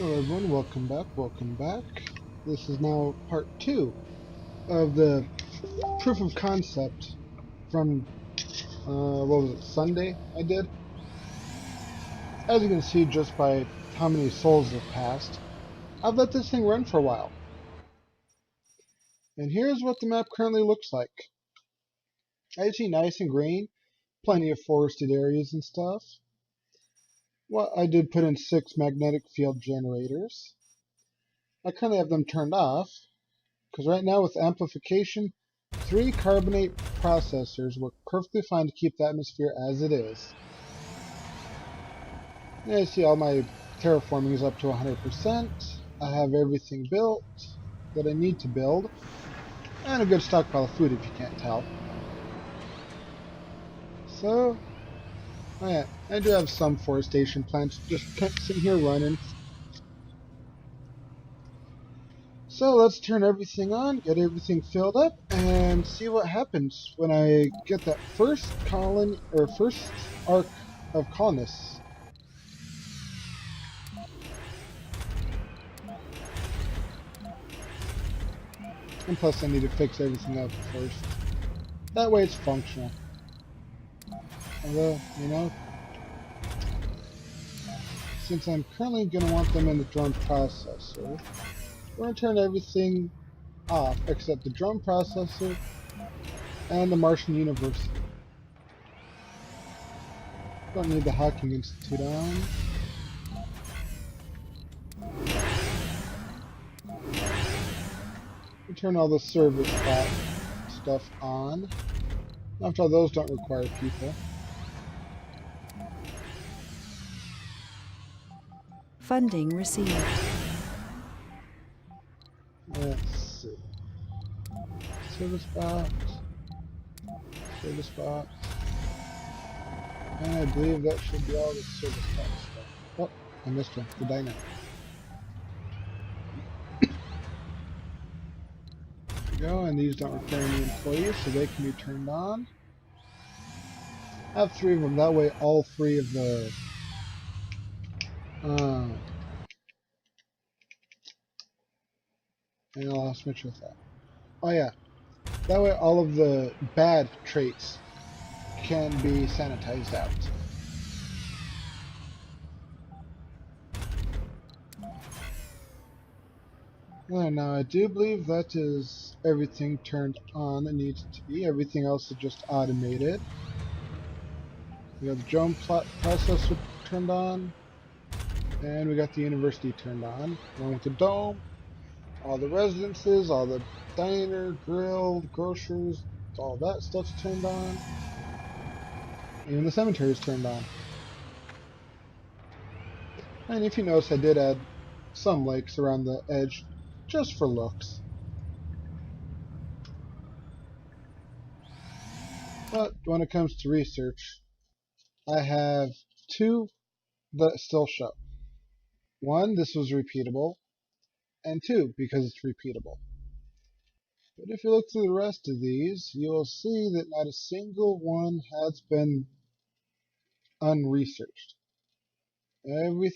Hello everyone, welcome back, welcome back. This is now part 2 of the proof of concept from, what was it, Sunday I did? As you can see just by how many souls have passed, I've let this thing run for a while. And here's what the map currently looks like. As you see, nice and green, plenty of forested areas and stuff. Well, I did put in 6 magnetic field generators. I currently have them turned off, because right now with amplification, 3 carbonate processors work perfectly fine to keep the atmosphere as it is. Yeah, you see all my terraforming is up to 100%. I have everything built that I need to build, and a good stockpile of food if you can't tell. So, oh yeah, I do have some forestation plants just sitting here running. So let's turn everything on, get everything filled up, and see what happens when I get that first colony or first arc of colonists. And plus I need to fix everything up first. That way it's functional. Although, since I'm currently going to want them in the drone processor, we're going to turn everything off except the drone processor and the Martian University. Don't need the Hacking Institute on. We turn all the service bot stuff on. After all, those don't require people. Funding received. Let's see. Service bot. Service bot. And I believe that should be all the service bot stuff. Oh, I missed one. The diner. There we go, and these don't require any employees, so they can be turned on. I have 3 of them. That way, all 3 of the uh, and I lost my train of thought. Oh yeah, that way all of the bad traits can be sanitized out. Well, now I do believe that is everything turned on that needs to be. Everything else is just automated. We got the drone processor turned on, and we got the university turned on, along with the dome, all the residences, all the diner, grill, grocers, all that stuff's turned on. Even the cemetery is turned on. And if you notice, I did add some lakes around the edge just for looks. But when it comes to research, I have 2 that still show. 1, this was repeatable, and 2, because it's repeatable. But if you look through the rest of these, you will see that not a single one has been unresearched. Every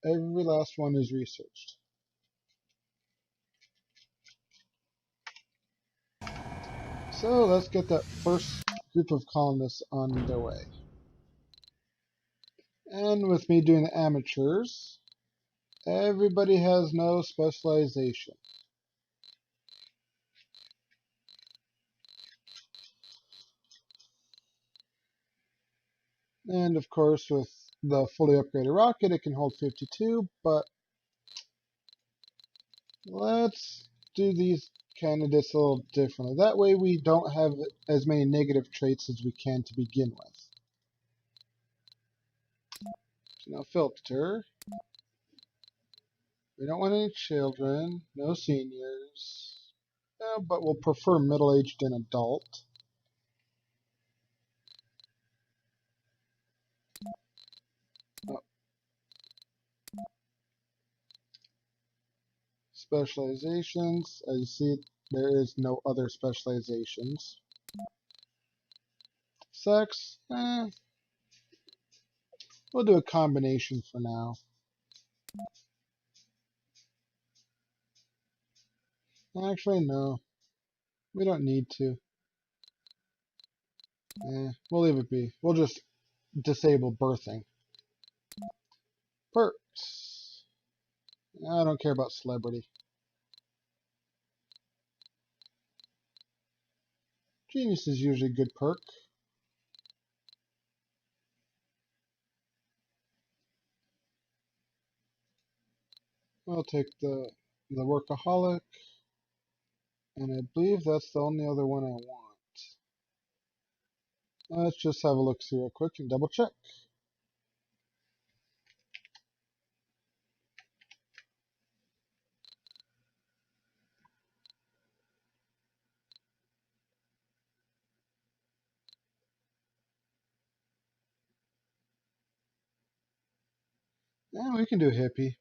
last one is researched. So let's get that first group of colonists on their way. And with me doing the amateurs, everybody has no specialization. And of course, with the fully upgraded rocket, it can hold 52, but let's do these candidates a little differently. That way we don't have as many negative traits as we can to begin with. So now filter. We don't want any children, no seniors, but we'll prefer middle-aged and adult. Oh, specializations, as you see, there is no other specializations. Sex, we'll do a combination for now. Actually, no. We don't need to. We'll leave it be. We'll just disable birthing. Perks. I don't care about celebrity. Genius is usually a good perk. I'll take the workaholic, and I believe that's the only other one I want. Let's just have a look through real quick and double check. Yeah, we can do hippie.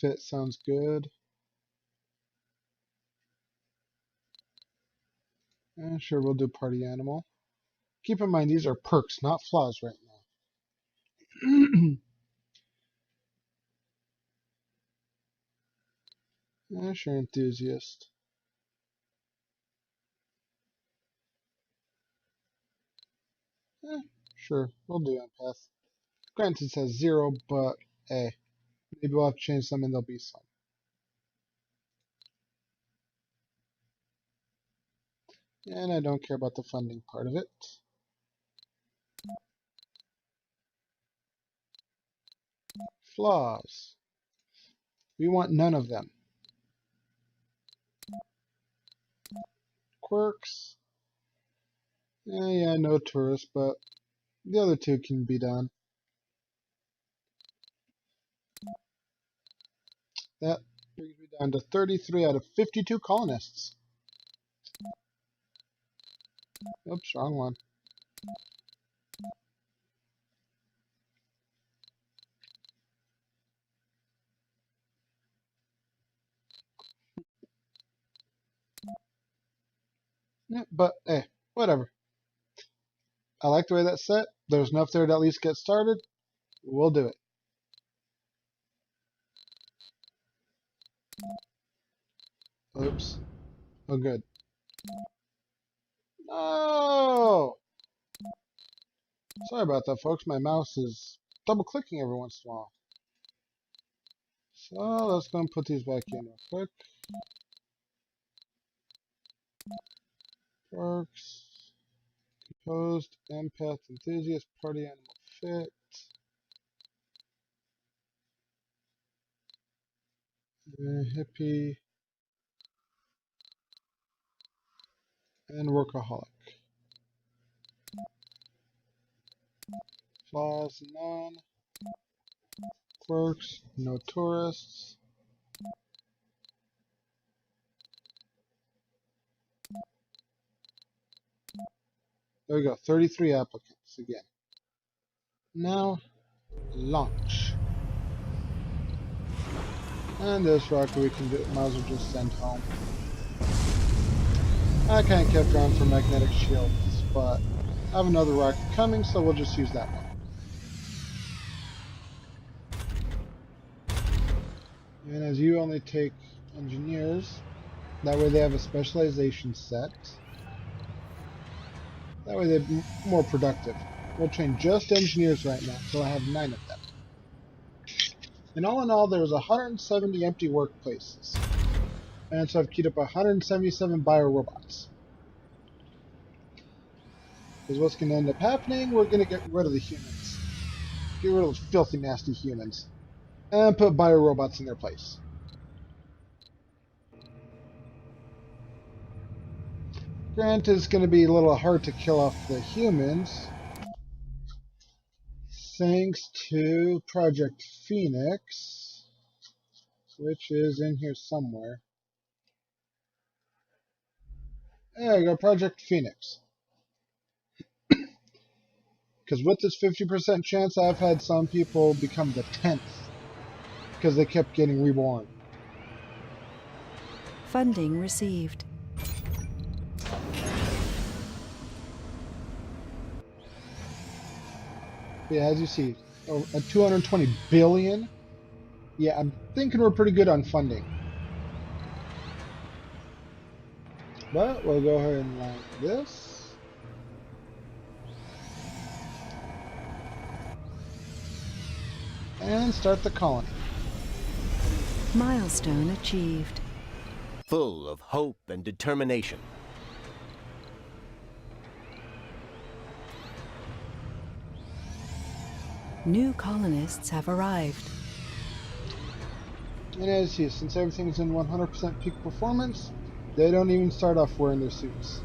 Fit sounds good. Sure, we'll do party animal. Keep in mind, these are perks, not flaws right now. Sure, enthusiast. Eh, sure, we'll do empath. Granted, it says 0, but hey, maybe we'll have to change some and there'll be some. And I don't care about the funding part of it. Flaws. We want none of them. Quirks. Yeah, no tourists, but the other two can be done. That brings me down to 33 out of 52 colonists. Oops, wrong one. Yeah, but hey, whatever. I like the way that's set. There's enough there to at least get started. We'll do it. Oops. Oh, good. No! Sorry about that, folks. My mouse is double clicking every once in a while. So let's go and put these back in real quick. Perks, composed, empath, enthusiast, party animal, fit, hippie, and workaholic. Flaws, none. Quirks, no tourists. There we go, 33 applicants again. Now, launch. And this rocket we can do, might as well just send home. I kind of kept around for magnetic shields, but I have another rocket coming, so we'll just use that one. And as you only take engineers, that way they have a specialization set. That way they're more productive. We'll train just engineers right now, so I have 9 of them. And all in all, there's 170 empty workplaces. And so I've keyed up 177 biorobots. Because what's going to end up happening, we're going to get rid of the humans. Get rid of the filthy, nasty humans. And put biorobots in their place. Granted, it's going to be a little hard to kill off the humans. Thanks to Project Phoenix, which is in here somewhere. There you go, Project Phoenix. Because with this 50% chance, I've had some people become the 10th because they kept getting reborn. Funding received. Yeah, as you see, a 220 billion. Yeah, I'm thinking we're pretty good on funding. But we'll go ahead and line this. And start the colony. Milestone achieved. Full of hope and determination. New colonists have arrived. And as you see, since everything's in 100% peak performance, they don't even start off wearing their suits.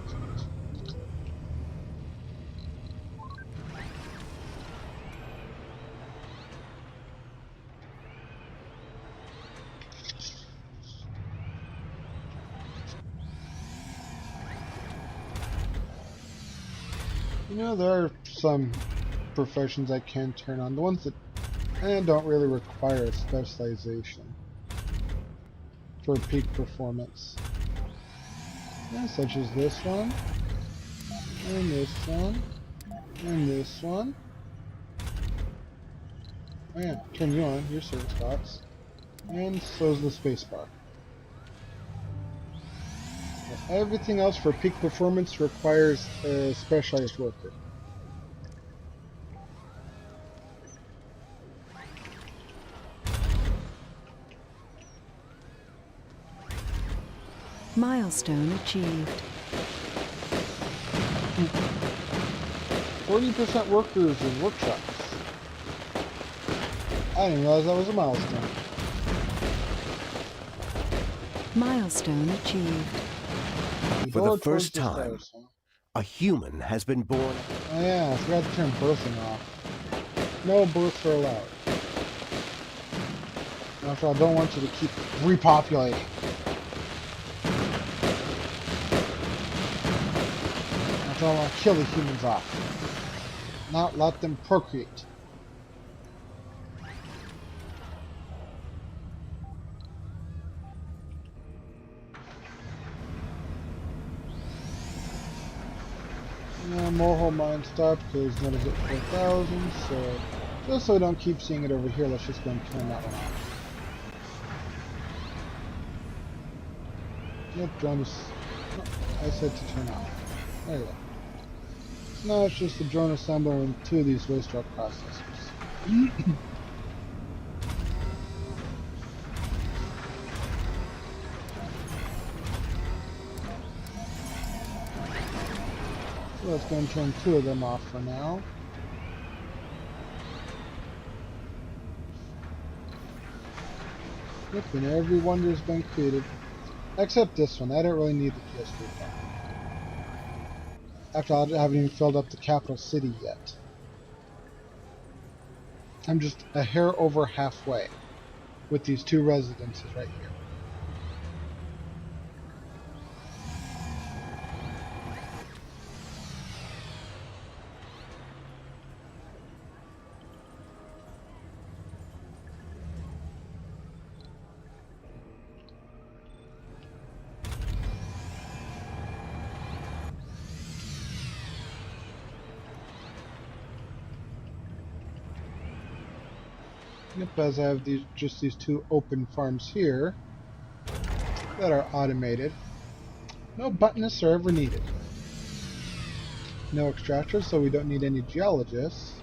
You know, there are some professions I can turn on. The ones that don't really require a specialization for peak performance. Yeah, such as this one, and this one, and this one. Oh yeah, turn you on, your service box. And so's the spacebar. Everything else for peak performance requires a specialized worker. Milestone achieved. 40% workers in workshops. I didn't realize that was a milestone. Milestone achieved. For Door the first towards the time, stars, huh? a human has been born. Oh yeah, I forgot to turn birthing off. No births are allowed. After all, I don't want you to keep repopulating. After all, I want to kill the humans off. Not let them procreate. Moho mine stopped because none of it 4,000, so just so we don't keep seeing it over here, let's just go and turn that one off. Yep, drone is... oh, I said to turn off. There you go. So now it's just the drone assembler and two of these waste rock processors. So let's go and turn two of them off for now. Yep, and every wonder's been created. Except this one. I don't really need the PS3 one. After all, I haven't even filled up the capital city yet. I'm just a hair over halfway with these two residences right here. Yep, as I have just these two open farms here that are automated. No botanists are ever needed. No extractors, so we don't need any geologists.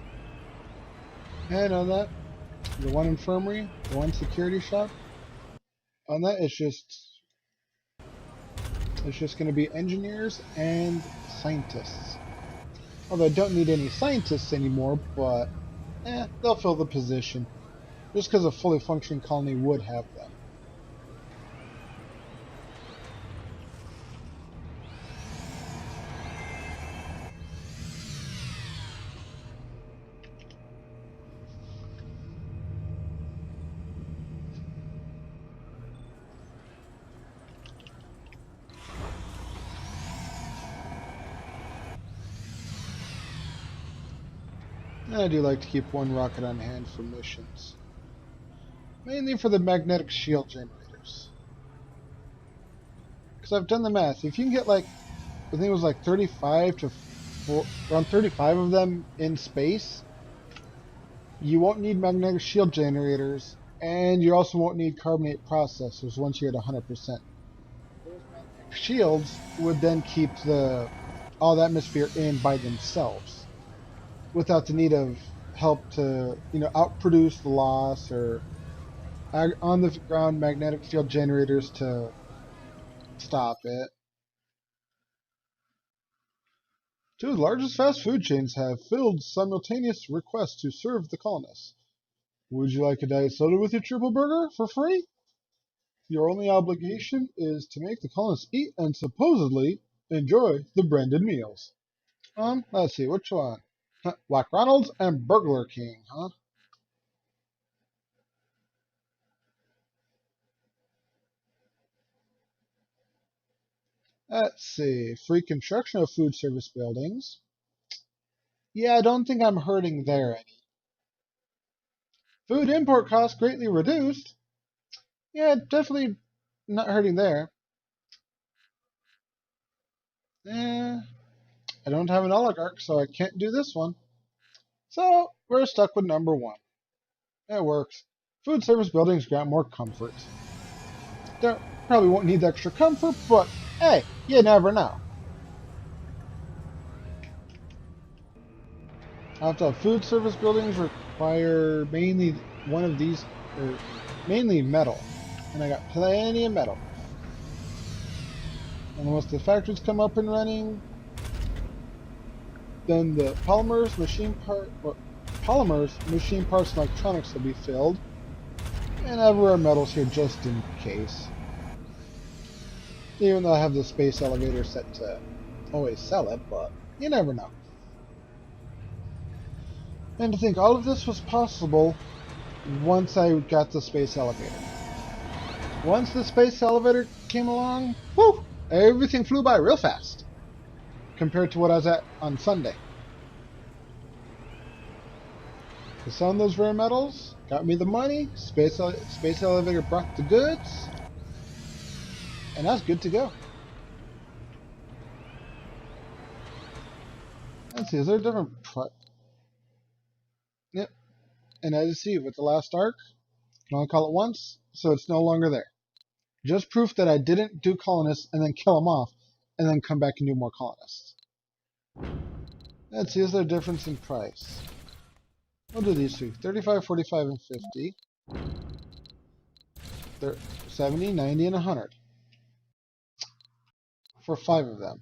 And on that, the one infirmary, the one security shop, on that it's just going to be engineers and scientists. Although I don't need any scientists anymore, but they'll fill the position. Just because a fully functioning colony would have them. And I do like to keep one rocket on hand for missions. Mainly for the magnetic shield generators. Because I've done the math. If you can get like, I think it was like 35 to around 35 of them in space, You won't need magnetic shield generators, and you also won't need carbonate processors once you're at 100%. Those magnetic shields would then keep all the atmosphere in by themselves, without the need of help to, outproduce the loss or on the ground magnetic field generators to stop it. Two of the largest fast food chains have filled simultaneous requests to serve the colonists. Would you like a diet soda with your triple burger for free? Your only obligation is to make the colonists eat and supposedly enjoy the branded meals. Let's see, which one? Black Ronald's and Burglar King, huh? Let's see, free construction of food service buildings. Yeah, I don't think I'm hurting there any. Food import costs greatly reduced. Yeah, definitely not hurting there. Eh, I don't have an oligarch, so I can't do this one. So we're stuck with number one. It works. Food service buildings grant more comfort. Don't, probably won't need the extra comfort, but hey, you never know. After food service buildings require mainly one of these, or mainly metal, and I got plenty of metal. And once the factories come up and running, then the polymers, machine parts, and electronics will be filled, and everywhere metals here just in case. Even though I have the space elevator set to always sell it, but you never know. And to think all of this was possible once I got the space elevator. Once the space elevator came along, whew, everything flew by real fast compared to what I was at on Sunday. So selling those rare metals got me the money, space elevator brought the goods, and I was good to go. Let's see, is there a different... Yep, and as you see, with the last arc, you can only call it once, so it's no longer there. Just proof that I didn't do colonists and then kill them off, and then come back and do more colonists. Let's see, is there a difference in price? We'll do these three. 35, 45, and 50. 70, 90, and 100. For 5 of them.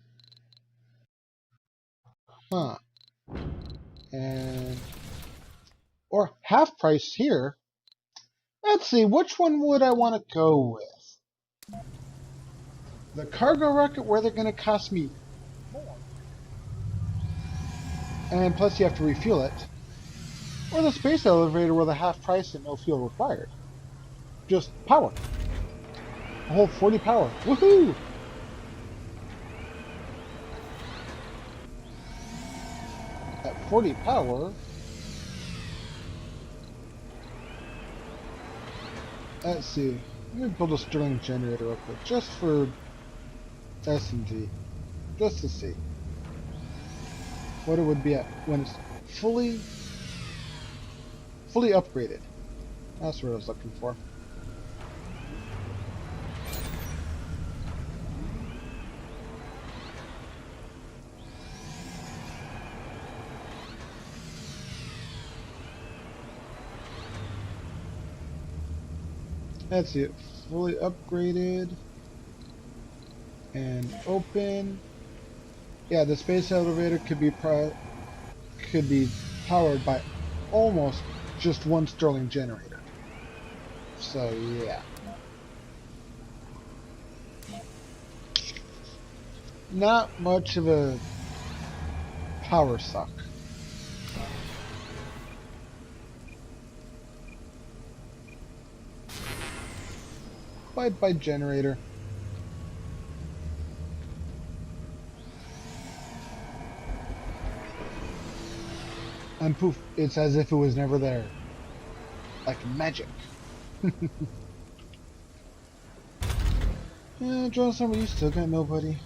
Huh. And... or half price here. Let's see, which one would I want to go with? The cargo rocket, where they're going to cost me more. And plus you have to refuel it. Or the space elevator, where the half price and no fuel required. Just power. A whole 40 power. Woohoo! At 40 power... let's see. Let me build a Stirling generator real quick, just for S&G. Just to see what it would be at when it's fully upgraded. That's what I was looking for. Let's see it. Fully upgraded and open. Yeah, the space elevator could be powered by almost just one Stirling generator. So yeah. Not much of a power suck. By generator. And poof, it's as if it was never there. Like magic. Yeah, draw somebody, you still got nobody.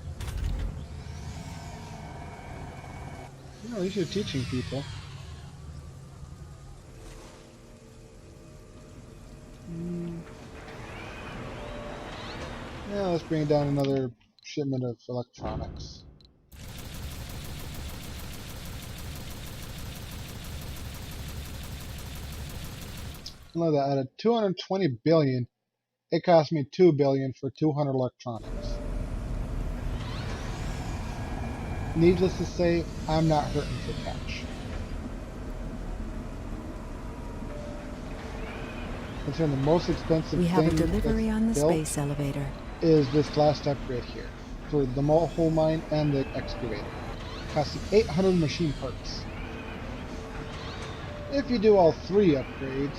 You know, at least you're teaching people. Yeah, let's bring down another shipment of electronics. Look at that, out of 220 billion, it cost me 2 billion for 200 electronics. Needless to say, I'm not hurting for cash. Considering the most expensive We have a thing that's delivery on the built space elevator. is this last upgrade here for the coal mine and the excavator, costing 800 machine parts. If you do all three upgrades,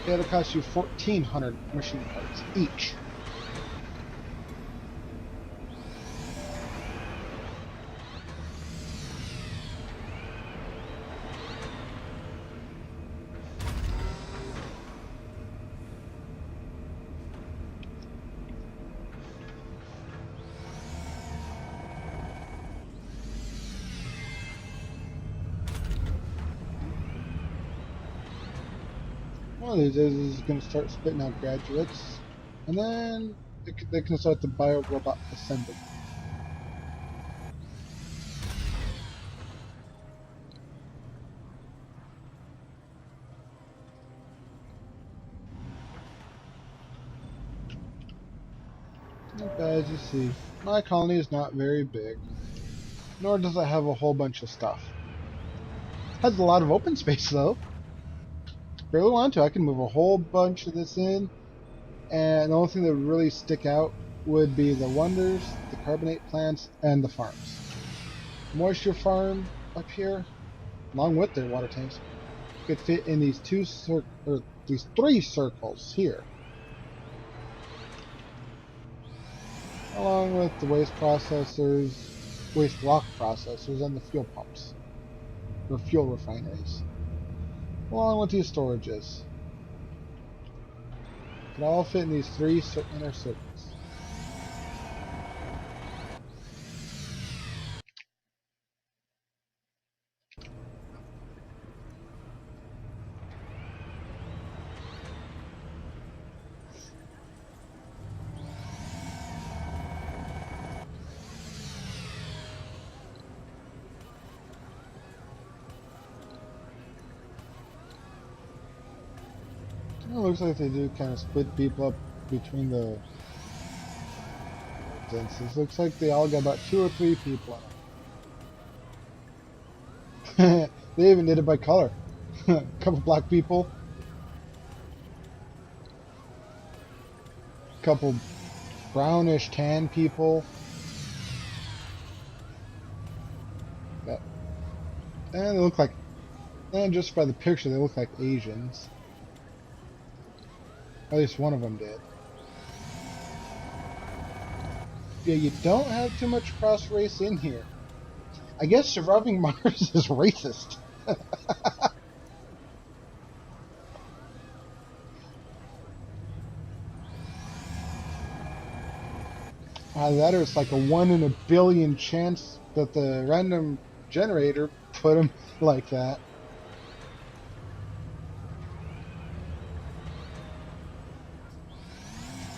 it'll cost you 1,400 machine parts each. One of these days is going to start spitting out graduates, and then they can start the bio-robot assembly. But as you see, my colony is not very big, nor does it have a whole bunch of stuff. It has a lot of open space though. If I really want to, I can move a whole bunch of this in, and the only thing that would really stick out would be the wonders, the carbonate plants, and the farms. Moisture farm up here, along with their water tanks, could fit in these these three circles here, along with the waste processors, waste rock processors, and the fuel pumps, or fuel refineries, along with these storages. Could all fit in these three inner circles. It looks like they do kind of split people up between the residences. Looks like they all got about 2 or 3 people in them. They even did it by color. A couple black people, a couple brownish tan people. That, and they look like, and just by the picture, they look like Asians. At least one of them did. Yeah, you don't have too much cross race in here. I guess surviving Mars is racist. Either that or it's like a 1 in a billion chance that the random generator put them like that.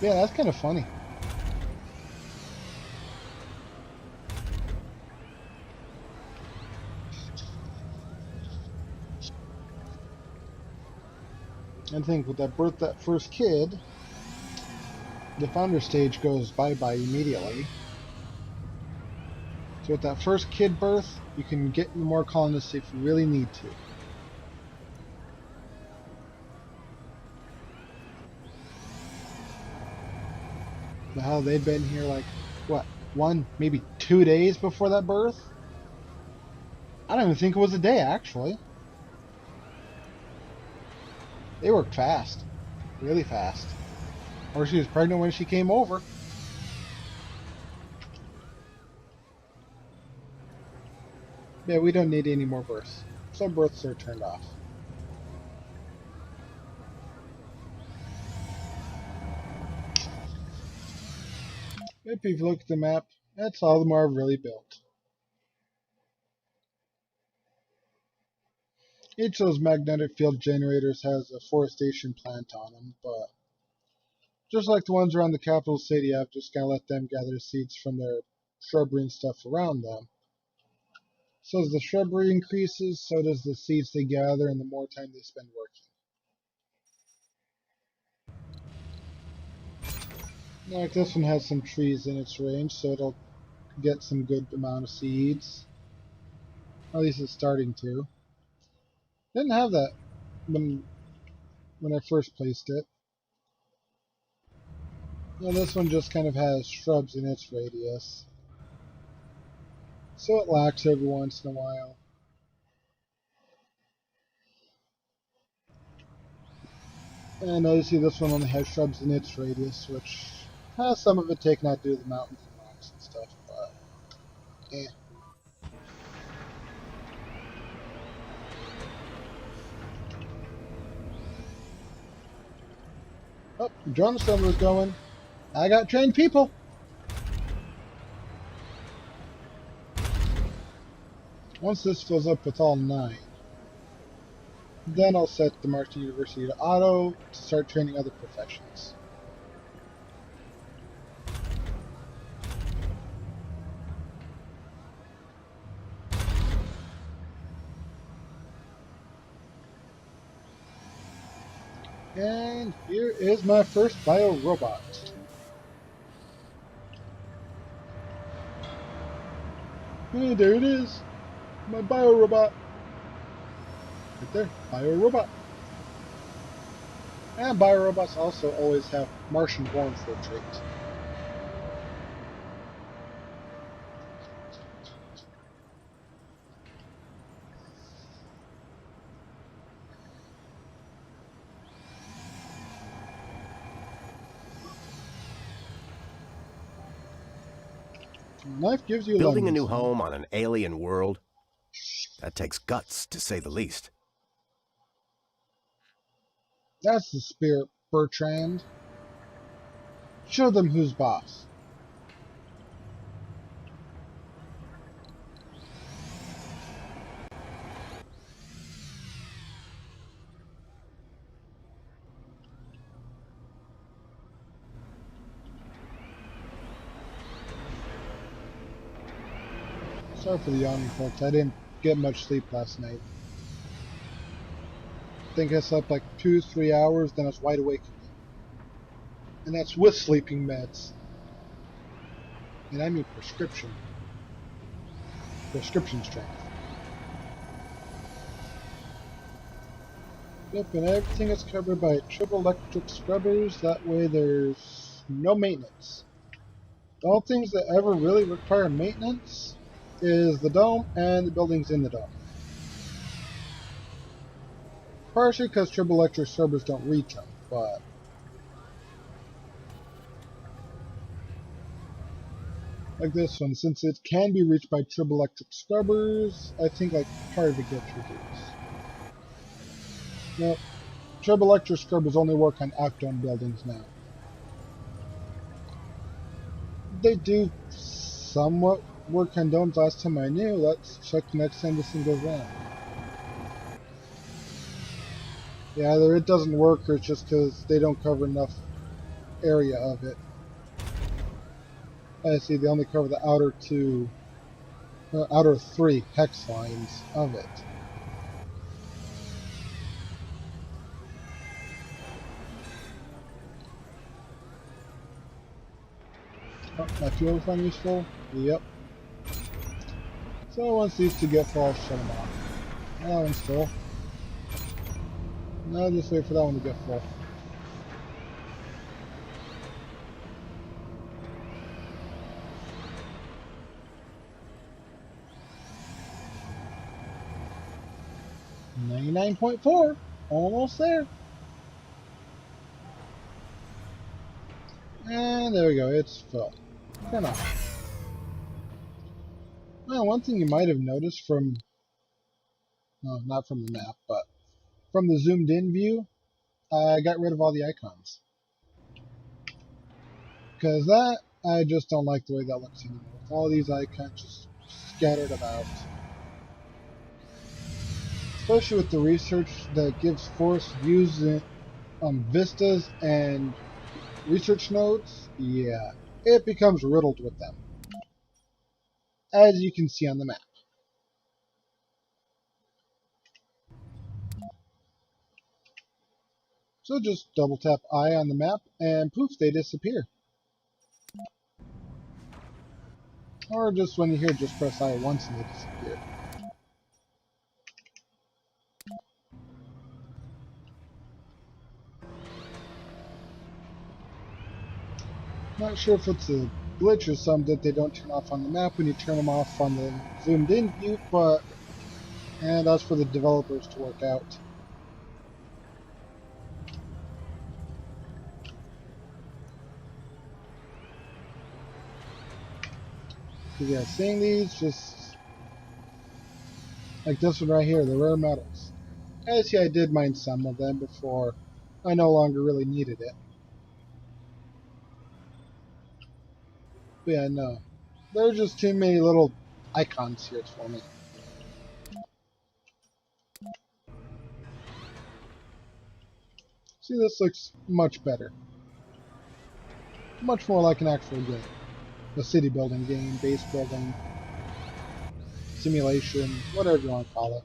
Yeah, that's kind of funny. I think with that birth that first kid, the founder stage goes bye-bye immediately. So with that first kid birth, you can get more colonists if you really need to. But how they've been here like, what, 1, maybe 2 days before that birth? I don't even think it was a day, actually. They worked fast. Really fast. Or she was pregnant when she came over. Yeah, we don't need any more births. Some births are turned off. If you look at the map, that's all the more really built. Each of those magnetic field generators has a forestation plant on them, but Just like the ones around the capital city, I've just gotta let them gather seeds from their shrubbery and stuff around them. So as the shrubbery increases, so does the seeds they gather and the more time they spend working. Like this one has some trees in its range, so it'll get some good amount of seeds. At least it's starting to. Didn't have that when I first placed it. Yeah, this one just kind of has shrubs in its radius. So it lacks every once in a while. And I see this one only has shrubs in its radius, which has some of it taken out due to the mountains and rocks and stuff, but eh. Oh, drum assembler's going. I got trained people. Once this fills up with all 9, then I'll set the Marston University to auto to start training other professions. And here is my first bio-robot. Hey, there it is. My bio-robot. Right there, bio-robot. And bio-robots also always have Martian-born for a trait. Life gives you Building a lemons. new home on an alien world, that takes guts, to say the least. That's the spirit, Bertrand. Show them who's boss. Sorry for the yawning, folks. I didn't get much sleep last night. I think I slept like 2, 3 hours, then I was wide awake again. And that's with sleeping meds. And I mean prescription. Prescription strength. Yep, and everything is covered by triple electric scrubbers. That way there's no maintenance. All things that ever really require maintenance is the dome and the buildings in the dome. Partially because triple electric scrubbers don't reach them, but like this one, since it can be reached by triple electric scrubbers, I think like part of it gets reduced. Now, triple electric scrubbers only work on outdome buildings now. They do somewhat work on domes last time I knew. Let's check the next time this thing goes around. Yeah, either it doesn't work or it's just because they don't cover enough area of it. I see they only cover the outer 3 hex lines of it. Oh, my fuel refinery is full? Yep. So once these two get full, I'll shut them off. That one's full. Now just wait for that one to get full. $99.4, almost there. And there we go, it's full. Turn off. Well, one thing you might have noticed from, well, not from the map, but from the zoomed in view, I got rid of all the icons. Because that, I just don't like the way that looks anymore. With all these icons just scattered about. Especially with the research that gives forced views in, vistas and research nodes, yeah, it becomes riddled with them, as you can see on the map. So just double tap I on the map, and poof, they disappear. Or just when you hear, just press I once and they disappear. Not sure if it's a glitch or something that they don't turn off on the map when you turn them off on the zoomed in view, but and that's for the developers to work out. Because yeah, seeing these, just like this one right here, the rare metals. As see, I did mine some of them before I no longer really needed it. But yeah, no. There's just too many little icons here for me. See, this looks much better. Much more like an actual game. A city building game, base building, simulation, whatever you want to call it.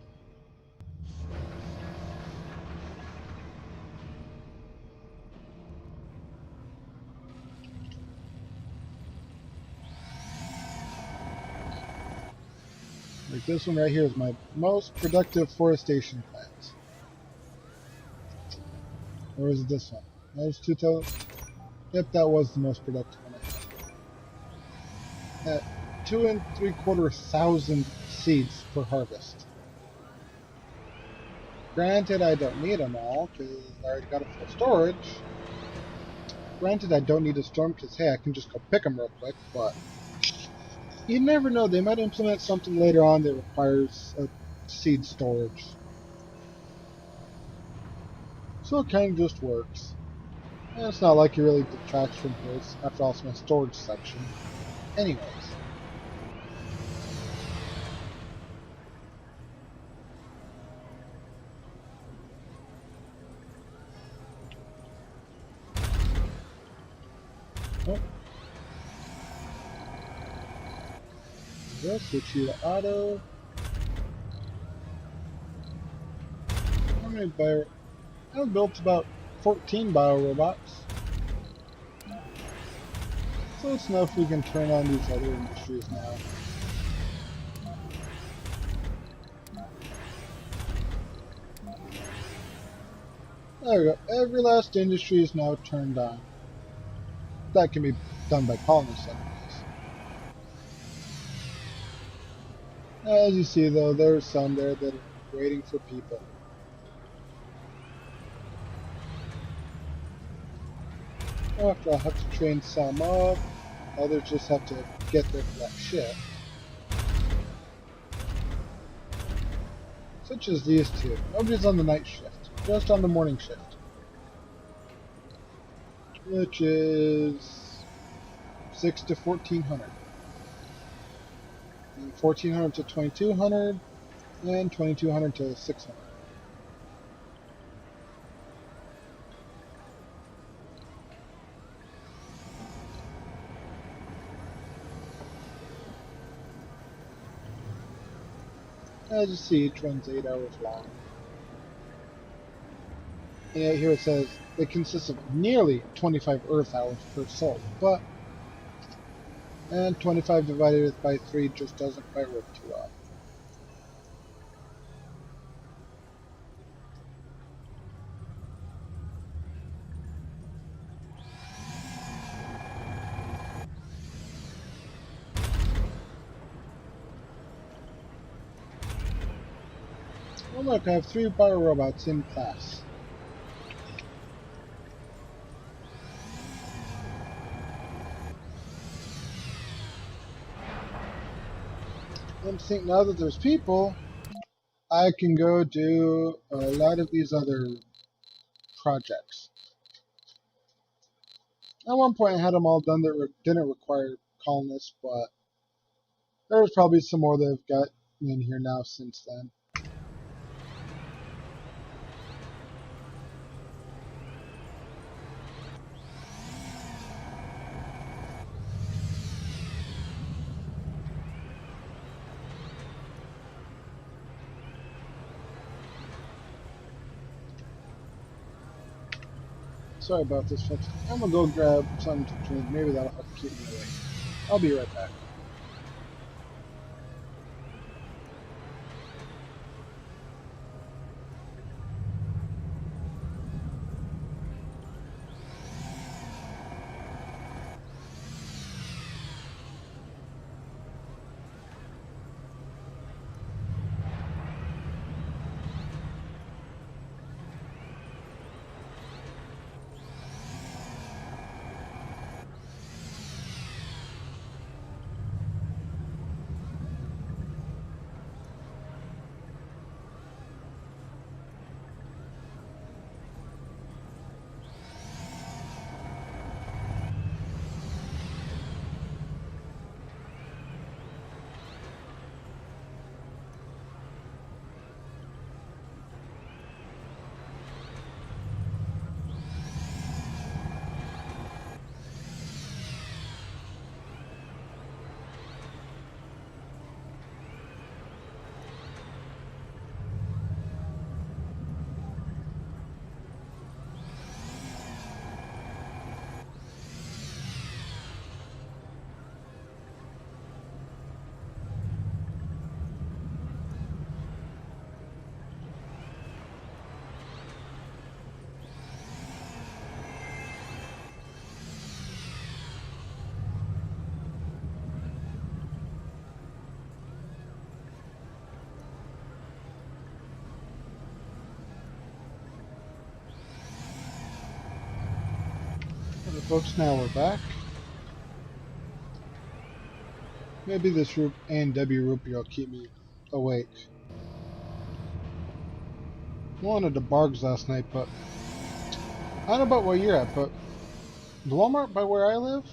Like this one right here is my most productive forestation plant. Or is it this one? That was 2000. Yep, that was the most productive one I had. At 2.75 seeds per harvest. Granted, I don't need them all because I already got a full storage. Granted, I don't need a storm because hey, I can just go pick them real quick. But you never know; they might implement something later on that requires a seed storage. So it kind of just works. And it's not like it really detracts from here. It's, after all, it's my storage section. Anyways. Oh, let's switch you to auto. How many bio? I've built about 14 bio robots. So let's know if we can turn on these other industries now. There we go. Every last industry is now turned on. That can be done by colonists, anyways. As you see, though, there's some there that are waiting for people. After I'll have to train some up, others just have to get there for that shift. Such as these two. Nobody's on the night shift, just on the morning shift. Which is 6 to 1400. And 1400 to 2200, and 2200 to 600. As you see, each one's 8 hours long. And yet here it says it consists of nearly 25 Earth hours per soul, but and 25 divided by 3 just doesn't quite work too well. Oh look, I have 3 bio robots in class. And think now that there's people, I can go do a lot of these other projects. At one point I had them all done that didn't require colonists, but there's probably some more that I've got in here now since then. sorry about this, folks. I'm gonna go grab something to drink. Maybe that'll help keep me awake. I'll be right back. Okay, folks, now we're back. Maybe this A&W rupee will keep me awake. I wanted the bargs last night, but I don't know about where you're at, but the Walmart by where I live,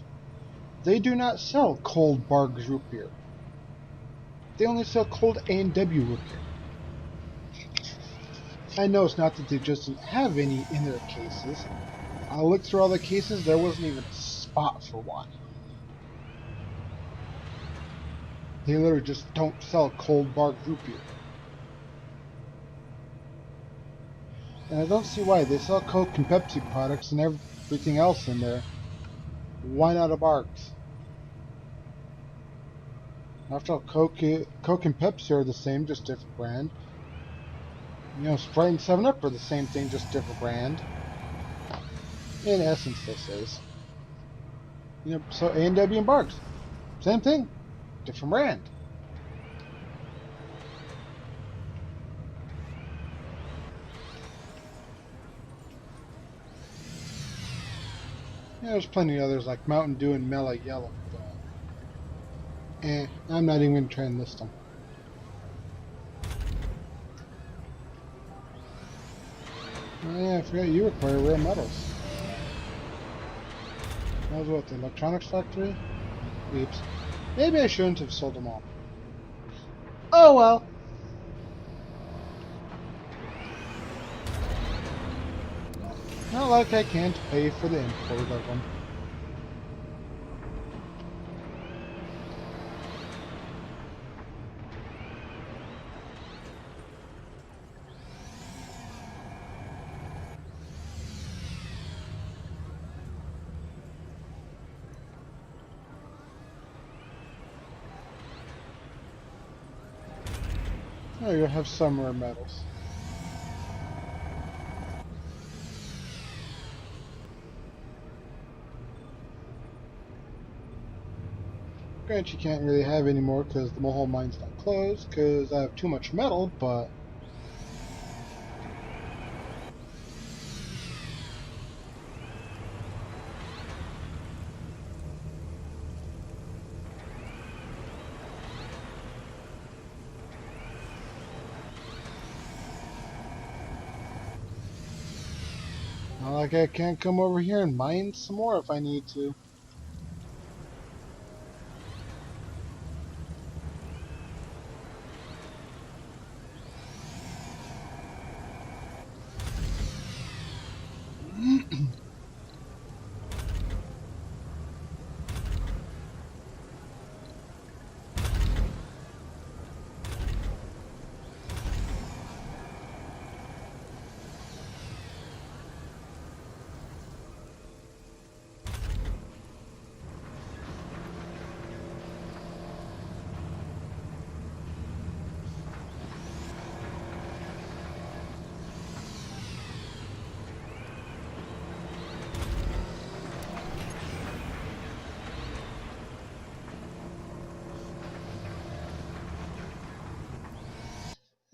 they do not sell cold bargs root beer. They only sell cold A&W root beer. I know it's not that they just didn't have any in their cases. I looked through all the cases, there wasn't even a spot for one. They literally just don't sell cold barg root beer. And I don't see why. They sell Coke and Pepsi products and everything else in there. Why not a bargs? After all, Coke and Pepsi are the same, just different brand. You know, Sprite and 7-Up are the same thing, just different brand. In essence, this is. You know, so A&W and Barks, same thing, different brand. Yeah, there's plenty of others like Mountain Dew and Mellow Yellow, but I'm not even going to try and list them. Oh yeah, I forgot you require rare metals. That was what, the electronics factory? Oops. Maybe I shouldn't have sold them all. Oh well. Not like I can't pay for the import of them. Oh, you'll have some rare metals. Granted, you can't really have any more because the whole mine's not closed because I have too much metal, but not like I can't come over here and mine some more if I need to.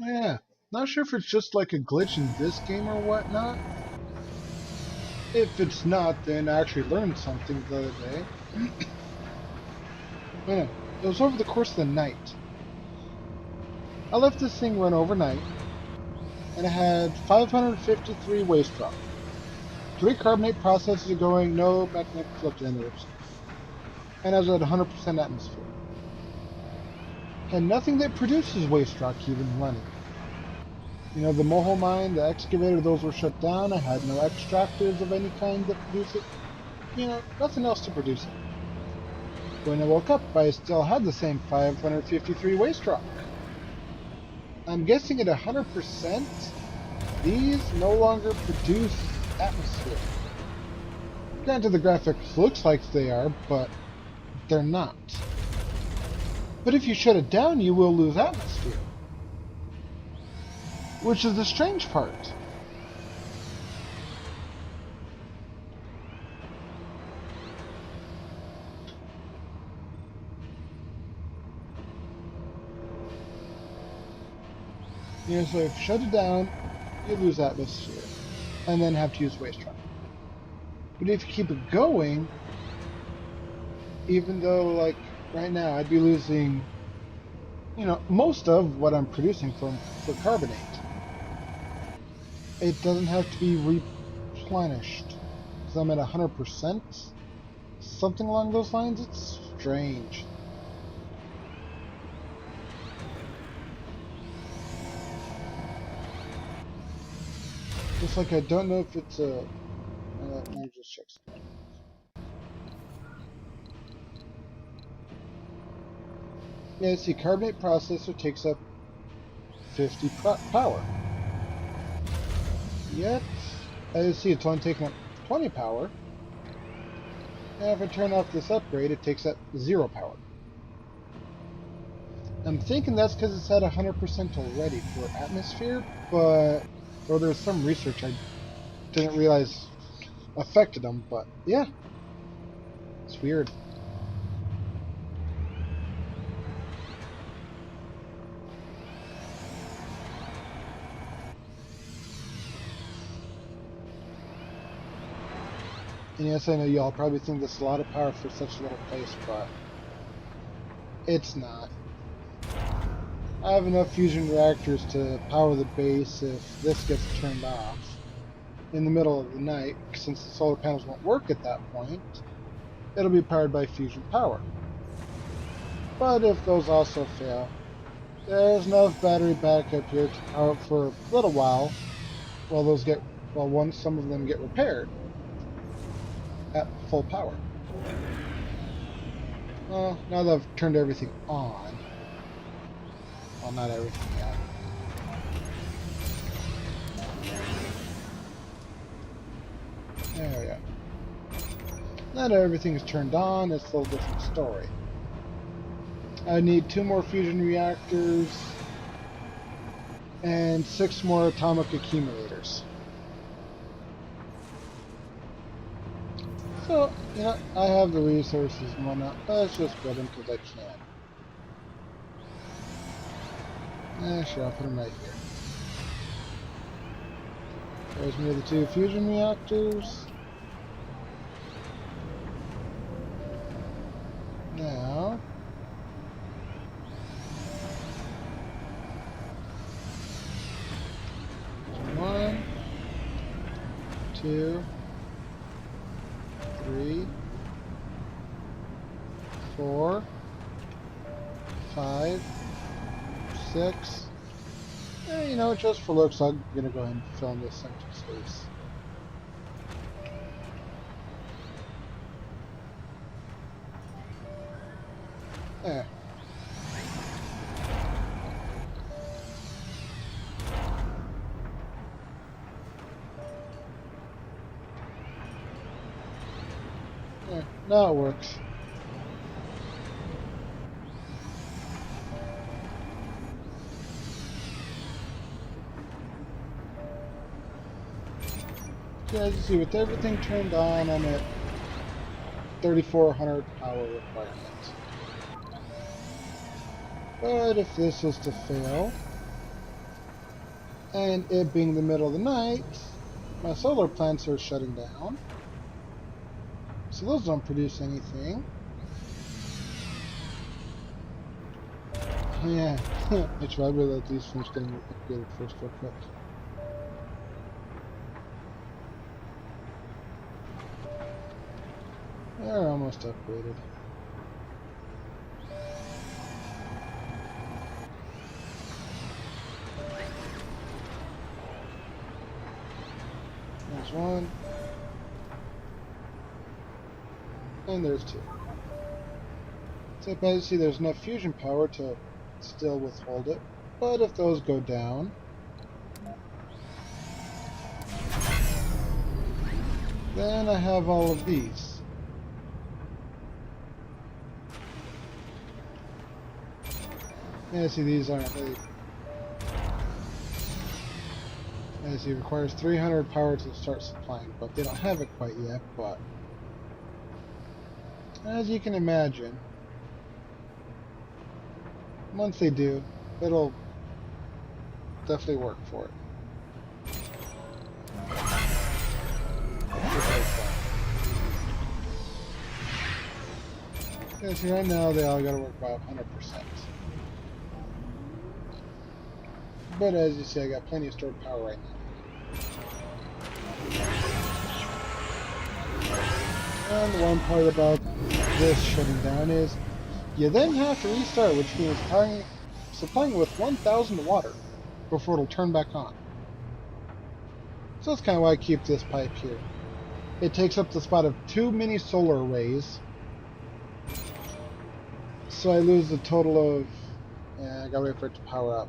Yeah, not sure if it's just like a glitch in this game or whatnot. If it's not, then I actually learned something the other day. Yeah, it was over the course of the night. I left this thing run overnight, and it had 553 waste rock. 3 carbonate processes going, no magnetic fluctuators, and I was at 100% atmosphere. Had nothing that produces waste rock even running. The Moho mine, the excavator, those were shut down. I had no extractors of any kind that produce it. Nothing else to produce it. When I woke up, I still had the same 553 waste rock. I'm guessing at 100%, these no longer produce atmosphere. Granted, the graphics looks like they are, but they're not. But if you shut it down, you will lose atmosphere. Which is the strange part. So if you shut it down, you lose atmosphere, and then have to use waste rock. But if you keep it going, even though, like, right now, I'd be losing, most of what I'm producing for carbonate. It doesn't have to be replenished, because I'm at 100%. Something along those lines. It's strange. Just like I don't know if it's a... let me just check something. Yeah, see, carbonate processor takes up 50 power. Yet, as you see, it's only taking up 20 power. And if I turn off this upgrade, it takes up 0 power. I'm thinking that's because it's at 100% already for atmosphere, but... Or there's some research I didn't realize affected them, but yeah, it's weird. And yes, I know y'all probably think this is a lot of power for such a little place, but it's not. I have enough fusion reactors to power the base if this gets turned off in the middle of the night. Since the solar panels won't work at that point, it'll be powered by fusion power. But if those also fail, there's enough battery backup here to power up for a little while some of them get repaired at full power. Well, now that I've turned everything on, well, not everything yet. There we go. Now that everything is turned on, it's a little different story. I need 2 more fusion reactors and 6 more atomic accumulators. So, I have the resources and whatnot. Let's just build them because I can. Sure, I'll put them right here. There's me the 2 fusion reactors. Now, 1, 2, 3, 4, 5, 6. Just for looks, I'm gonna go ahead and fill in this empty space. There. There. Now it works. Yeah, as you see, with everything turned on, I'm at 3,400 power requirement. But if this was to fail, And it being the middle of the night, my solar plants are shutting down. So those don't produce anything. Oh yeah, I should probably let these finish getting upgraded first real quick. They're almost upgraded. There's one. And there's two. So as you see, there's enough fusion power to still withhold it. But if those go down, then I have all of these. Yeah, see, these aren't really... As see, it requires 300 power to start supplying, but they don't have it quite yet, but... As you can imagine, once they do, it'll definitely work for it. Yeah, see, right now they all gotta work about 100%. But as you see, I got plenty of stored power right now. And the one part about this shutting down is you then have to restart, which means supplying with 1,000 water before it'll turn back on. So that's kind of why I keep this pipe here. It takes up the spot of 2 mini solar arrays. So I lose a total of... I gotta wait for it to power up.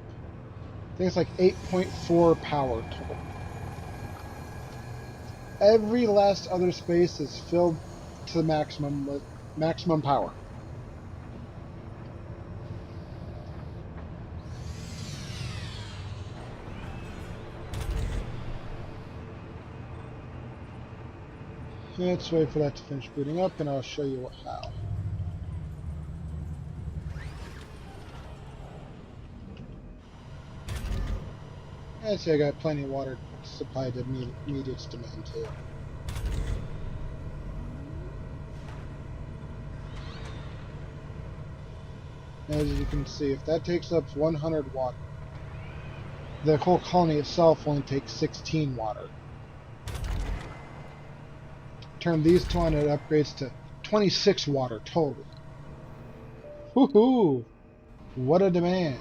I think it's like 8.4 power total. Every last other space is filled to the maximum with maximum power. Let's wait for that to finish booting up and I'll show you how. And see, I got plenty of water supply to meet its demand too. As you can see, if that takes up 100 water, the whole colony itself only takes 16 water. Turn these two on, it upgrades to 26 water total. Woohoo! What a demand!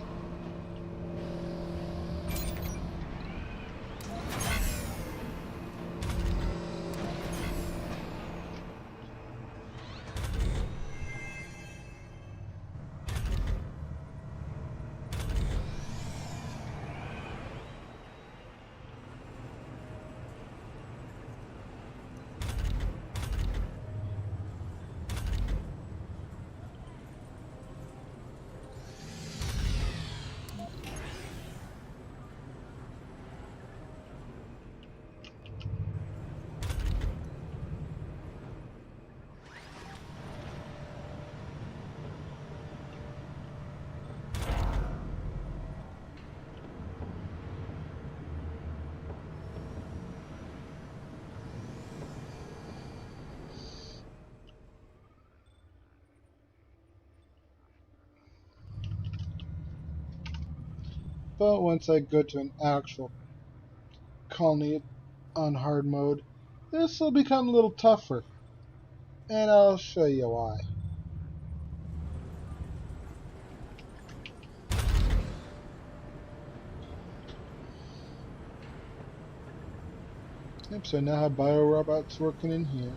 But once I go to an actual colony on hard mode, this will become a little tougher. And I'll show you why. Yep, so now I have biorobots working in here.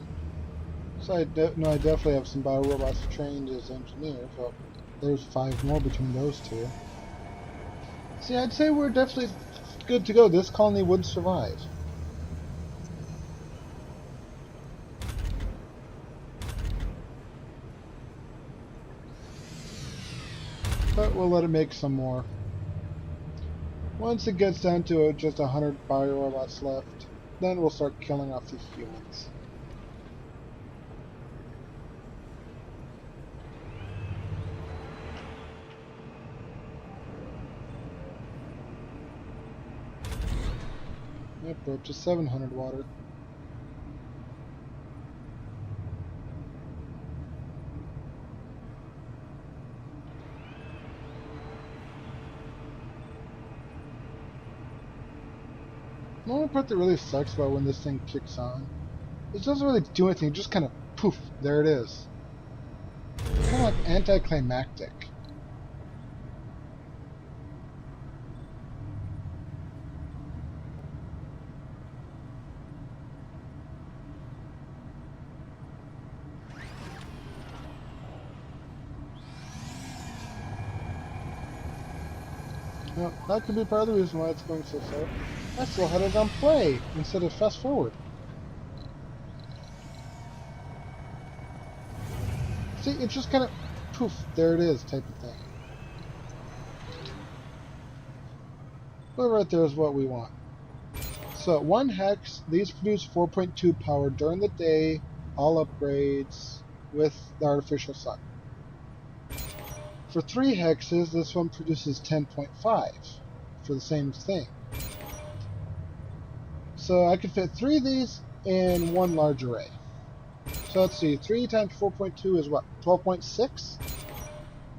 So I definitely have some biorobots trained as engineers. So there's 5 more between those two. See, I'd say we're definitely good to go. This colony would survive. But we'll let it make some more. Once it gets down to just 100 biorobots left, then we'll start killing off the humans. Yep, we're up to 700 water. The only part that really sucks about when this thing kicks on, it doesn't really do anything, it just kind of poof, there it is. Kind of like anticlimactic. Well, that could be part of the reason why it's going so slow. I still had it on play instead of fast forward. See, it's just kind of poof, there it is type of thing. But right there is what we want. So at 1 hex, these produce 4.2 power during the day, all upgrades with the artificial sun. For 3 hexes, this one produces 10.5 for the same thing. So I could fit 3 of these in one large array. So let's see, 3 times 4.2 is what, 12.6?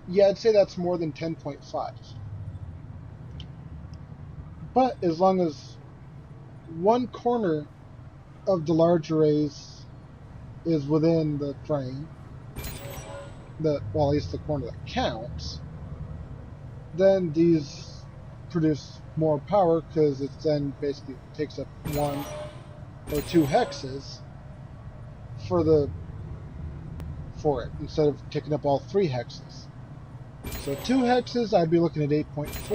Yeah, I'd say that's more than 10.5. But as long as one corner of the large arrays is within the frame, well, at least the corner that counts, then these produce more power because it then basically takes up 1 or 2 hexes for it instead of taking up all 3 hexes. So 2 hexes, I'd be looking at 8.4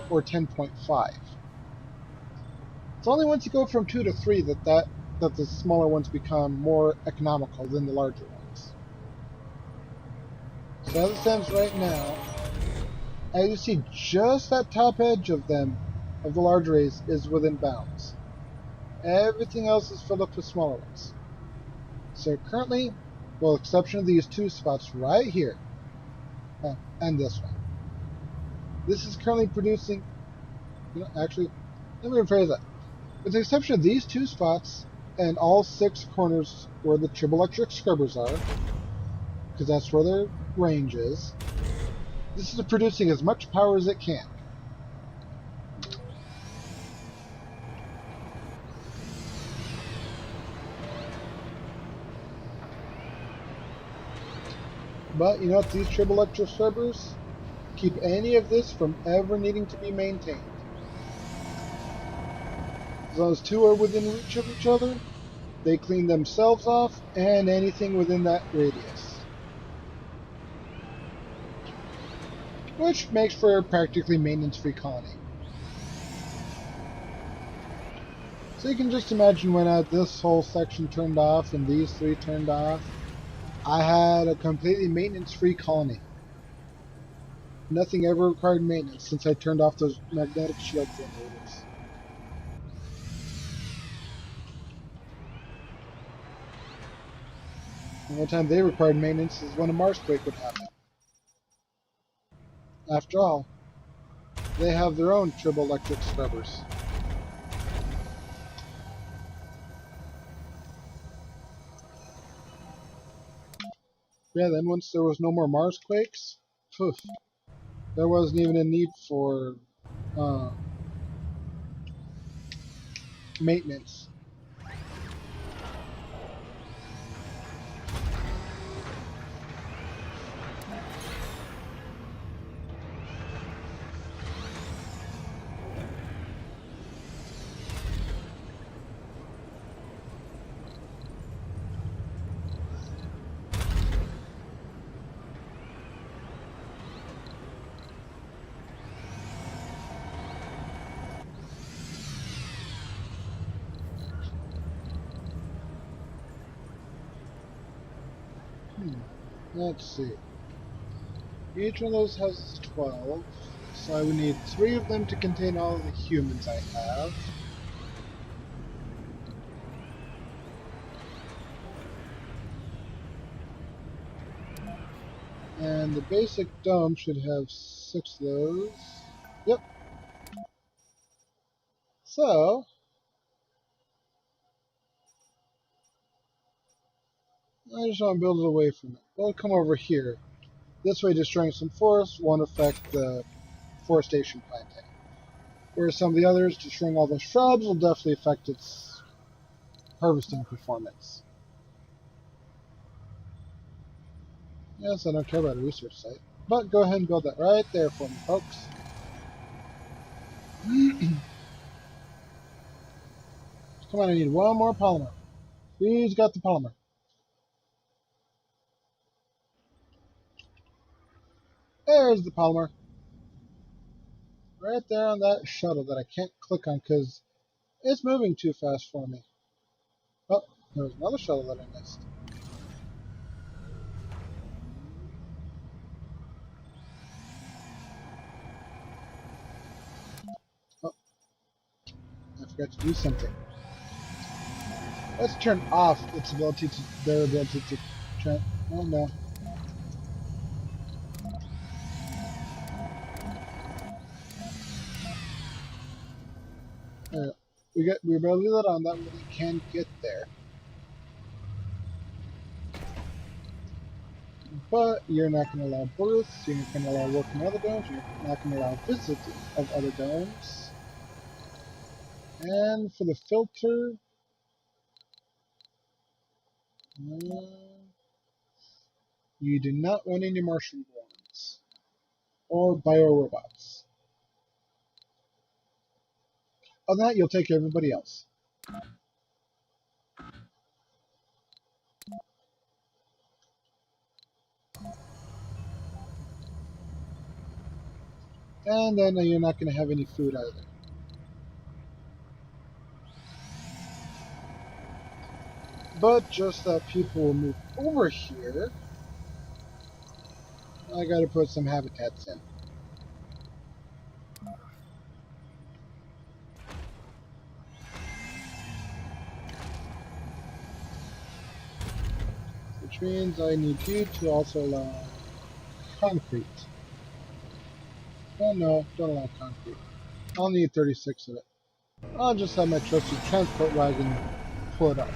or 10.5. It's only once you go from 2 to 3 that the smaller ones become more economical than the larger ones. So as it stands right now, as you see, just that top edge of them, of the large arrays, is within bounds. Everything else is filled up with smaller ones. So currently, well, with the exception of these 2 spots right here, and this one, this is currently producing, actually, let me rephrase that. With the exception of these 2 spots, and all 6 corners where the triboelectric scrubbers are, because that's where their range is, this is producing as much power as it can. But you know what, these triboelectric scrubbers keep any of this from ever needing to be maintained. As long as 2 are within reach of each other, they clean themselves off and anything within that radius. Which makes for a practically maintenance-free colony. So you can just imagine when I had this whole section turned off and these 3 turned off, I had a completely maintenance-free colony. Nothing ever required maintenance since I turned off those magnetic shield generators. The only time they required maintenance is when a Marsquake would happen. After all, they have their own triboelectric scrubbers. Yeah, then once there was no more Marsquakes, poof, there wasn't even a need for uh, maintenance. Let's see. Each one of those has 12, so I would need 3 of them to contain all of the humans I have. And the basic dome should have 6 of those. Yep. So, I just want to build it away from it. We'll come over here. This way, destroying some forests won't affect the forestation planting. Whereas some of the others, destroying all the shrubs will definitely affect its harvesting performance. Yes, I don't care about a research site. But go ahead and build that right there for me, folks. Come on, I need one more polymer. Who's got the polymer? There's the polymer. Right there on that shuttle that I can't click on because it's moving too fast for me. Oh, there's another shuttle that I missed. Oh, I forgot to do something. Let's turn off their ability to oh no. Uh, we better leave that on, that way they can get there. But you're not going to allow births, you're not going to allow work in other domes, you're not going to allow visiting of other domes. And for the filter, you do not want any Martian borns or biorobots. Other than that, you'll take everybody else. And then you're not going to have any food either. But just that people will move over here, I got to put some habitats in. Which means I need you to also allow concrete. Oh no, don't allow concrete. I'll need 36 of it. I'll just have my trusty transport wagon pull it up.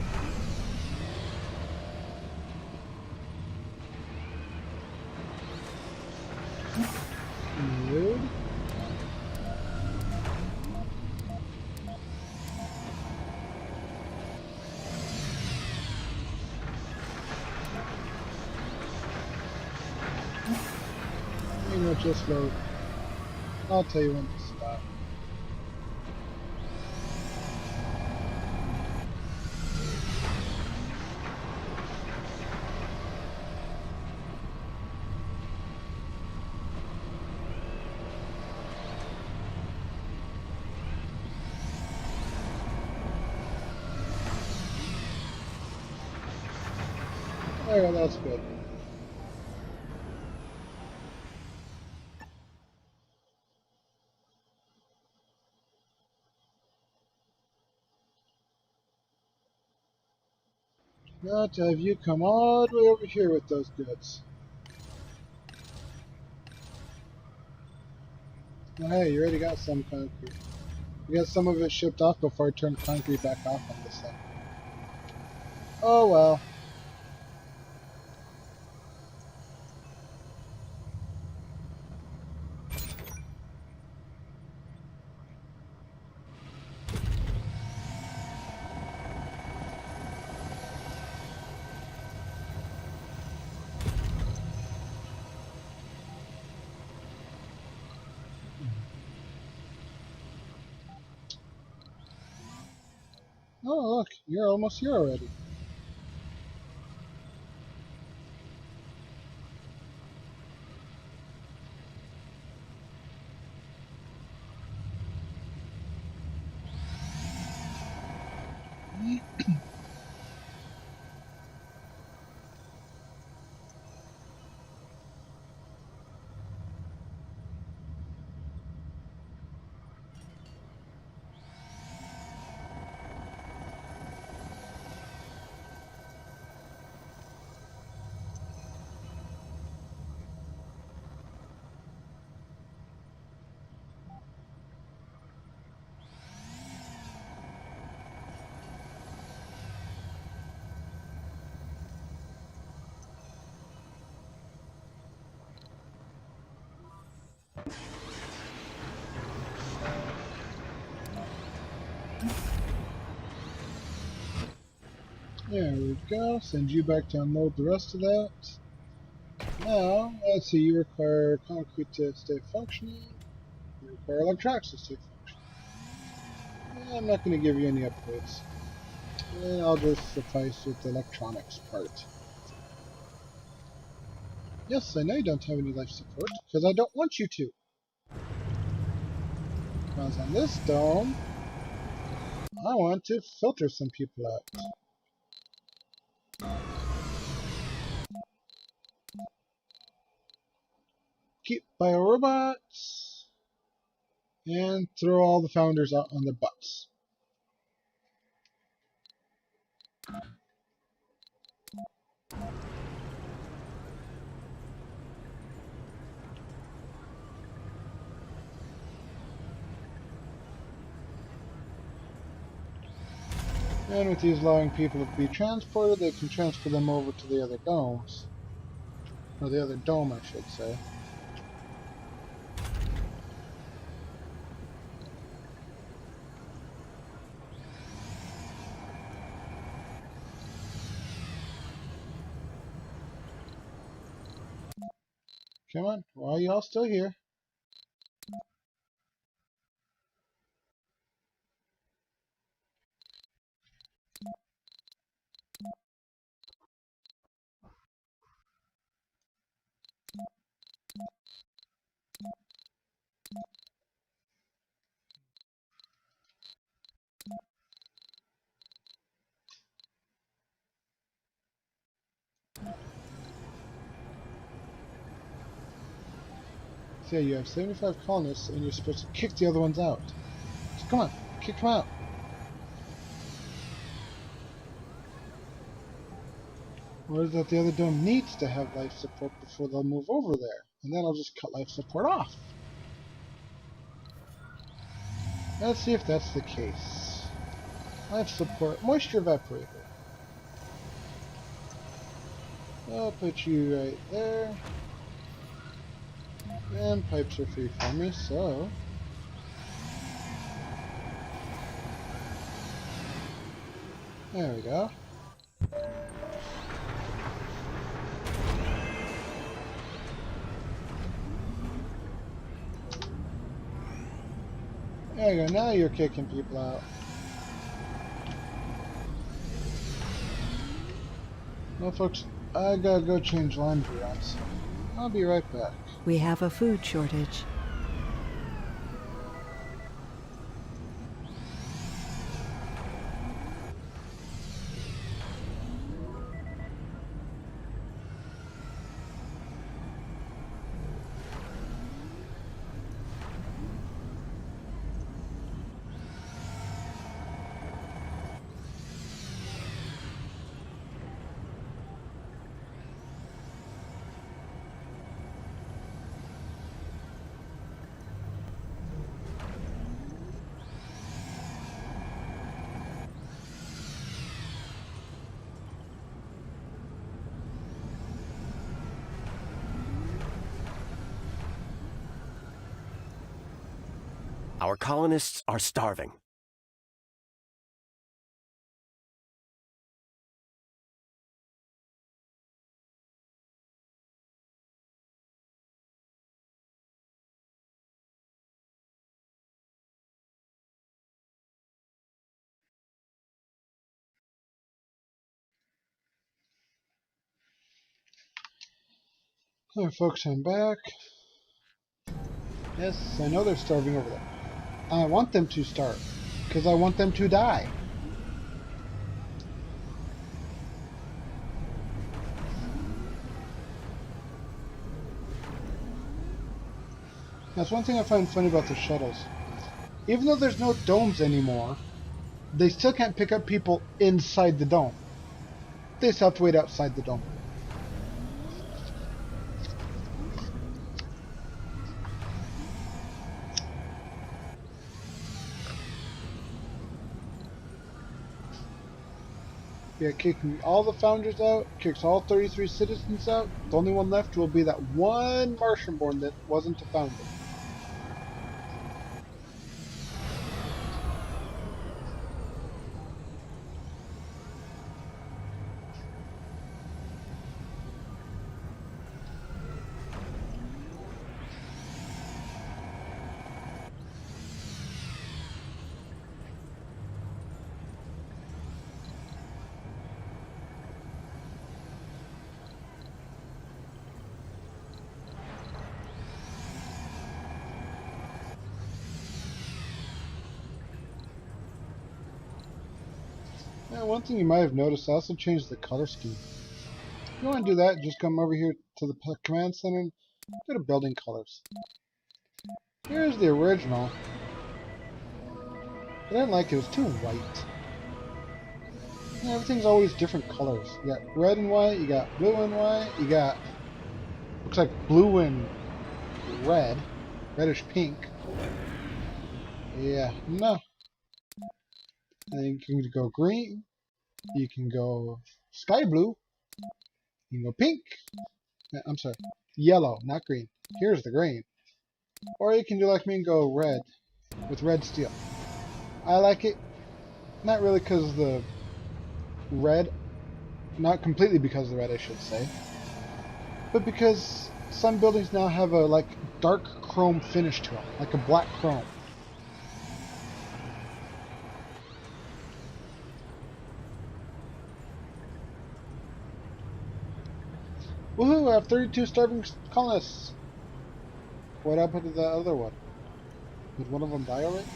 Good. You know, just load. I'll tell you when to stop. There, that's good. Now to have you come all the way over here with those goods. Well, hey, you already got some concrete. You got some of it shipped off before I turn concrete back off on this thing. Oh well. Oh look, you're almost here already. There we go. Send you back to unload the rest of that. Now, let's see, you require concrete to stay functioning. You require electronics to stay functioning. I'm not going to give you any upgrades. I'll just suffice with the electronics part. Yes, I know you don't have any life support, because I don't want you to. Because on this dome, I want to filter some people out. Keep biorobots, and throw all the founders out on their butts. And with these allowing people to be transported, they can transfer them over to the other domes. Or the other dome, I should say. Come on, why are y'all still here? Say you have 75 colonists and you're supposed to kick the other ones out. So come on, kick them out. Or is that the other dome needs to have life support before they'll move over there? And then I'll just cut life support off. Let's see if that's the case. Life support, moisture evaporator. I'll put you right there. And pipes are free for me, so... There we go. There you go, now you're kicking people out. Well, folks, I gotta go change laundry on, so I'll be right back. We have a food shortage. Our colonists are starving. Hey folks, I'm back. Yes, I know they're starving over there. I want them to starve, because I want them to die. That's one thing I find funny about the shuttles. Even though there's no domes anymore, they still can't pick up people inside the dome. They still have to wait outside the dome. Yeah, kicking all the founders out, kicks all 33 citizens out. The only one left will be that one Martian-born that wasn't a founder. One thing you might have noticed, I also changed the color scheme. If you want to do that, just come over here to the command center and go to building colors. Here's the original. I didn't like it, it was too white. Everything's always different colors. You got red and white, you got blue and white, you got, looks like blue and red, reddish pink. Yeah, no. And you can go green, you can go sky blue, you can go pink. I'm sorry, yellow, not green. Here's the green. Or you can do like me and go red, with red steel. I like it, not really because of the red, not completely because of the red I should say, but because some buildings now have a like dark chrome finish to them, like a black chrome. Woohoo, I have 32 starving colonists. What happened to the other one? Did one of them die already?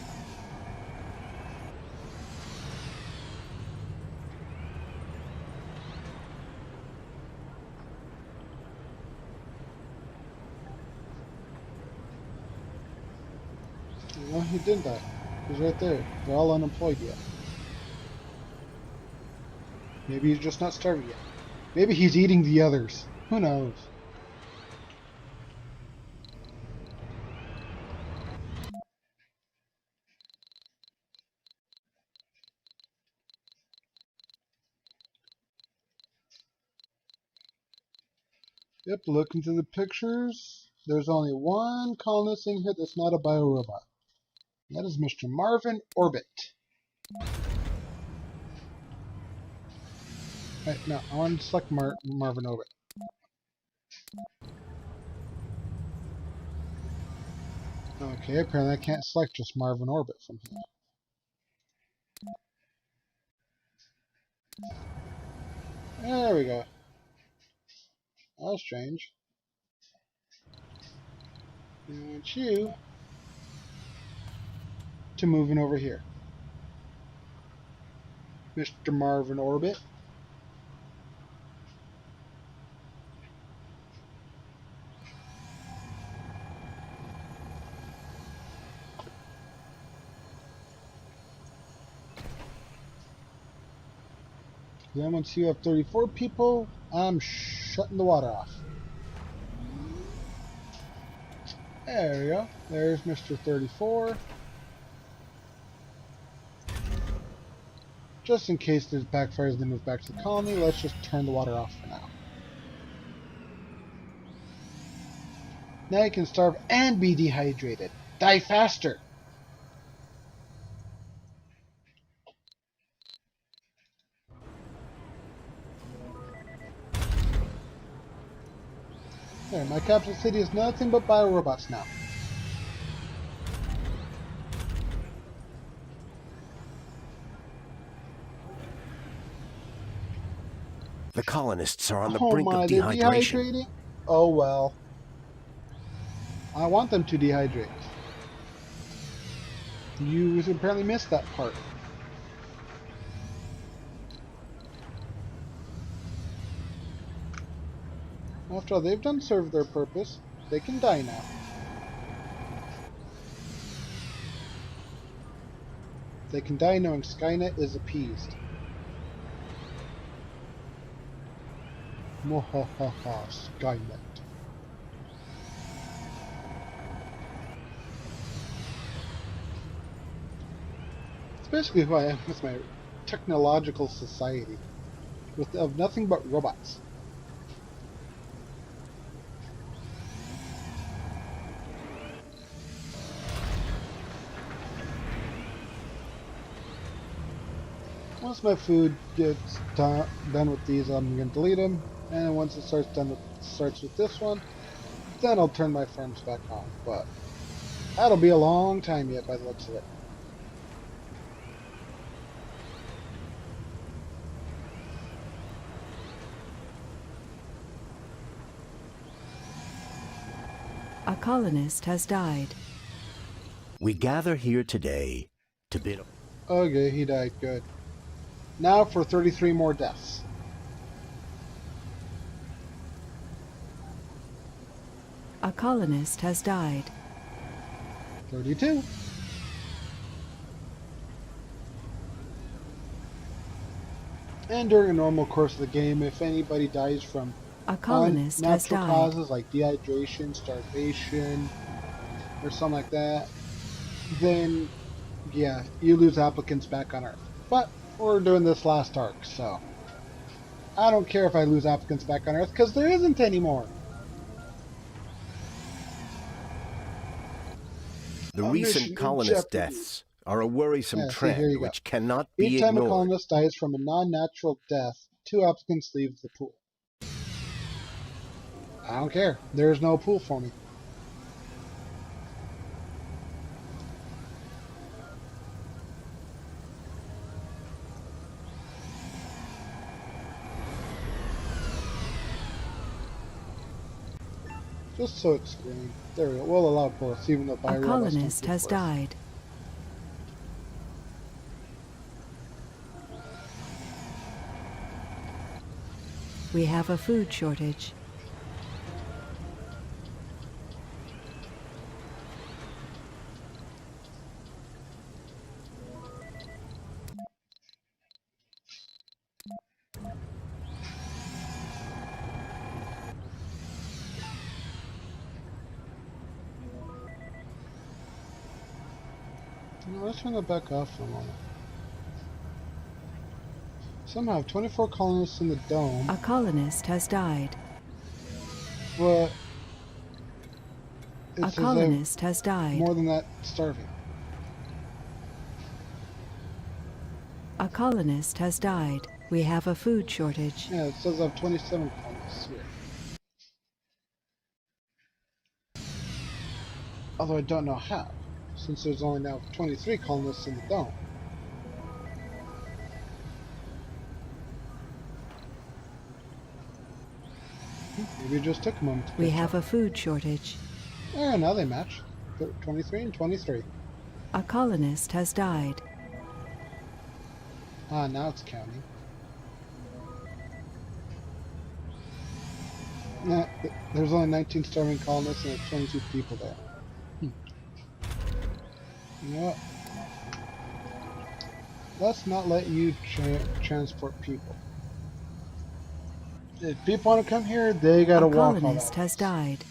No, he didn't die. He's right there. They're all unemployed yet. Maybe he's just not starving yet. Maybe he's eating the others. Who knows? Yep, looking through the pictures, there's only one colonist in here that's not a biorobot. That is Mr. Marvin Orbit. Right, no, I want to select Marvin Orbit. Okay, apparently I can't select just Marvin Orbit from here. There we go. That was strange. I want you to move in over here. Mr. Marvin Orbit. Then once you have 34 people, I'm shutting the water off. There we go. There's Mr. 34. Just in case this backfires and they move back to the colony, let's just turn the water off for now. Now you can starve and be dehydrated. Die faster! There, my capital city is nothing but biorobots now. The colonists are on the Oh brink my, of they're dehydration. dehydrating? Oh well. I want them to dehydrate. You apparently missed that part. After all, they've done served their purpose. They can die now. They can die knowing Skynet is appeased. Mwahaha, Skynet. It's basically who I am with my technological society. Of nothing but robots. Once my food gets done with these, I'm going to delete them. And once it starts with this one, then I'll turn my farms back on. But that'll be a long time yet by the looks of it. A colonist has died. We gather here today to bid. Okay, he died. Good. Now for 33 more deaths. 'A colonist has died. 32. And during a normal course of the game, if anybody dies from A colonist has unnatural died. causes like dehydration, starvation, or something like that, then yeah, you lose applicants back on Earth. But we're doing this last arc, so I don't care if I lose applicants back on Earth, because there isn't anymore. The A recent mission in colonist jeopardy. deaths are a worrisome Yeah, see, here trend you go. which cannot Each be time a ignored. colonist dies from a non-natural death, 2 applicants leave the pool. I don't care. There's no pool for me. Just so it's green. There we go. We'll allow both, even though A biorobots don't colonist give has birth. died. We have a food shortage. No, let's turn that back off for a moment. Somehow, 24 colonists in the dome, A colonist has died. but it A says they have colonist has died. more than that starving. A colonist has died. We have a food shortage. Yeah, it says I have 27 colonists here. Although I don't know how, since there's only now 23 colonists in the dome. Maybe it just took a moment to We catch have up. a food shortage. Yeah, now they match. 23 and 23. A colonist has died. Ah, now it's counting. Nah, there's only 19 starving colonists and there's 22 people there. You know what? Let's not let you transport people. If people want to come here, they gotta A walk all colonist that has ways. died.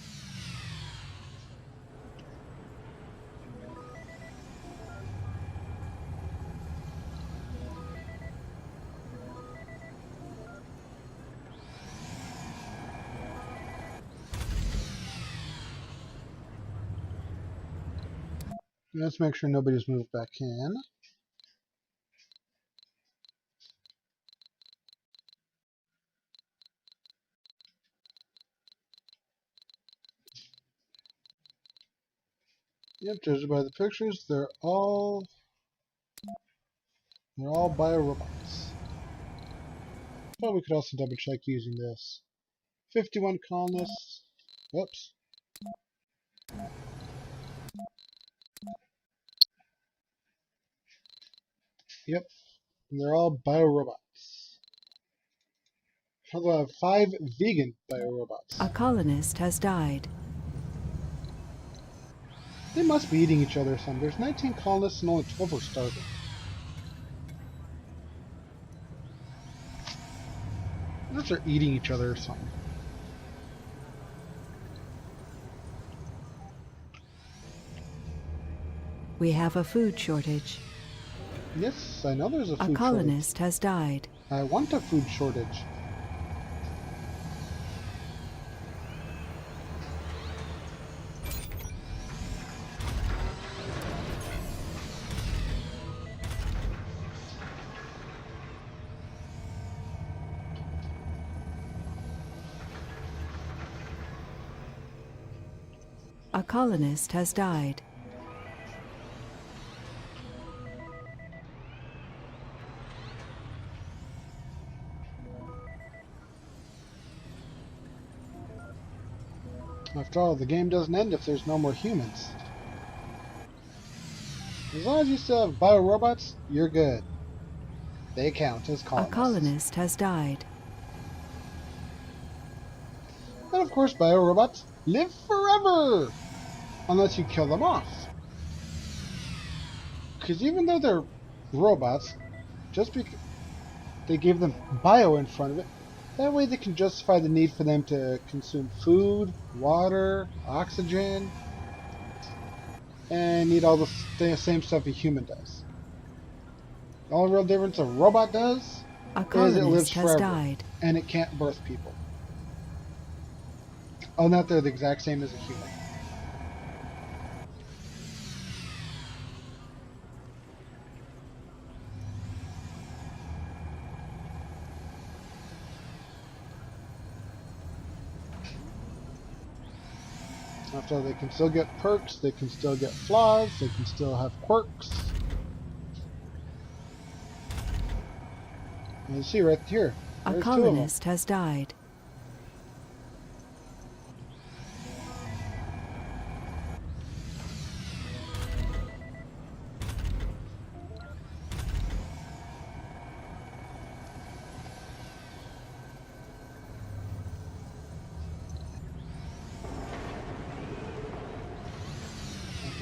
Let's make sure nobody's moved back in. Yep, judging by the pictures, they're all biorobots. But we could also double check using this. 51 colonists. Whoops. Yep, and they're all biorobots. Although I have 5 vegan biorobots. A colonist has died. They must be eating each other or something. There's 19 colonists and only 12 are starving. Unless they're eating each other or something. We have a food shortage. Yes, I know there's a A food colonist has died. shortage. I want a food shortage. A colonist has died. After all, the game doesn't end if there's no more humans. As long as you still have biorobots, you're good. They count as A colonists. colonist has died. And of course, biorobots live forever! Unless you kill them off. Because even though they're robots, just because they gave them bio in front of it, that way they can justify the need for them to consume food, water, oxygen, and need all the same stuff a human does. The only real difference a robot does A is it lives colonist has forever, died. and it can't birth people. Oh, not they're the exact same as a human. After all, they can still get perks, they can still get flaws, they can still have quirks. And you see right here, A there's two of them. colonist has died.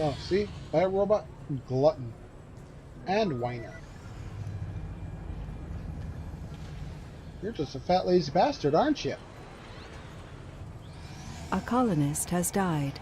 Oh, see? That robot, glutton and whiner. You're just a fat lazy bastard, aren't you? A colonist has died.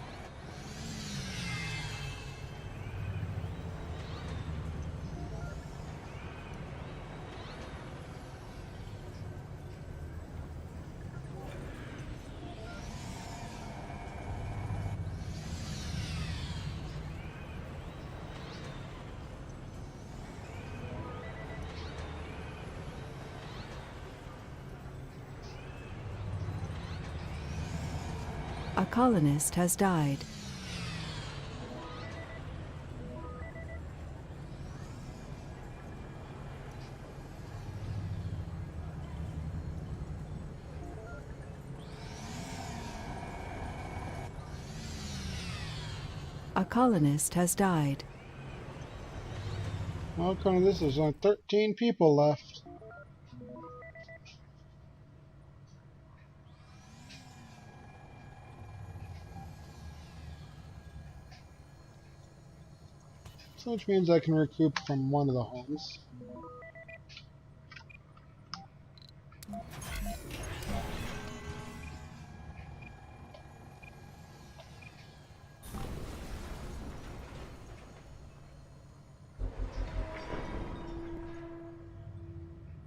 A colonist has died. A colonist has died. Well, according to this, there's only 13 people left. So which means I can recoup from one of the homes.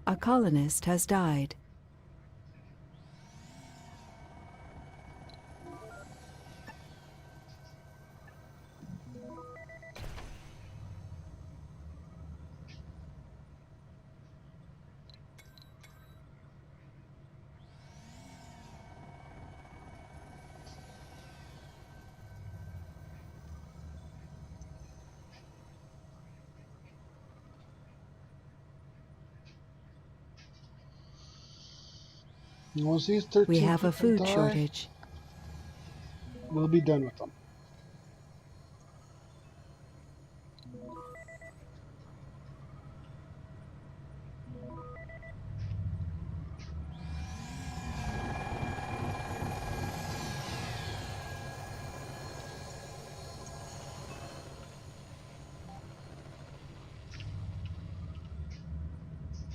A colonist has died. And once these We 13 have a people food die, shortage. we'll be done with them.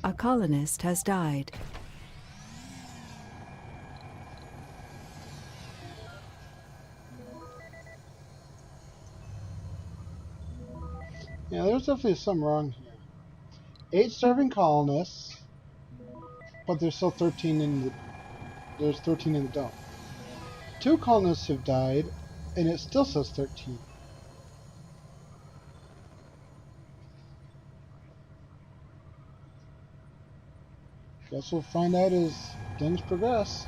A colonist has died. Yeah, there's definitely something wrong here. 8 starving colonists, but there's still 13 in the there's 13 in the dome. 2 colonists have died, and it still says 13. Guess we'll find out as things progress.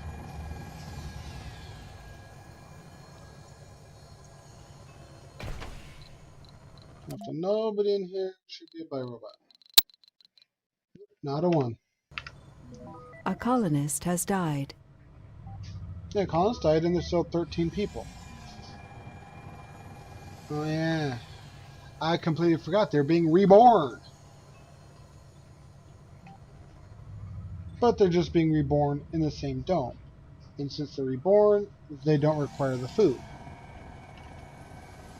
After nobody in here should be a bi-robot. Not a one. A colonist has died. Yeah, colonists died and there's still 13 people. Oh yeah. I completely forgot they're being reborn. but they're just being reborn in the same dome. And since they're reborn, they don't require the food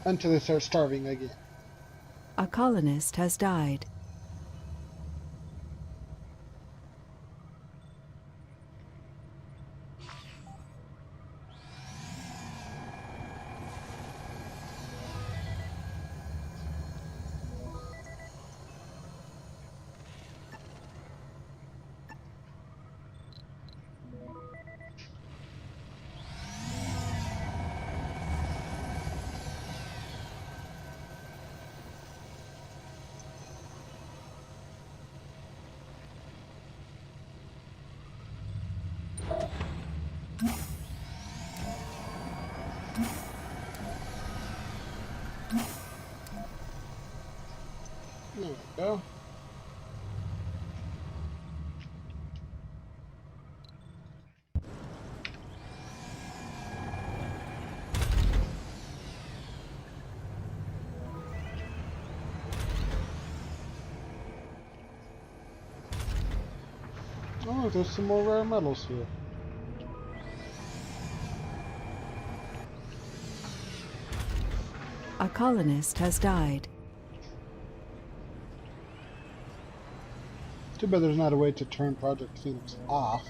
until they start starving again. A colonist has died. There we go. Oh, there's some more rare metals here. A colonist has died. Too bad there's not a way to turn Project Phoenix off.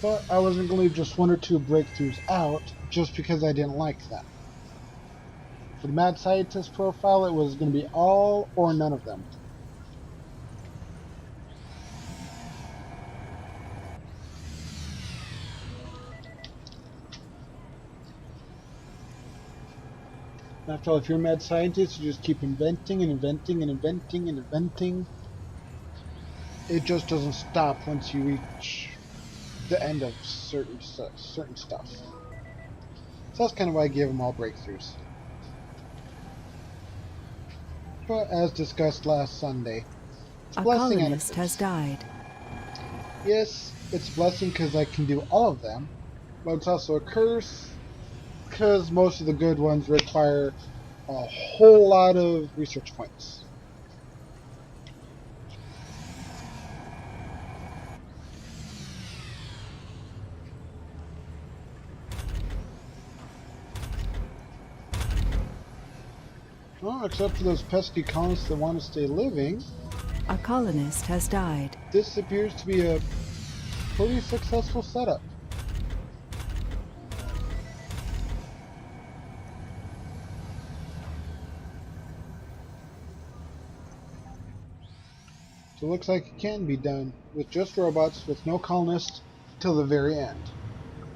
But I wasn't going to leave just one or two breakthroughs out just because I didn't like them. For the Mad Scientist profile, it was going to be all or none of them. After all, if you're a mad scientist, you just keep inventing and inventing and inventing and inventing. It just doesn't stop once you reach the end of certain stuff. So that's kind of why I gave them all breakthroughs. But as discussed last Sunday, it's a A blessing and a colonist has curse. died. Yes, it's a blessing because I can do all of them, but it's also a curse because most of the good ones require a whole lot of research points. Well, except for those pesky colonists that want to stay living, A colonist has died. this appears to be a pretty successful setup. So it looks like it can be done with just robots with no colonists till the very end.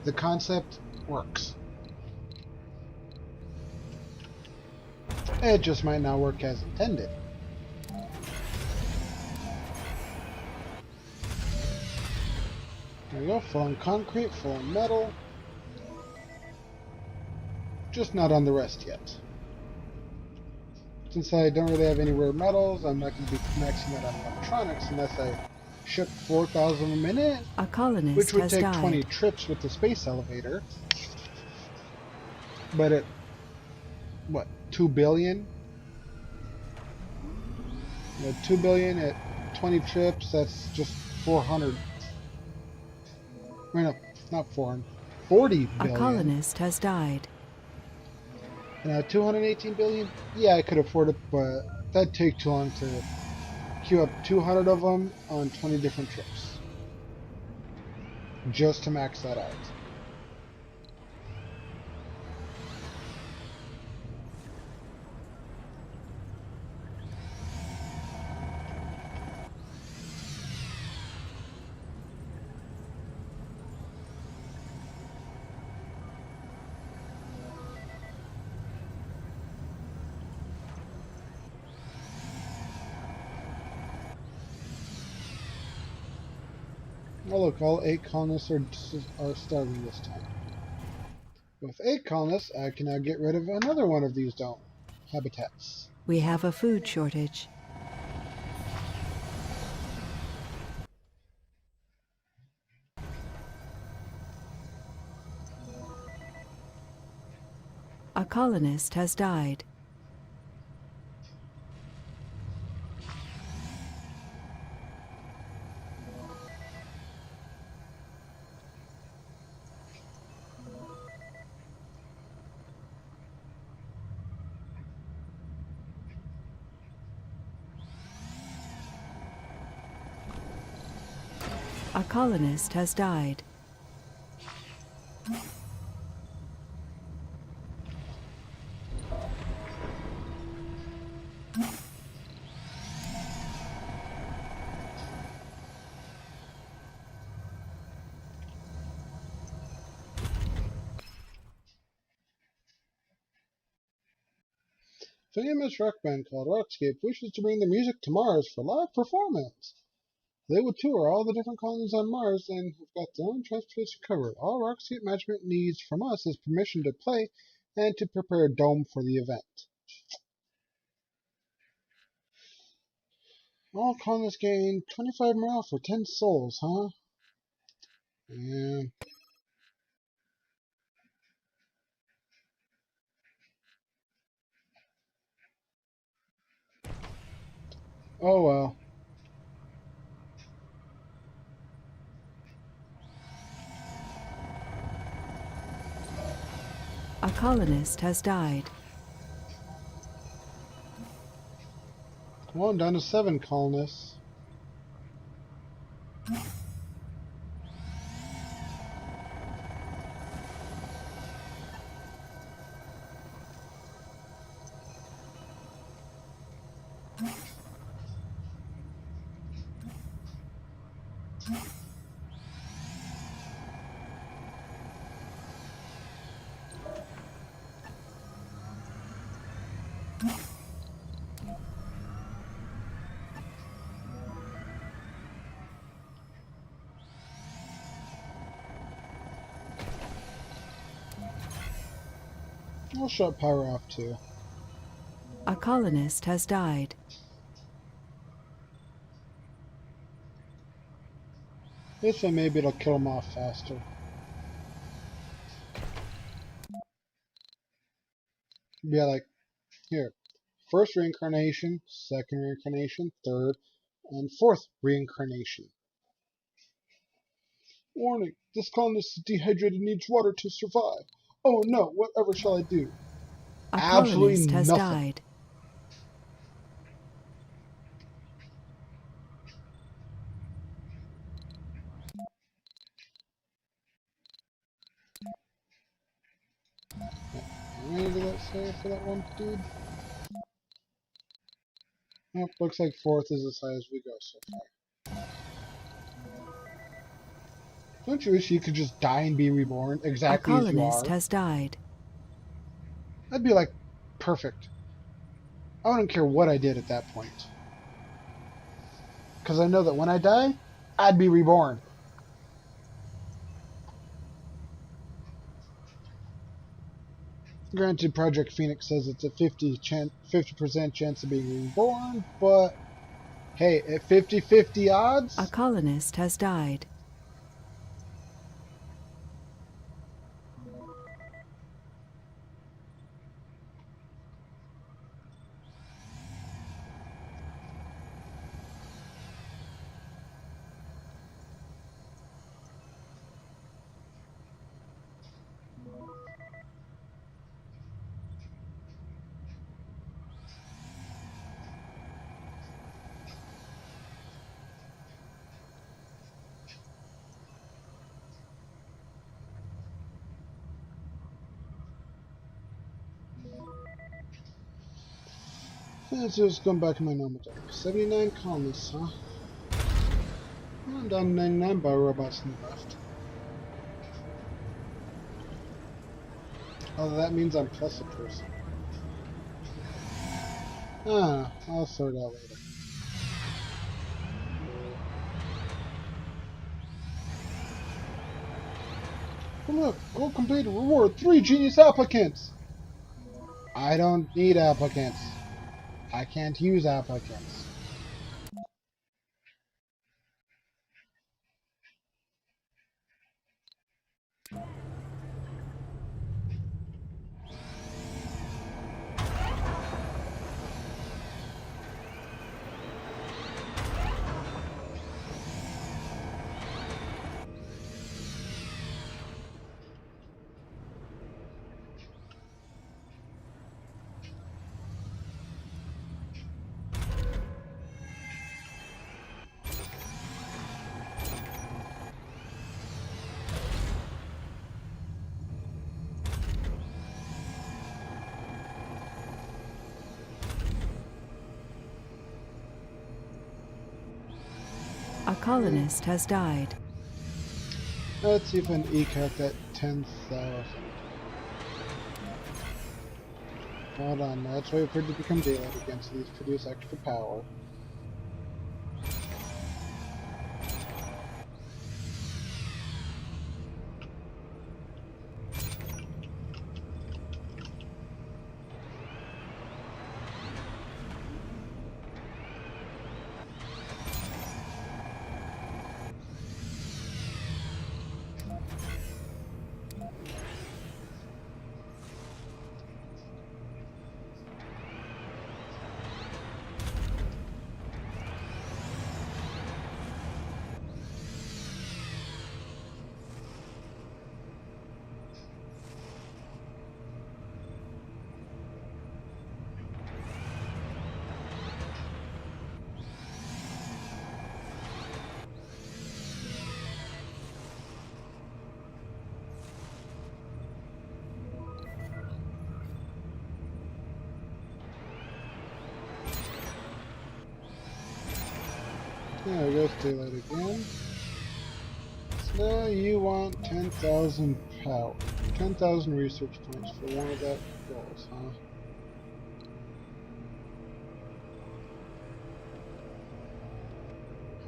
The concept works. It just might not work as intended. There we go, full on concrete, full on metal. Just not on the rest yet. Since I don't really have any rare metals, I'm not going to be maxing out on electronics unless I ship 4,000 a minute, A which colonist would has take 20 died. trips with the space elevator. But at, what, 2 billion? 2 billion at 20 trips, that's just 400. Wait, no, not 400. 40 A billion. colonist has died. And 218 billion? Yeah, I could afford it, but that'd take too long to queue up 200 of them on 20 different trips. Just to max that out. Oh look, all 8 colonists are starving this time. With 8 colonists, I can now get rid of another one of these dome habitats. We have a food shortage. A colonist has died. A colonist has died. Famous rock band called Rockscape wishes to bring their music to Mars for live performance. They will tour all the different colonies on Mars and have got their own transportation covered. All Rockscape management needs from us is permission to play and to prepare a dome for the event. All colonists gain 25 morale for 10 souls, huh? Yeah. Oh well. A colonist has died. Well, I'm down to 7 colonists. I'll shut power off too. A colonist has died. This way maybe it'll kill them off faster. Be like, here. First reincarnation, second reincarnation, third, and fourth reincarnation. Warning, this colonist is dehydrated and needs water to survive. Oh no, whatever shall I do? A Absolutely colonist has nothing. died. How many did that say for that one dude? Nope, looks like fourth is as high as we go so far. Don't you wish you could just die and be reborn A exactly as you colonist are? has died. That'd be like perfect. I wouldn't care what I did at that point. Because I know that when I die, I'd be reborn. Granted, Project Phoenix says it's a 50% chance of being reborn, but hey, at 50-50 A odds, colonist has died. let's just go back to my normal deck. 79 colonists, huh? I'm down to 99 bio-robots in the left. Although that means I'm plus a person. Ah, I'll sort it out later. Oh look, goal completed, reward 3 genius applicants! I don't need applicants. I can't use applicants. A colonist has died. Let's see if I can eke out that 10,000. Hold on, let's wait for it to become daylight again so these produce extra power. There we go, daylight again. So now you want 10,000 power. 10,000 research points for one of that goals, huh?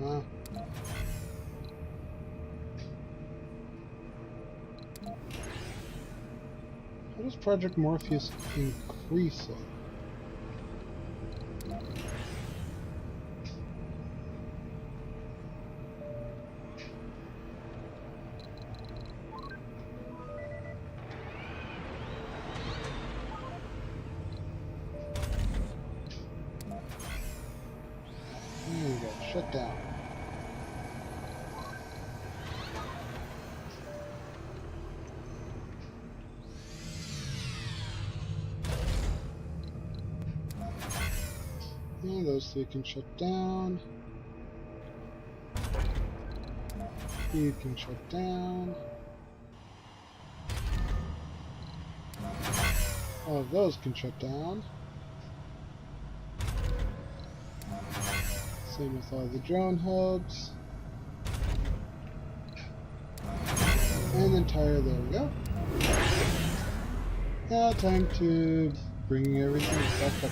Huh? How does Project Morpheus increase it? There you go, shut down. And those three can shut down. You can shut down. All of those can shut down. Same with all the drone hubs. And then tire, there we go. Now time to bring everything back up.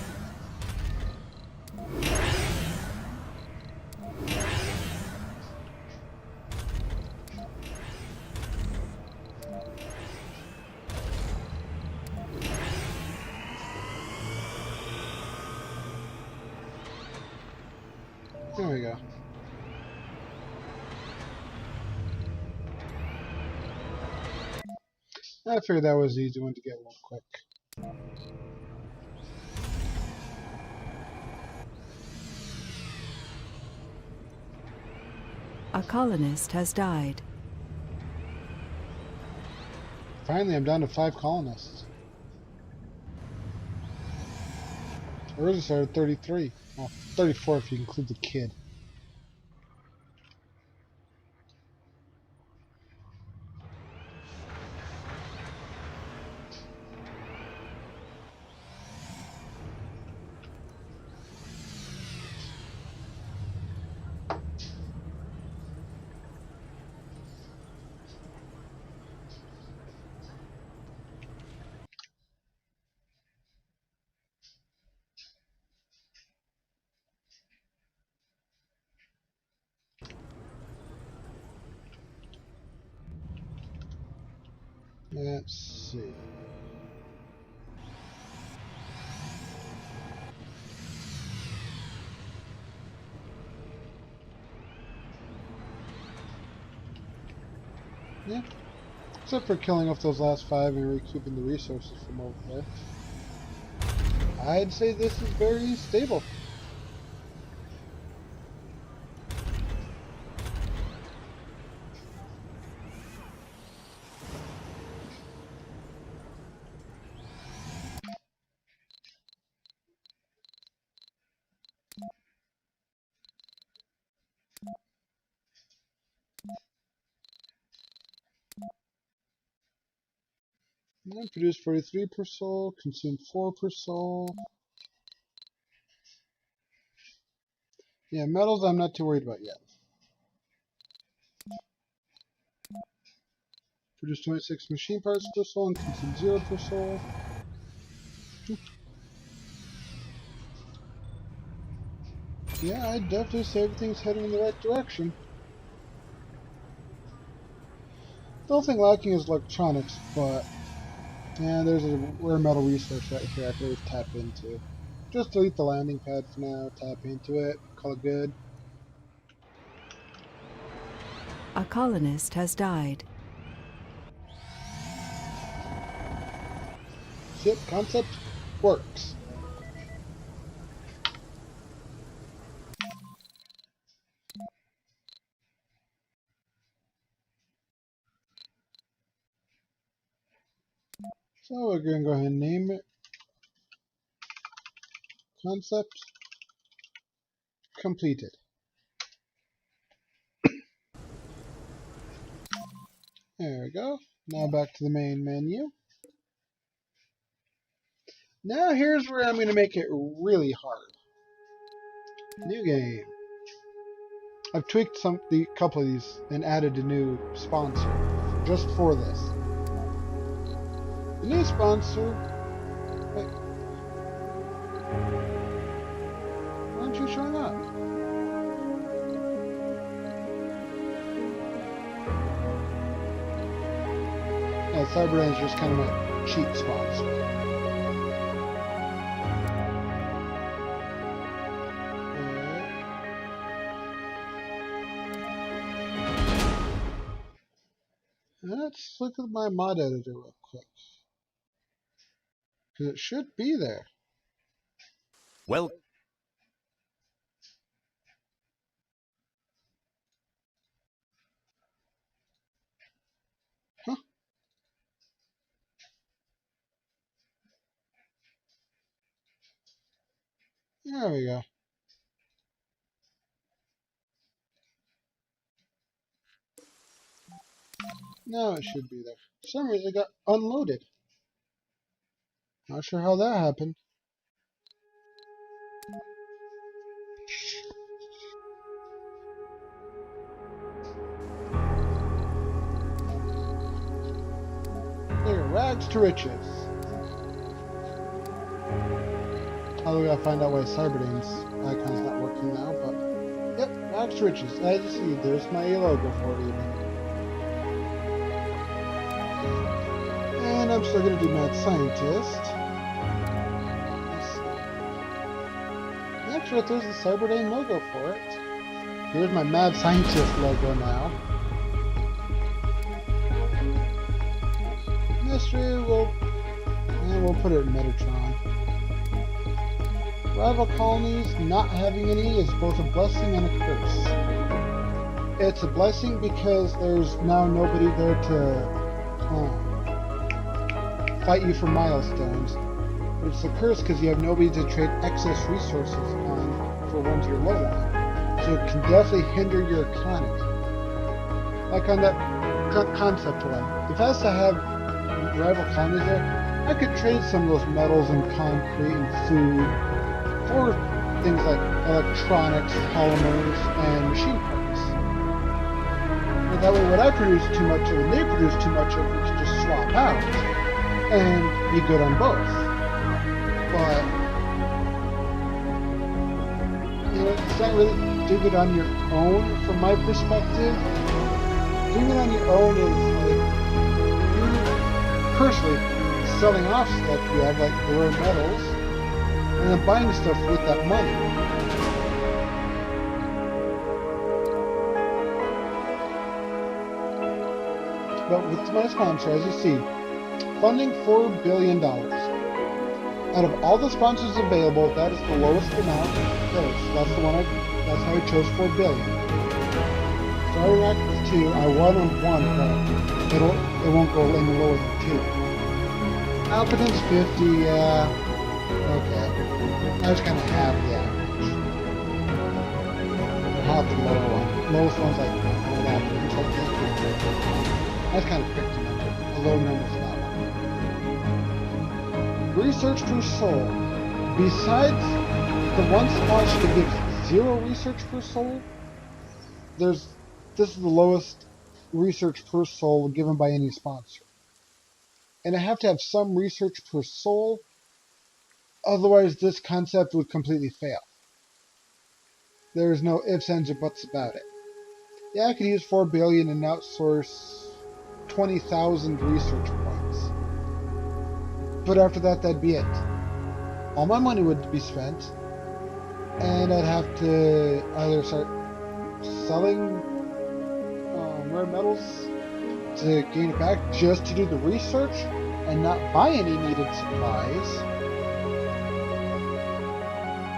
There we go. I figured that was an easy one to get real quick. A colonist has died. Finally, I'm down to 5 colonists. I originally started at 33. Well, 34 if you include the kid. Let's see. Yeah. Except for killing off those last 5 and recouping the resources from over there. I'd say this is very stable. And produce 43 per soul, consume 4 per soul. Yeah, metals I'm not too worried about yet. Produce 26 machine parts per soul and consume 0 per soul. Yeah, I'd definitely say everything's heading in the right direction. The only thing lacking is electronics, but yeah, there's a rare metal resource right here I could always tap into. Just delete the landing pad for now, tap into it, call it good. A colonist has died. Ship concept works. So we're going to go ahead and name it concept completed. There we go. Now back to the main menu. Now here's where I'm going to make it really hard. New game. I've tweaked the couple of these and added a new sponsor just for this. The new sponsor. Wait, why aren't you showing up? Yeah, Cyberdyne is just kind of a cheap sponsor. Let's look at my mod editor real quick. Because it should be there. Well, Huh? There we go. Now it should be there. For some reason it got unloaded. Not sure how that happened. There, rags to riches. Oh, we gotta find out why Cyberdyne's icon's not working now, but yep, rags to riches. As you see, there's my logo for it even. And I'm still gonna do Mad Scientist. Actually, there's the Cyberdyne logo for it. Here's my Mad Scientist logo now. Mystery, we'll put it in Metatron. Rival colonies not having any is both a blessing and a curse. It's a blessing because there's now nobody there to fight you for milestones. But it's a curse because you have nobody to trade excess resources on for ones you're low on. So it can definitely hinder your economy. Like on that concept one. If I was to have rival colonies there, I could trade some of those metals and concrete and food for things like electronics, polymers, and machine parts. And that way, what I produce too much of and they produce too much of, we can just swap out and be good on both. But you know, it's not really doing it on your own, from my perspective. Doing it on your own is like you personally selling off stuff you have, like the rare metals, and then buying stuff with that money. But with my sponsor, as you see, funding $4 billion. Out of all the sponsors available, that is the lowest amount there is. That's the one that's how I chose $4 billion. Starting rack with 2, I won on 1, but it won't go any lower than 2. Alpin's 50, yeah. Okay. I was kind of half the average. Half the lower one. Lowest one's like an average, I think. That's kind of quick to remember. A low number for that one. Research per soul. Besides the one sponsor that gives 0 research per soul, this is the lowest research per soul given by any sponsor. And I have to have some research per soul, otherwise this concept would completely fail. There is no ifs, ands, or buts about it. Yeah, I could use 4 billion and outsource 20,000 research points. But after that, that'd be it. All my money would be spent, and I'd have to either start selling rare metals to gain it back just to do the research and not buy any needed supplies,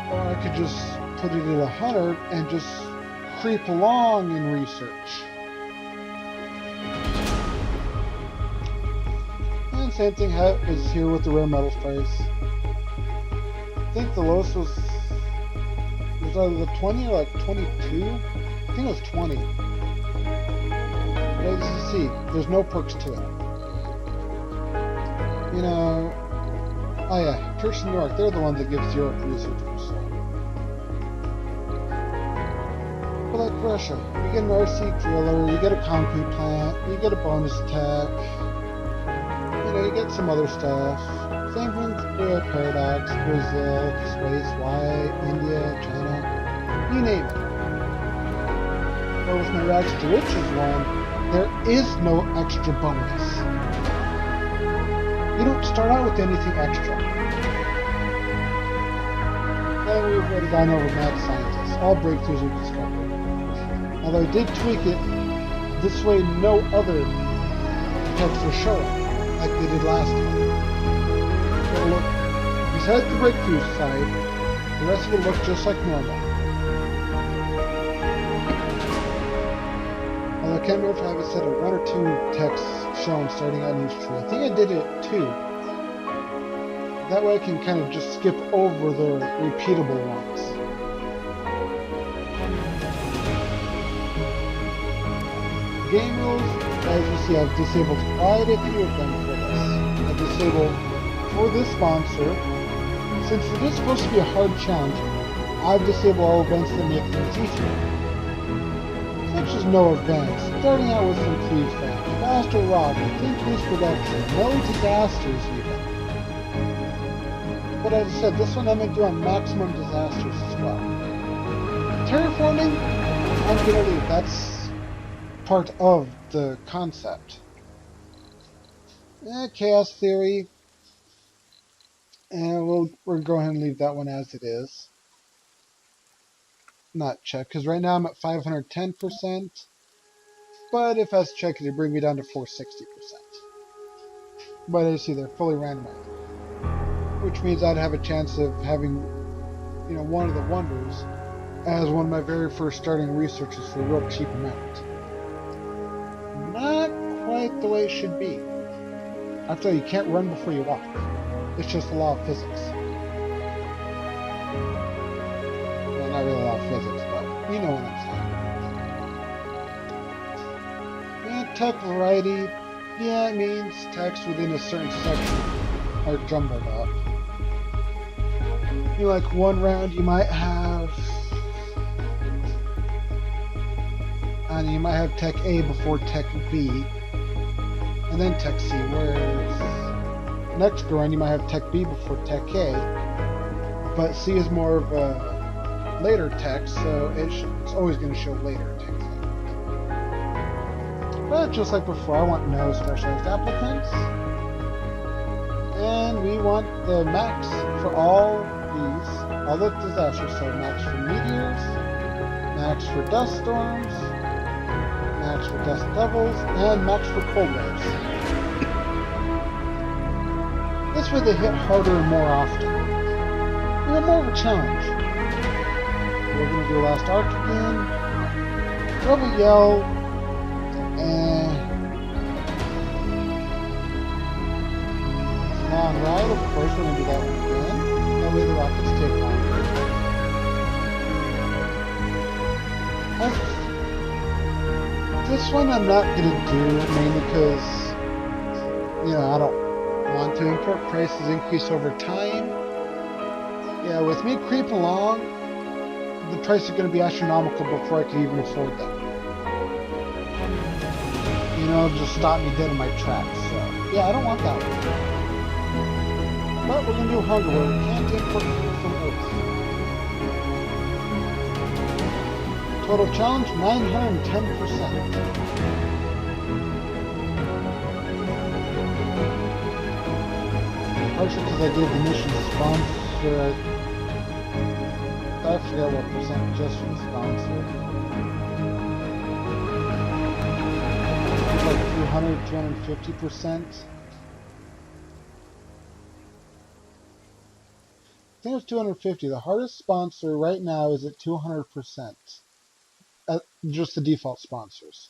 or I could just put it at 100 and just creep along in research. And same thing is here with the rare metals price. I think the lowest was either the 20 or like 22. I think it was 20. But as you see, there's no perks to it. You know, oh yeah, Church of New York, they're the ones that give 0 research per soul. But like Russia, you get an RC driller, you get a concrete plant, you get a bonus tech, you know, you get some other stuff. Same thing with Paradox, Brazil, Space, India, China, you name it. But with my Rags to Riches one, there is no extra bonus. You don't start out with anything extra. And we've already gone over Mad Scientists, all breakthroughs we've discovered. Although I did tweak it, this way no other text will show up, like they did last time. So look, besides the breakthrough side, the rest of it looks just like normal. Although I can't remember if I have a set of 1 or 2 texts shown starting out in each tree. I think I did it 2. That way I can kind of just skip over the repeatable ones. Game rules, as you see, I've disabled quite a few of them for this. I've disabled for this sponsor, since it is supposed to be a hard challenge, I've disabled all events that make things easier. Such as no events, starting out with some free fun, faster robbing, increased production, no disasters even. But as I said, this one I'm going to do on maximum disasters as well. Terraforming, I'm going to leave. That's part of the concept. Chaos theory, and we'll go ahead and leave that one as it is. Not check, because right now I'm at 510%, but if I was checking, it'd bring me down to 460%. But as you see, they're fully randomized, which means I'd have a chance of having, you know, one of the wonders as one of my very first starting researches for a real cheap amount. Not quite the way it should be. After all, you can't run before you walk. It's just the law of physics. Well, not really a law of physics, but you know what I'm saying. And tech variety, yeah, it means text within a certain section are jumbled up. You know, like one round you might have, and you might have tech A before tech B, and then tech C, whereas next go round you might have tech B before tech A, but C is more of a later tech, so it's always going to show later tech. But just like before, I want no specialized applicants, and we want the max for all the disasters, so max for meteors, max for dust storms, max for dust devils, and max for cold waves. This way they hit harder and more often. They're more of a challenge. We're going to do last arc again. Rebel Yell, and Long Ride, of course, we're going to do that one again. That way the rockets take longer. This one I'm not going to do, mainly because, you know, I don't want to. Import prices increase over time. Yeah, with me creeping along, the prices are going to be astronomical before I can even afford them. you know, just stop me dead in my tracks. So, yeah, I don't want that one. But we're going to do hunger where we can't import food from Earth. Total challenge, 910%. Partially because I gave the mission sponsor, I forget what percent just for the sponsor. It's like 200, 250%. I think it's 250. The hardest sponsor right now is at 200%. Just the default sponsors.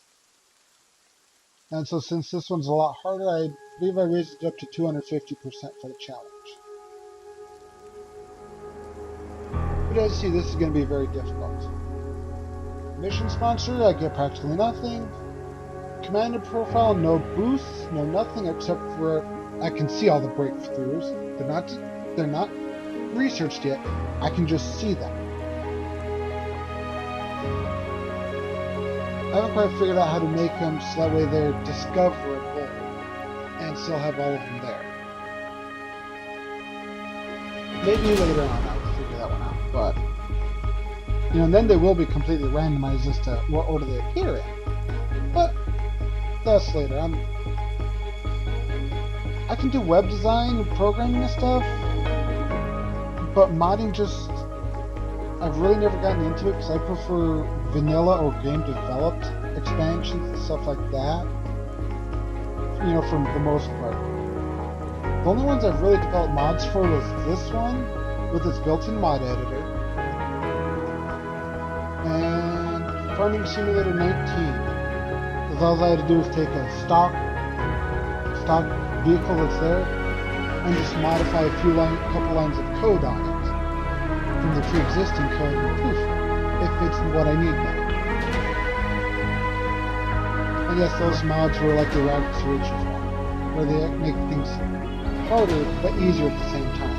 And so since this one's a lot harder, I believe I raised it up to 250% for the challenge. But as you see, this is going to be very difficult. Mission sponsor, I get practically nothing. Commander profile, no boosts, no nothing except for I can see all the breakthroughs. They're not researched yet. I can just see them. I haven't quite figured out how to make them so that way they're discoverable and still have all of them there. Maybe later on I'll figure that one out, but you know, and then they will be completely randomized as to what order they appear in. But that's later. I can do web design and programming and stuff, but modding just I've really never gotten into it because I prefer vanilla or game developed expansions and stuff like that. You know, for the most part. The only ones I've really developed mods for was this one with its built-in mod editor and Farming Simulator 19. Because all I had to do was take a stock vehicle that's there and just modify a couple lines of code on it from the pre-existing code and poof, it fits what I need now. And yes, those mods were like the rabbit switches one, where they make things harder but easier at the same time.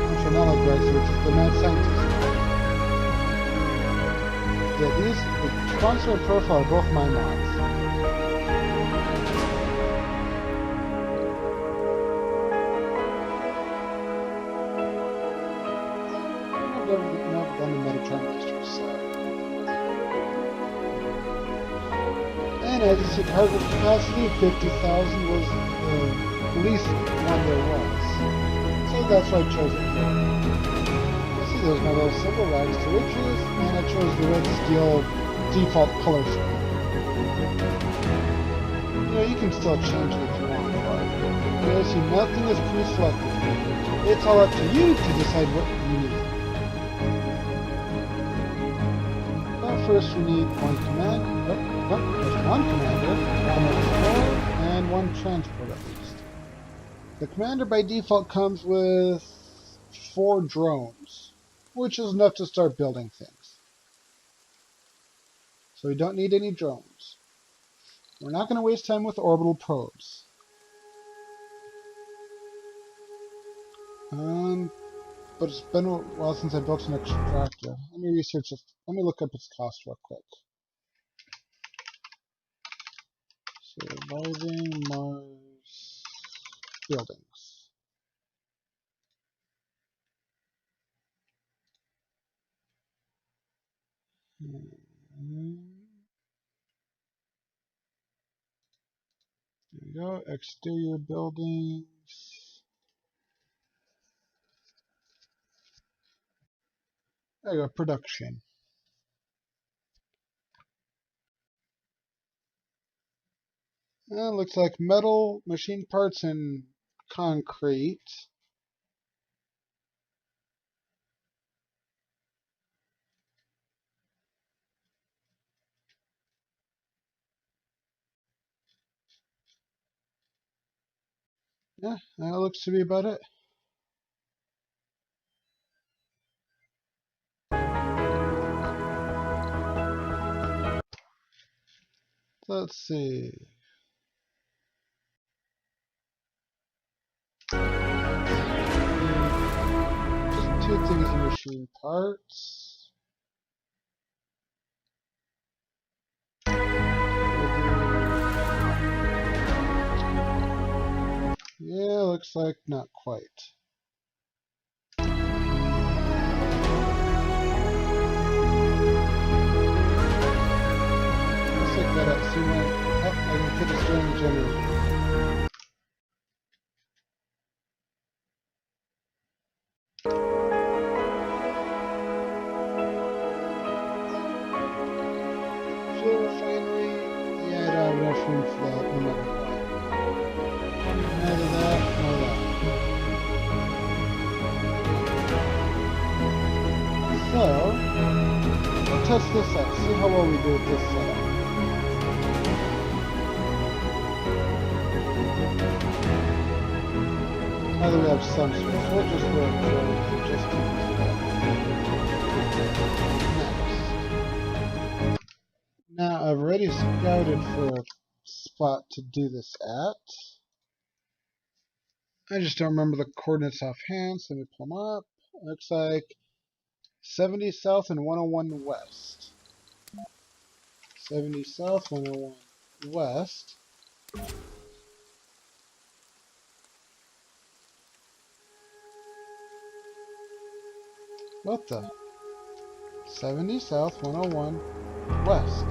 Which are not like rabbit switches, the mad scientists. Yeah, the sponsor and profile are both my mods. I've done the Metatron Masters, so. And as you see, cargo capacity, 50,000 was the least one there was. So that's why I chose it for. You see there's my little symbol, rags to riches, and I chose the red steel default color scheme. You know, you can still change it if you want, but you see, nothing is pre-selected. It's all up to you to decide what you need. First, we need one commander, one explorer, and one transport at least. The commander by default comes with 4 drones, which is enough to start building things. So we don't need any drones. We're not going to waste time with orbital probes. But it's been a while since I built an extractor. Let me research it. Let me look up its cost real quick. Surviving Mars buildings. There we go. Exterior buildings. There you go. Production. Looks like metal, machine parts, and concrete. Yeah, that looks to be about it. Let's see. Just 2 things in machine parts. looks like not quite. Looks like that at cement. Oh, I can put this during the generator. Fuel refinery. Yeah, I don't have enough room for that, no matter what. Neither that, nor that. So, we'll test this out, see how well we do with this setup. Either we have some space, we'll just work for it, just to use that. Next. Now, I've already scouted for a spot to do this at. I just don't remember the coordinates offhand, so let me pull them up. Looks like 70 south and 101 west. 70 south, 101 west. What the? 70 south, 101 west.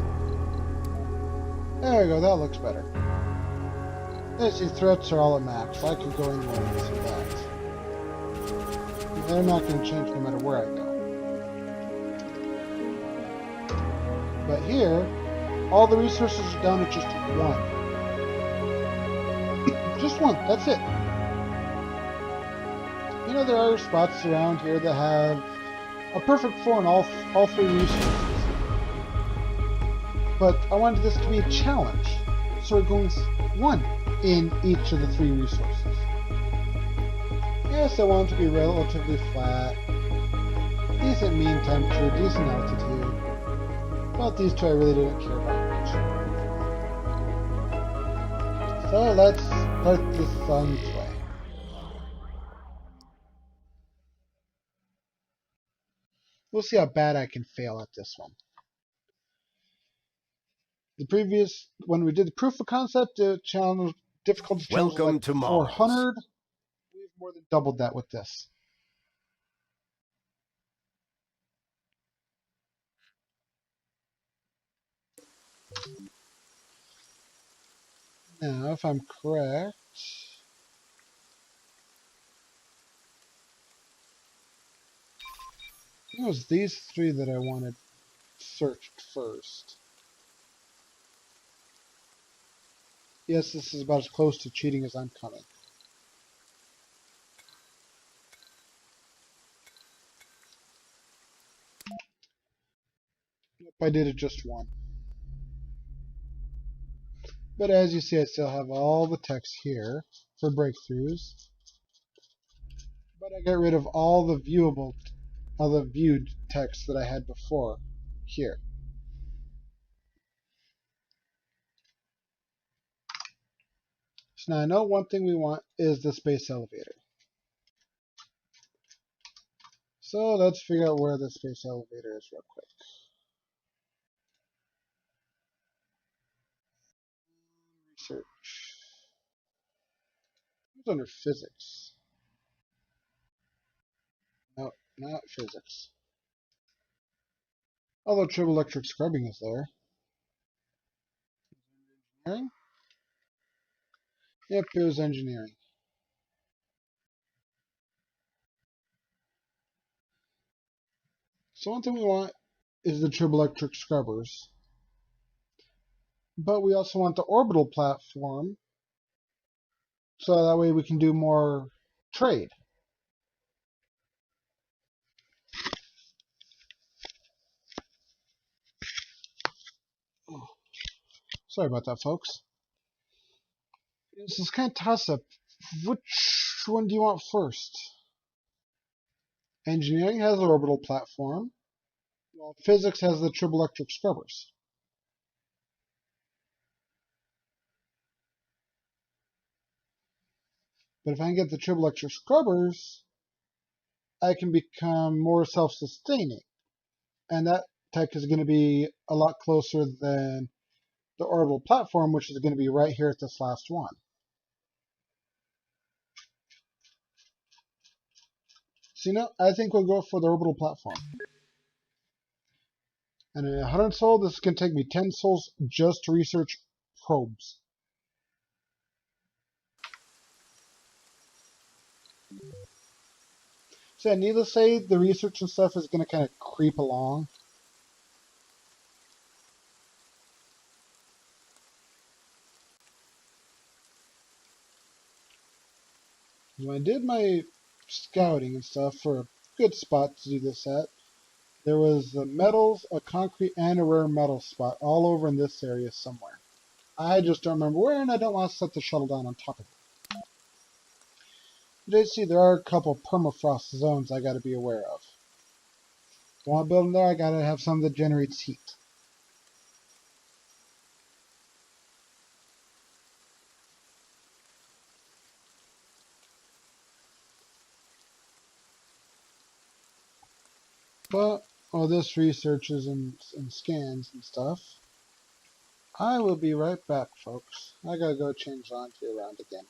There we go, that looks better. Let's see, threats are all at max. I could go anywhere and see that. They're not going to change no matter where I go. But here, all the resources are down to just one. Just one, that's it. You know, there are spots around here that have a perfect 4 in all 3 resources. But I wanted this to be a challenge. So we're going 1 in each of the 3 resources. Yes, I want it to be relatively flat. Decent mean temperature, decent altitude. But these 2 I really didn't care about much. So let's put the sun's way. We'll see how bad I can fail at this one. When we did the proof of concept, difficulty challenge was Welcome like to Mars. 400. We've more than doubled that with this. Now, if I'm correct, it was these 3 that I wanted searched first. Yes, this is about as close to cheating as I'm coming. Nope, I did it just 1. But as you see, I still have all the text here for breakthroughs. But I got rid of all the viewed text that I had before here. So now I know one thing we want is the space elevator. So let's figure out where the space elevator is real quick. Research. It's under physics. No, not physics. Although triboelectric scrubbing is there. Engineering? Yep, it was engineering. So one thing we want is the triboelectric scrubbers. But we also want the orbital platform so that way we can do more trade. Oh, sorry about that, folks. This is kind of toss-up. Which one do you want first? Engineering has the orbital platform, while physics has the triboelectric scrubbers. But if I can get the triboelectric scrubbers, I can become more self-sustaining. And that tech is going to be a lot closer than the orbital platform, which is going to be right here at this last one. So, I think we'll go for the orbital platform. And at 100 soul, this can take me 10 souls just to research probes. So, yeah, needless to say, the research and stuff is going to kind of creep along. When I did my scouting and stuff for a good spot to do this at, there was the metals, a concrete, and a rare metal spot all over in this area somewhere. I just don't remember where, and I don't want to set the shuttle down on top of it. You did see there are a couple permafrost zones I got to be aware of. If I want to build them there, I got to have some that generates heat. But all this researches and scans and stuff, I will be right back, folks. I gotta go change Lanty around again.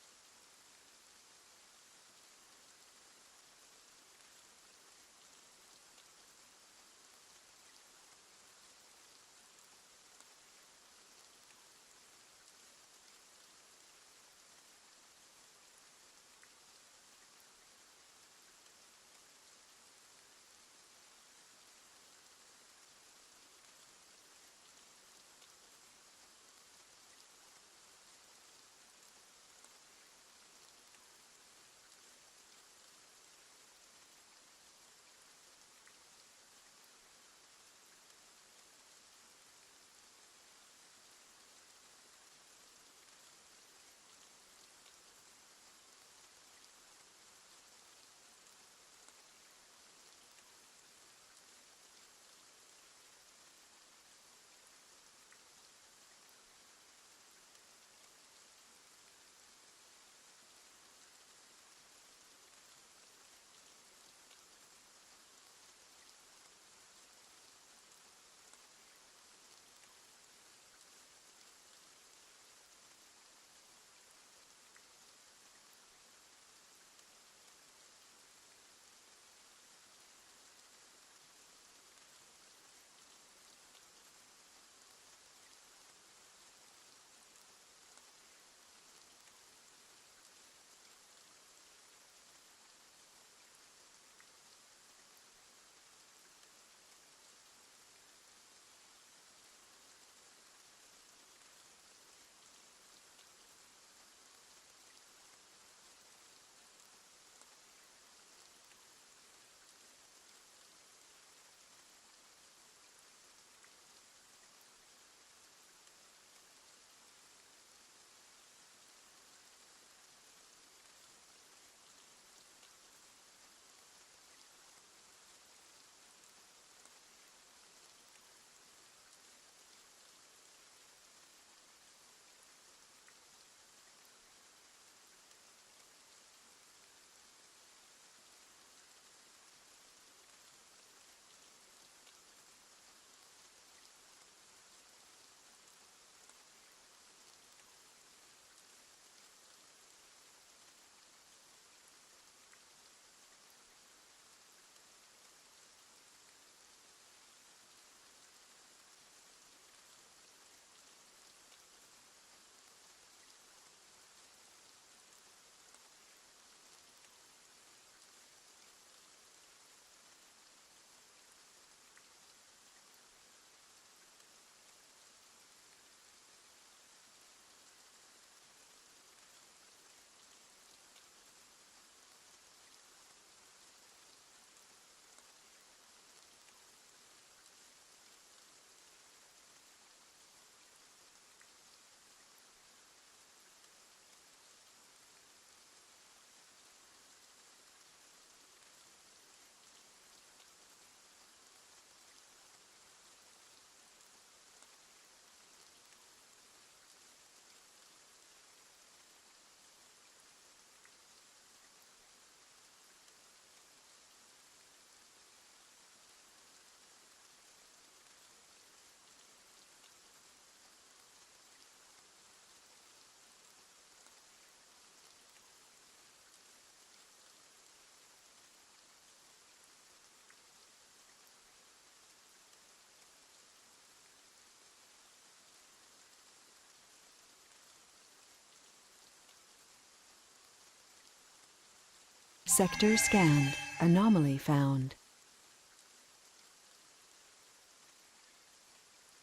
Sector scanned. Anomaly found.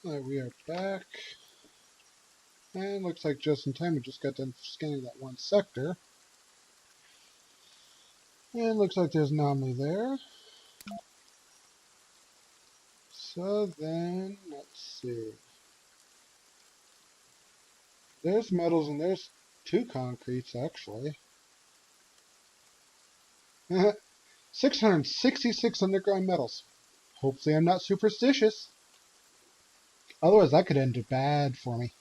Alright, we are back. And looks like just in time we just got done scanning that one sector. And looks like there's an anomaly there. So then, let's see. There's metals and there's two concretes actually. 666 underground metals. Hopefully I'm not superstitious. Otherwise that could end bad for me.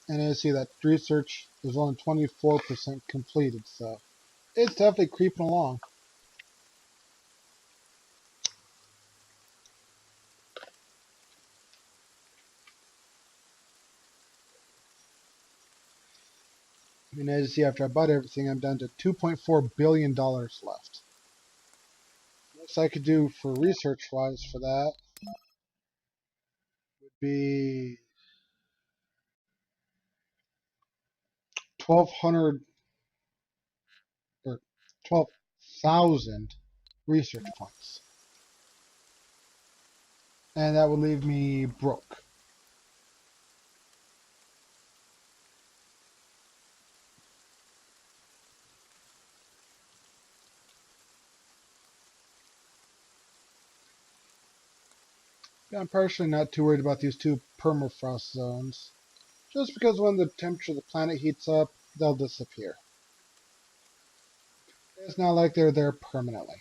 And I see that research is only 24% completed, so it's definitely creeping along. And as you see, after I bought everything, I'm down to $2.4 billion left. Most I could do for research-wise for that would be 1,200 or 12,000 research points. And that would leave me broke. I'm personally not too worried about these two permafrost zones. Just because when the temperature of the planet heats up, they'll disappear. It's not like they're there permanently.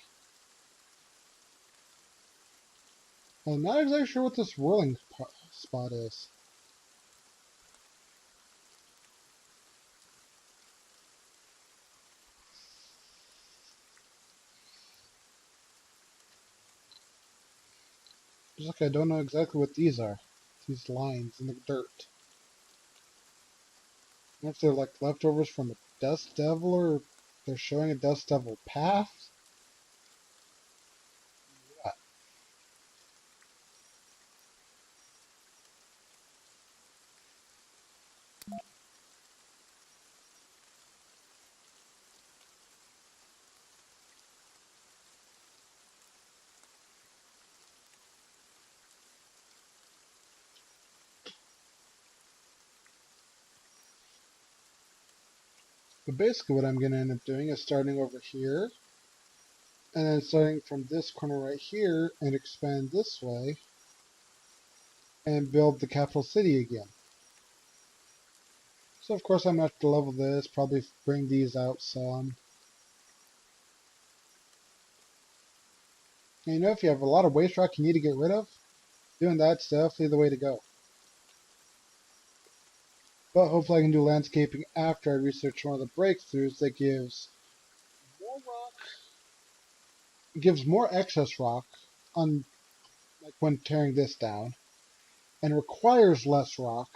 I'm not exactly sure what this whirling spot is. Just like I don't know exactly what these are. These lines in the dirt. I don't know if they're like leftovers from a dust devil or they're showing a dust devil path. But basically what I'm going to end up doing is starting over here. And then starting from this corner right here and expand this way. And build the capital city again. So of course I'm going to have to level this, probably bring these out some. And you know, if you have a lot of waste rock you need to get rid of, doing that's definitely the way to go. But hopefully I can do landscaping after I research one of the breakthroughs that more rock, gives more excess rock on like when tearing this down, and requires less rock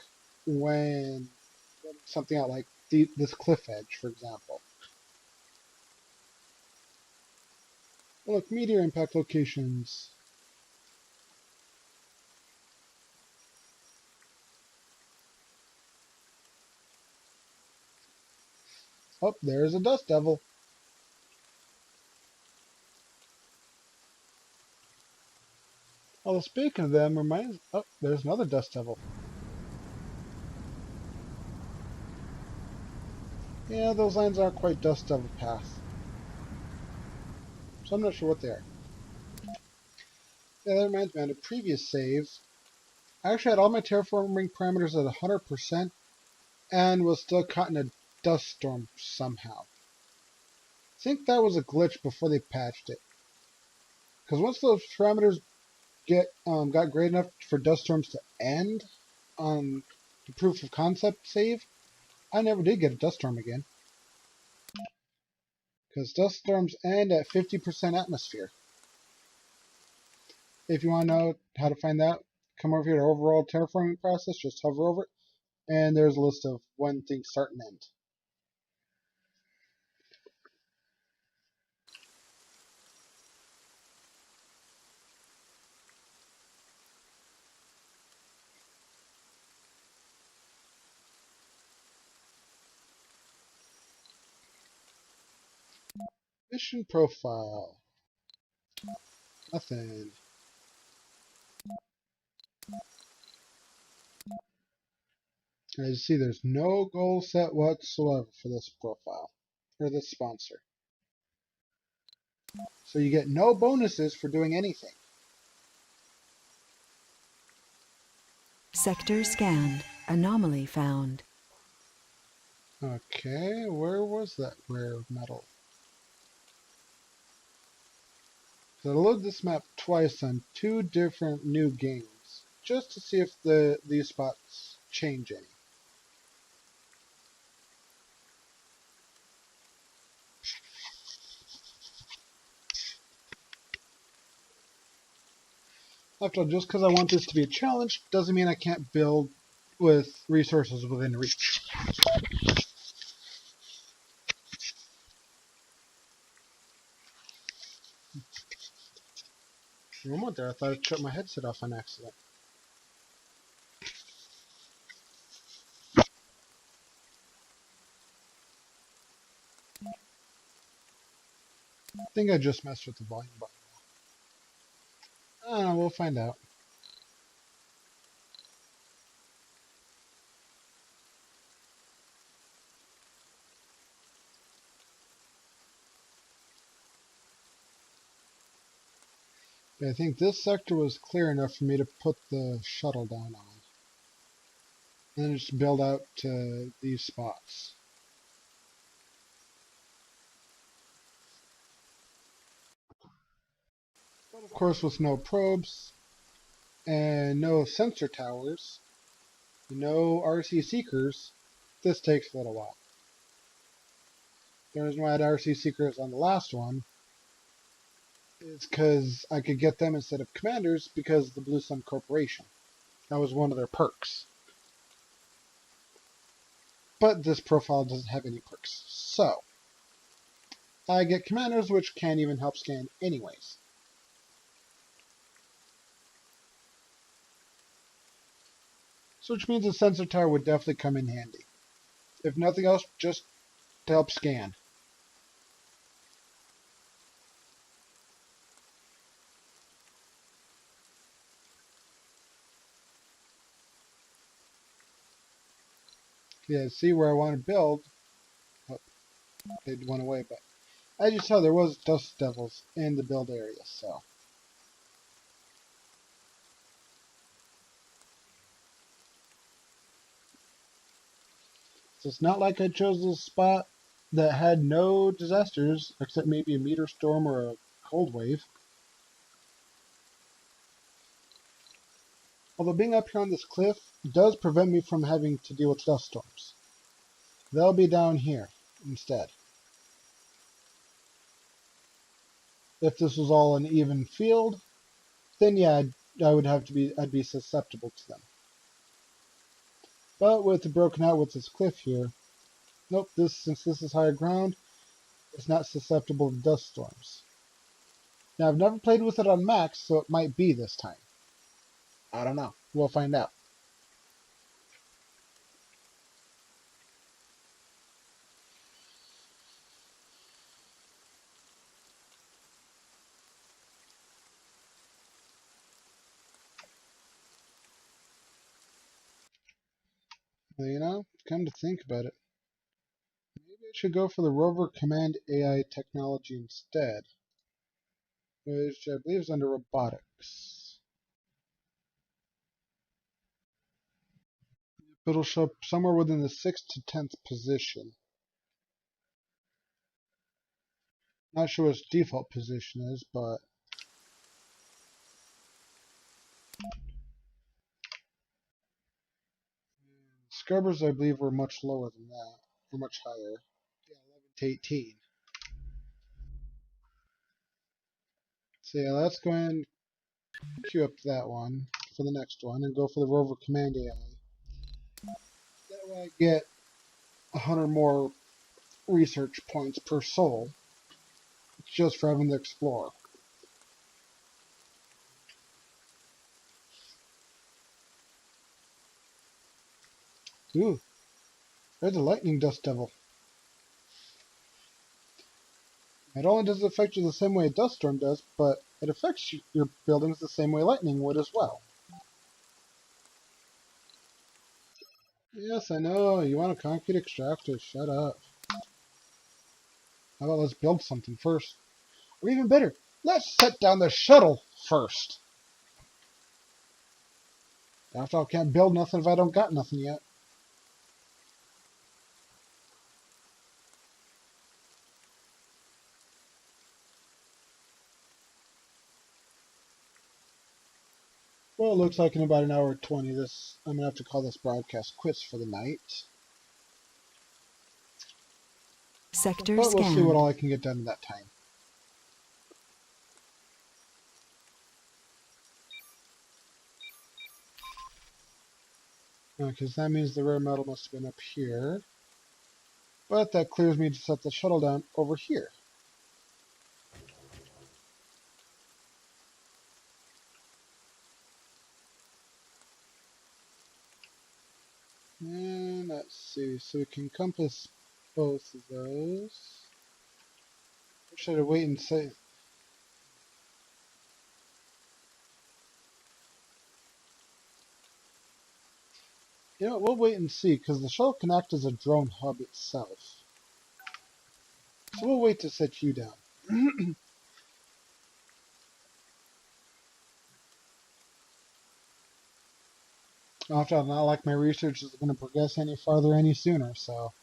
when building something out like this cliff edge, for example. Oh, look, meteor impact locations. Oh, there's a dust devil. Although speaking of them, reminds. Oh, there's another dust devil. Yeah, those lines aren't quite dust devil path, so I'm not sure what they are. Yeah, that reminds me, on a previous save, I actually had all my terraforming parameters at 100% and was still caught in a dust storm somehow. I think that was a glitch before they patched it. Because once those parameters got great enough for dust storms to end on the proof of concept save, I never did get a dust storm again. Because dust storms end at 50% atmosphere. If you want to know how to find that, come over here to overall terraforming process, just hover over it, and there's a list of when things start and end. Mission profile. Nothing. As you see, there's no goal set whatsoever for this profile, or this sponsor. So you get no bonuses for doing anything. Sector scanned. Anomaly found. Okay, where was that rare metal? So I load this map twice on 2 different new games, just to see if these spots change any. After all, just because I want this to be a challenge doesn't mean I can't build with resources within reach. For a moment there, I thought I shut my headset off on accident. I think I just messed with the volume button. I don't know, we'll find out. But I think this sector was clear enough for me to put the shuttle down on. And then just build out to these spots. But of course with no probes, and no sensor towers, no RC seekers, this takes a little while. The reason why I had RC seekers on the last one is because I could get them instead of commanders because of the Blue Sun Corporation. That was one of their perks. But this profile doesn't have any perks. So, I get commanders which can't even help scan anyways. So which means a sensor tower would definitely come in handy. If nothing else, just to help scan. Yeah, see where I want to build. Oh, they went away, but as you saw, there was dust devils in the build area, so. So it's not like I chose this spot that had no disasters, except maybe a meteor storm or a cold wave. Although being up here on this cliff does prevent me from having to deal with dust storms. They'll be down here instead. If this was all an even field, then yeah, I'd be susceptible to them. But with the broken out with this cliff here, nope, since this is higher ground, it's not susceptible to dust storms. Now I've never played with it on max, so it might be this time. I don't know. We'll find out. Well, you know, come to think about it, maybe I should go for the rover command AI technology instead, which I believe is under robotics. But it'll show up somewhere within the 6th to 10th position. Not sure what its default position is, but Scrubbers I believe were much lower than that, or much higher. Yeah, 11 to 18. So yeah, let's go ahead and queue up that one for the next one and go for the rover command AI. That way I get 100 more research points per soul just for having to explore. Ooh, there's a lightning dust devil. Not only does it affect you the same way a dust storm does, but it affects your buildings the same way lightning would as well. Yes, I know. You want a concrete extractor. Shut up. How about let's build something first? Or even better, let's set down the shuttle first. After all, I can't build nothing if I don't got nothing yet. Well, it looks like in about an hour 20, I'm gonna have to call this broadcast quits for the night. Sector But we'll see what scanned. all I can get done in that time. Because that means the rare metal must have been up here. But that clears me to set the shuttle down over here. And let's see, so we can compass both of those. Or should I wait and say? You know what, we'll wait and see, because the shuttle can act as a drone hub itself. So we'll wait to set you down. After all, not like my research is going to progress any farther any sooner, so.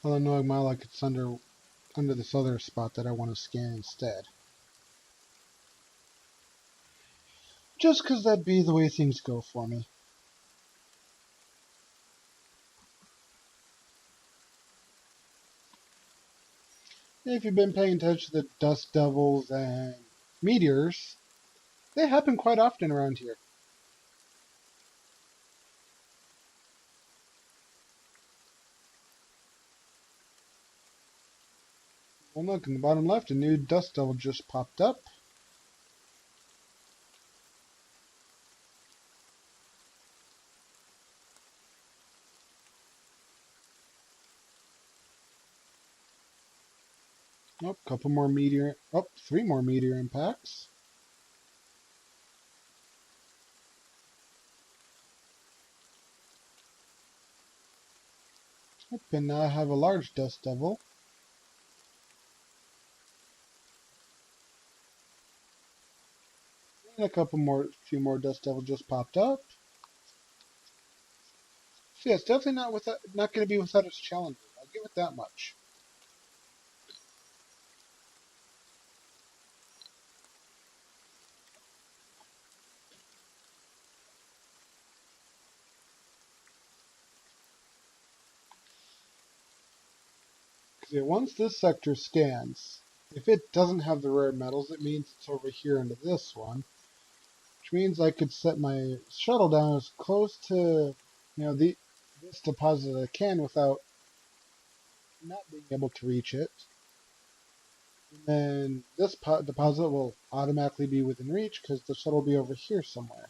Although knowing my luck, it's under this other spot that I want to scan instead. Just 'cause that'd be the way things go for me. If you've been paying attention to the dust devils and meteors, they happen quite often around here. Well, look, in the bottom left, a new dust devil just popped up. Oh, couple more meteor. Oh, three more meteor impacts. Oh, and now I have a large dust devil. And few more dust devils just popped up. So yeah, it's definitely not going to be without its challenges. I'll give it that much. Because yeah, once this sector scans, if it doesn't have the rare metals, it means it's over here into this one, which means I could set my shuttle down as close to, this deposit as I can without not being able to reach it. And then this deposit will automatically be within reach because the shuttle will be over here somewhere.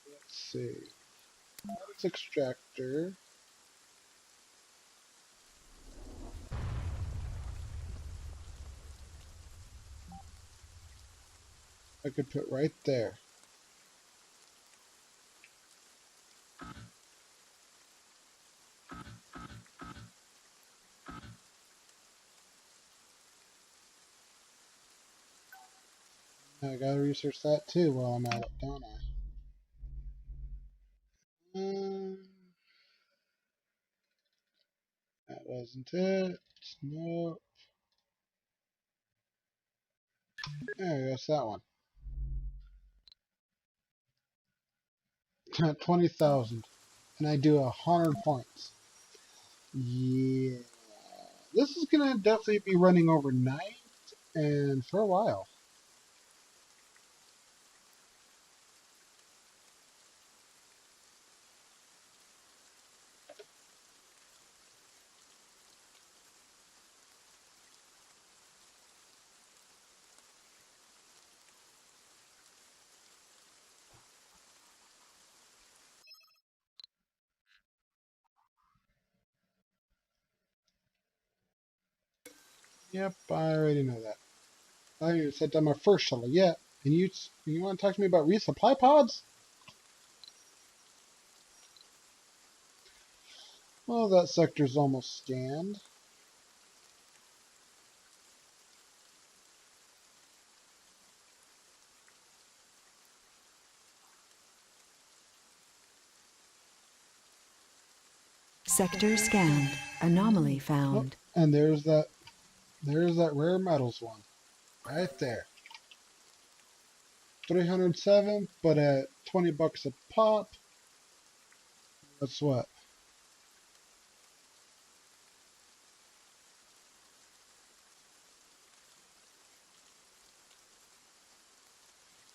Let's see. This extractor. I could put right there. I gotta research that too while I'm at it, don't I? That wasn't it. No. There goes that one. 20,000. And I do 100 points. Yeah. This is gonna definitely be running overnight and for a while. Yep, I already know that. I haven't even set down my first shuttle yet. And you want to talk to me about resupply pods? Well, that sector's almost scanned. Sector scanned. Anomaly Oh, found. and there's that rare metals one. Right there. 307, but at 20 bucks a pop. That's what?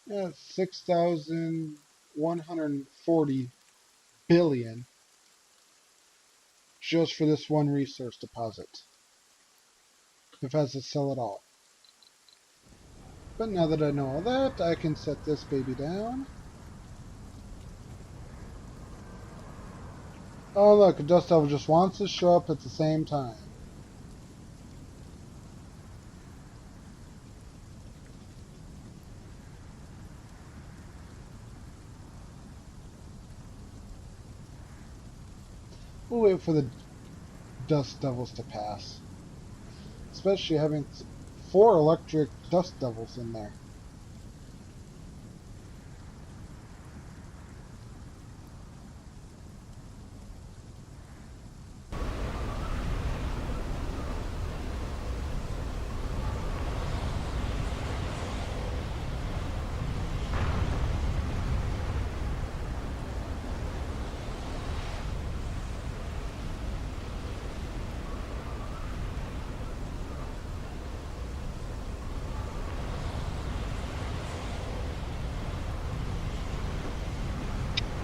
Yeah, 6,140 billion just for this one resource deposit. If it has to sell it all. But now that I know all that, I can set this baby down. Oh look, Dust Devil just wants to show up at the same time. We'll wait for the Dust Devils to pass. Especially having 4 electric Dust Devils in there.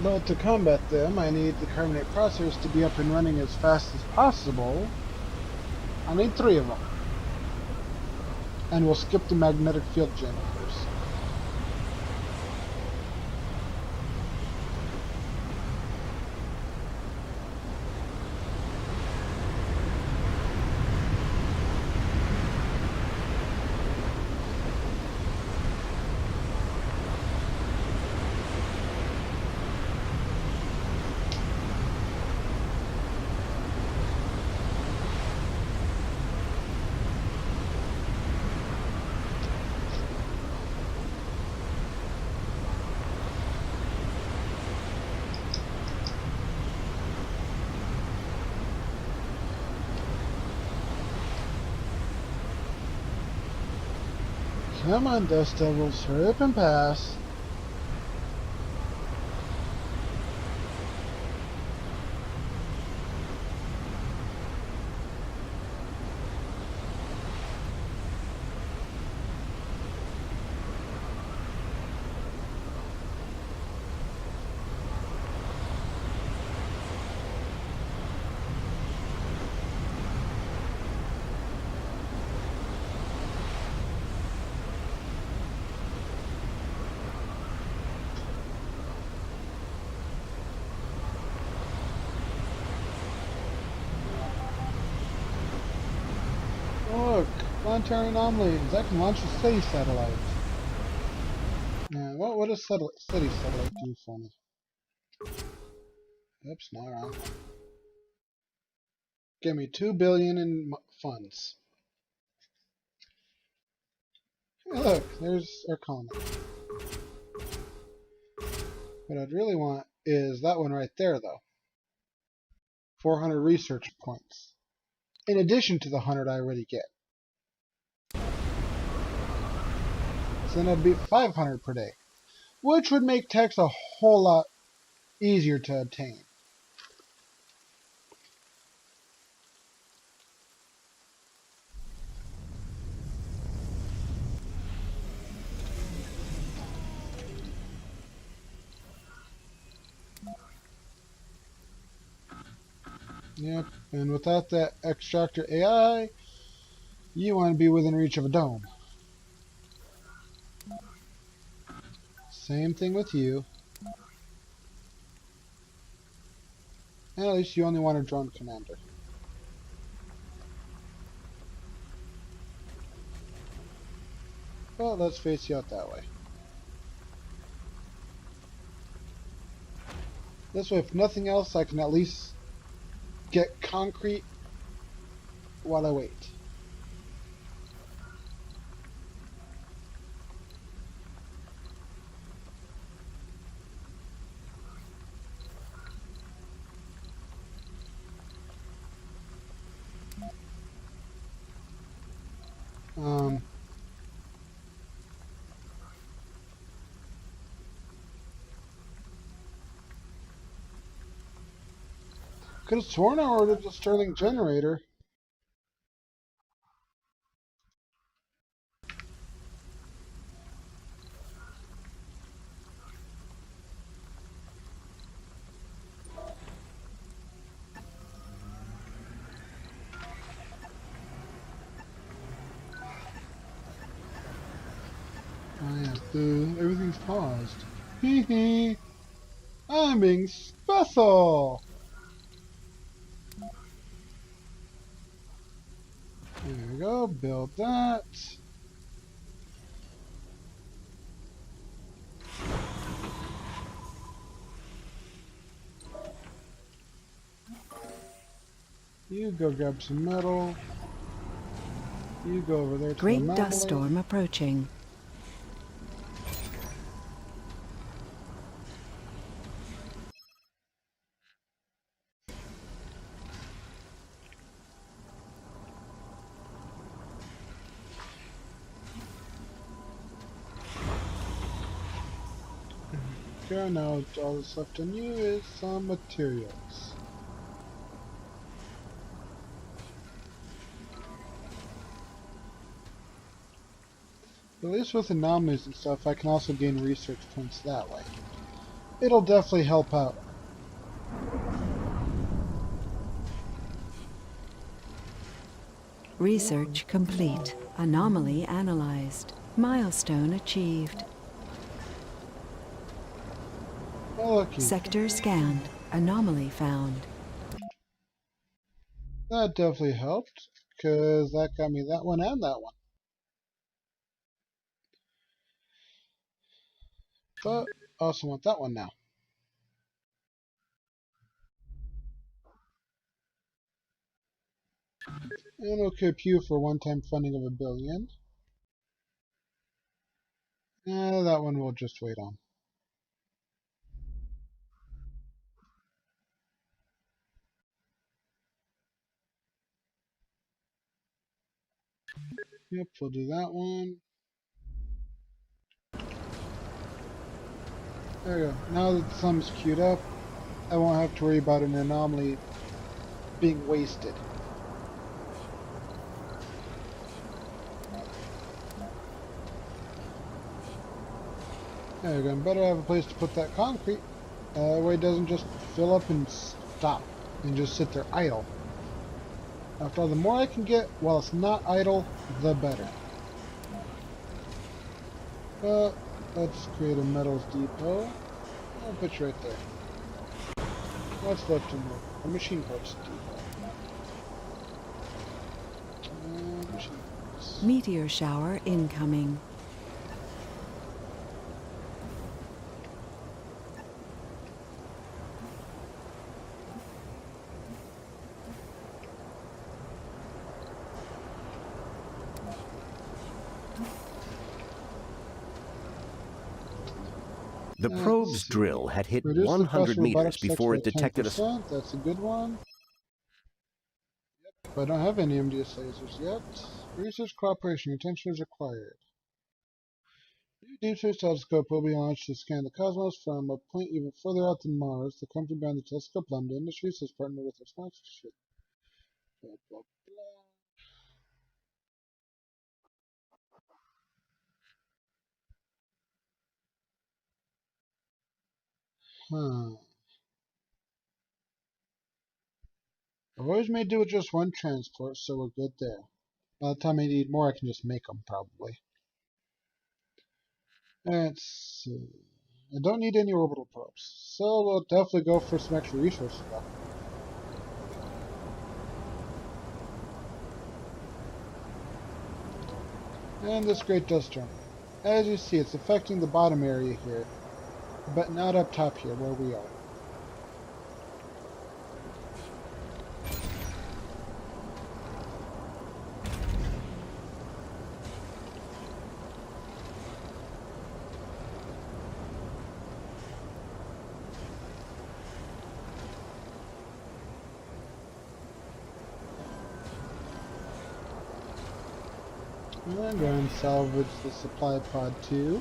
But to combat them, I need the carbonate processors to be up and running as fast as possible. I need 3 of them. And we'll skip the magnetic field generators. Come on, Dust Devils, hurry up and pass. Look, planetary anomalies. I can launch a city satellite. Now, what would a city satellite do for me? Oops, not wrong. Give me 2 billion in funds. Hey, look, there's our colony. What I'd really want is that one right there, though. 400 research points. in addition to the 100 I already get. So then it'd be 500 per day, which would make text a whole lot easier to obtain. Yep, and without that extractor AI, you want to be within reach of a dome. Same thing with you. And at least you only want a drone commander. But let's face you out that way. This way, if nothing else, I can at least get concrete while I wait. Could have sworn I ordered the Sterling generator. Oh yeah, everything's paused. Hee hee. I'm being special. There we go. Build that. You go grab some metal. You go over there to the Great anomaly. dust storm approaching. Okay, now all that's left on you is some materials. At least with anomalies and stuff, I can also gain research points that way. It'll definitely help out. Research complete. Anomaly analyzed. Milestone achieved. Oh, lucky. Sector scanned. Anomaly found. That definitely helped, because that got me that one and that one. But I also want that one now. And we'll keep you for one-time funding of $1 billion. That one we'll just wait on. Yep, we'll do that one. There we go. Now that the sum's queued up, I won't have to worry about an anomaly being wasted. There we go. Better have a place to put that concrete. That way it doesn't just fill up and stop and just sit there idle. After all, the more I can get while it's not idle, the better. But let's create a metals depot. I'll put you right there. What's left in there? A machine parts depot. Machine parts. Meteor shower incoming. The probe's drill had hit Reduce the cost 100 of meters robotics before it by detected a... 10%. That's a good one. But I don't have any MDS lasers yet. Research cooperation. Your attention is required. New deep space telescope will be launched to scan the cosmos from a point even further out than Mars. The company behind the telescope, Lambda Industries, has partnered with our sponsorship. Blah, blah, blah. I've always made do with just one transport, so we're good there. By the time I need more, I can just make them, probably. Let's see. I don't need any orbital probes, so we'll definitely go for some extra resources, though. And this great dust storm. As you see, it's affecting the bottom area here, but not up top here, where we are. And go and salvage the supply pod too.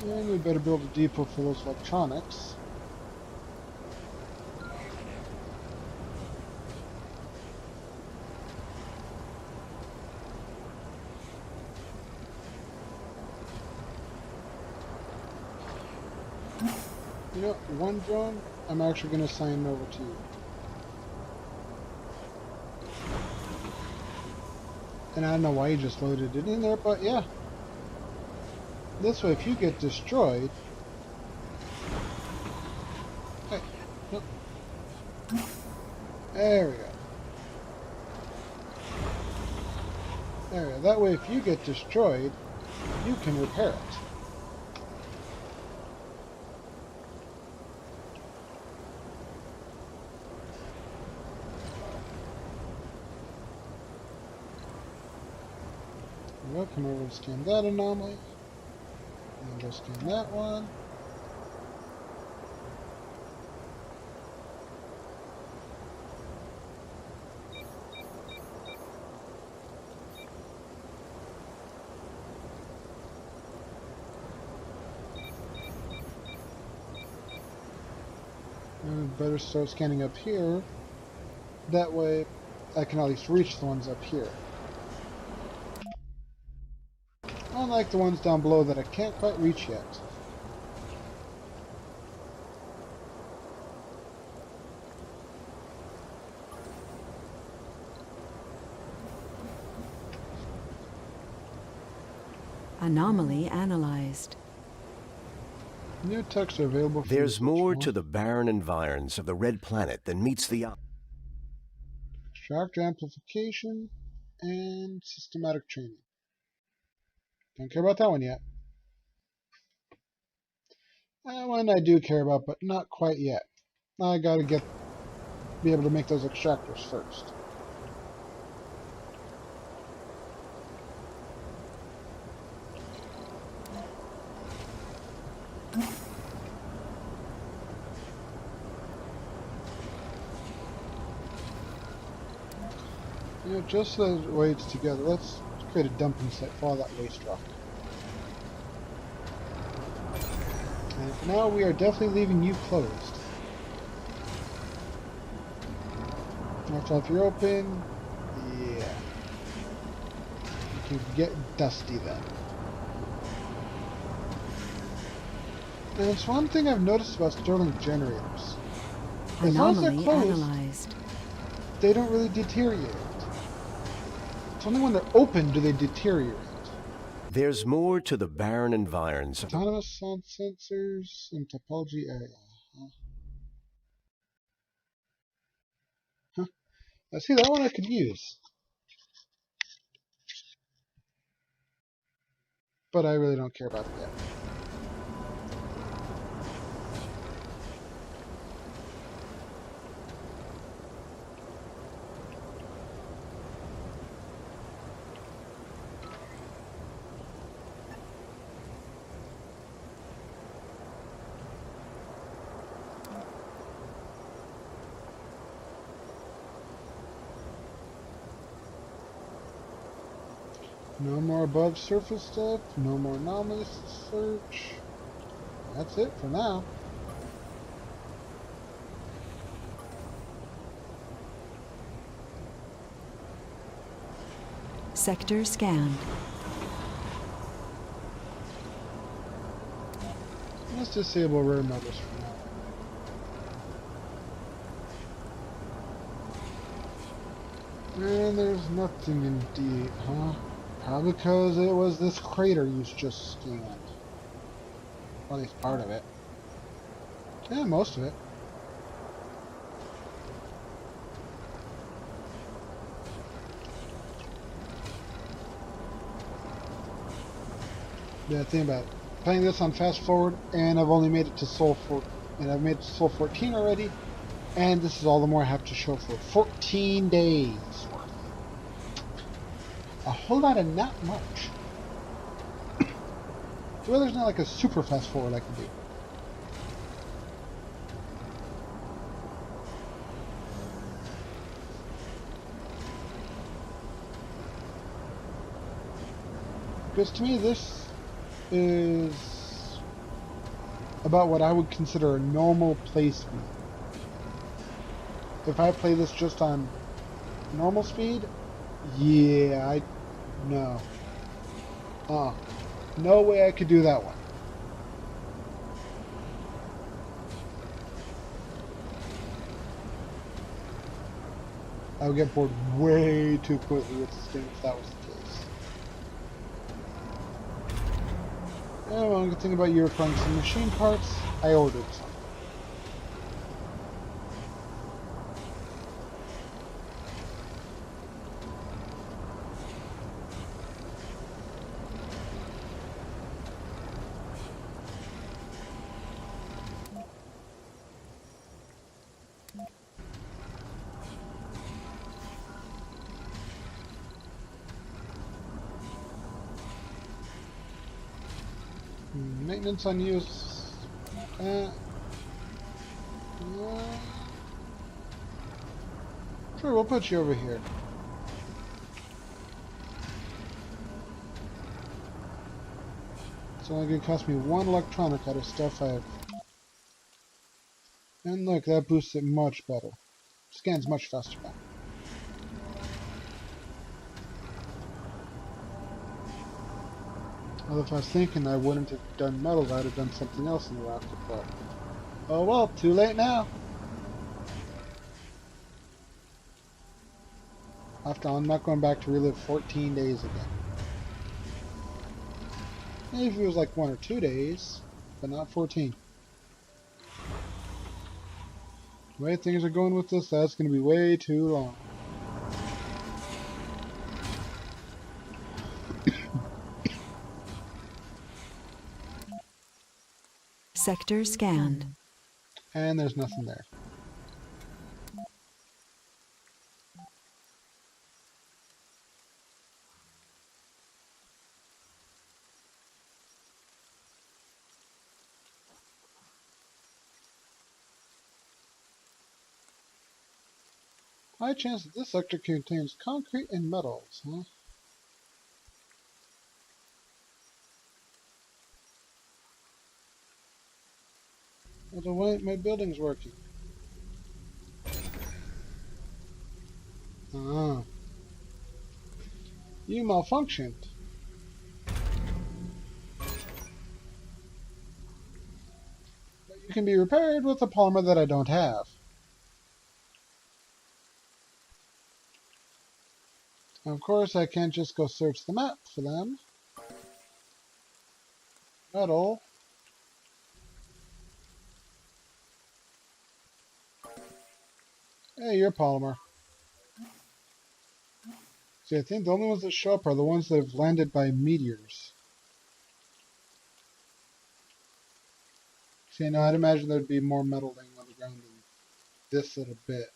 And we better build a depot for those electronics. You know, one drone I'm actually going to sign over to you. And I don't know why you just loaded it in there, but yeah. This way, if you get destroyed... Hey, no. There we go. There we go. That way, if you get destroyed, you can repair it. We'll come over and scan that anomaly. And go scan that one. And we better start scanning up here. That way, I can at least reach the ones up here. Unlike the ones down below that I can't quite reach yet. Anomaly analyzed. New texts are available for There's more to the the barren environs of the red planet than meets the eye. extract amplification and systematic training. Don't care about that one yet. That one I do care about, but not quite yet. I gotta be able to make those extractors first. You know, just those weights together, let's create a dumping site for all that waste rock. And now we are definitely leaving you closed. Watch out if you're open. Yeah. You can get dusty then. And it's one thing I've noticed about Sterling generators. As long as they're Anomaly closed, analyzed. they don't really deteriorate. It's only when they're open do they deteriorate. There's more to the barren environs. Autonomous sound sensors and topology area. Huh. I see that one I could use. But I really don't care about it yet. No more above surface stuff. No more anomalies to search. That's it for now. Sector scanned. Let's disable rare metals for now. And there's nothing in D, huh? Probably because it was this crater you just scanned. Or at least part of it. Yeah, most of it. Yeah, think about it. Playing this on fast forward, and I've only made it to Soul 4, and I've made it to Soul 14 already, and this is all the more I have to show for 14 days worth. A whole lot of not much. Well, there's not like a super fast forward I can do. Because to me, this is about what I would consider a normal play speed. If I play this just on normal speed, yeah, no. No way I could do that one. I would get bored way too quickly with this game if that was the case. Yeah, well, good thing about you requiring some machine parts, I ordered some. Maintenance on use. Uh, sure, we'll put you over here. It's only going to cost me one electronic out of stuff I have. And look, that boosts it much better. Scans much faster now. Although if I was thinking I wouldn't have done metals, I'd have done something else in the rocket, but... Oh well, too late now. After all, I'm not going back to relive 14 days again. Maybe if it was like 1 or 2 days, but not 14. The way things are going with this, that's going to be way too long. Sector scanned. And there's nothing there. High chance that this sector contains concrete and metals, huh? Well, the way my building's working. Ah. You malfunctioned. But you can be repaired with a polymer that I don't have. Of course, I can't just go search the map for them. Metal. Hey, you're polymer. See, I think the only ones that show up are the ones that have landed by meteors. See, now I'd imagine there'd be more metal laying on the ground than this little bit.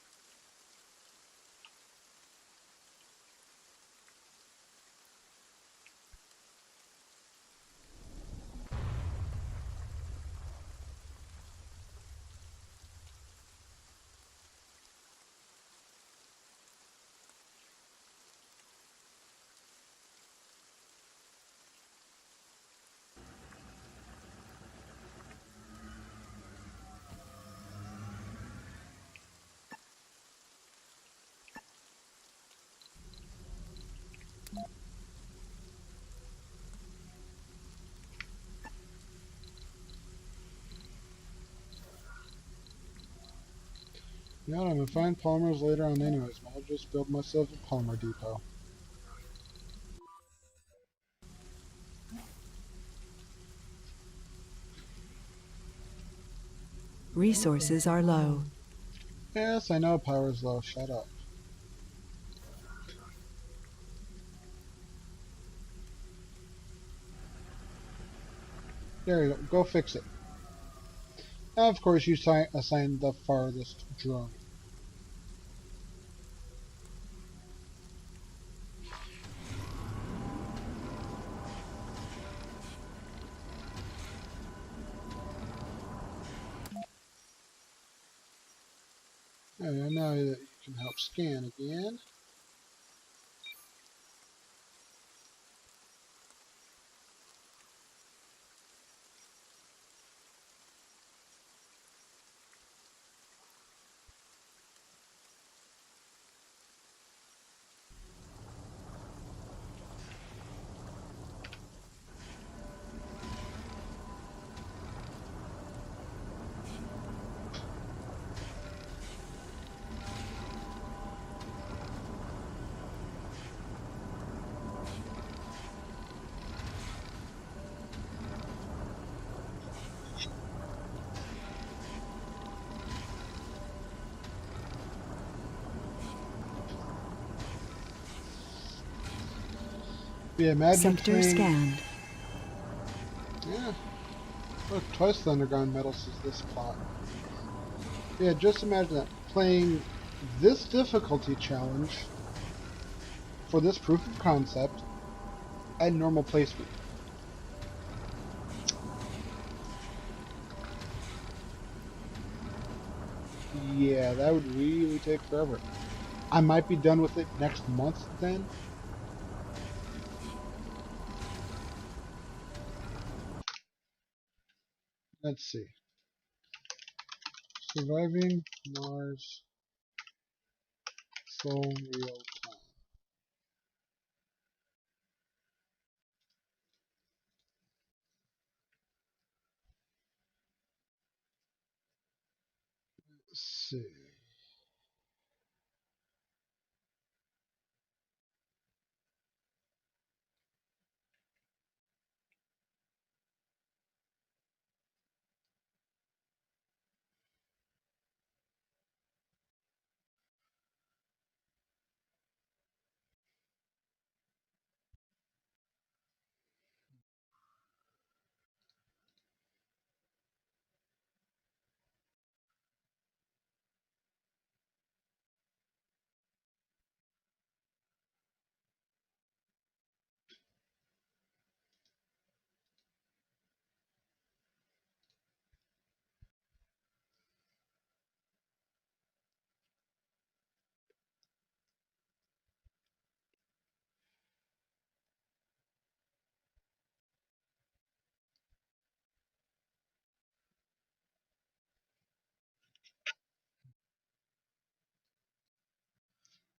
You know what, I'm gonna find polymers later on anyways. I'll just build myself a polymer depot. Resources are low. Yes, I know power's low. Shut up. There you go. Go fix it. Now, of course, you assign the farthest drone. And now that you can help scan again. Yeah, imagine Sector playing. scanned. Yeah, look, twice the underground metals is this plot. Yeah, just imagine that playing this difficulty challenge for this proof of concept at normal play speed. Yeah, that would really take forever. I might be done with it next month then. Let's see. Surviving Mars full real time. Let's see.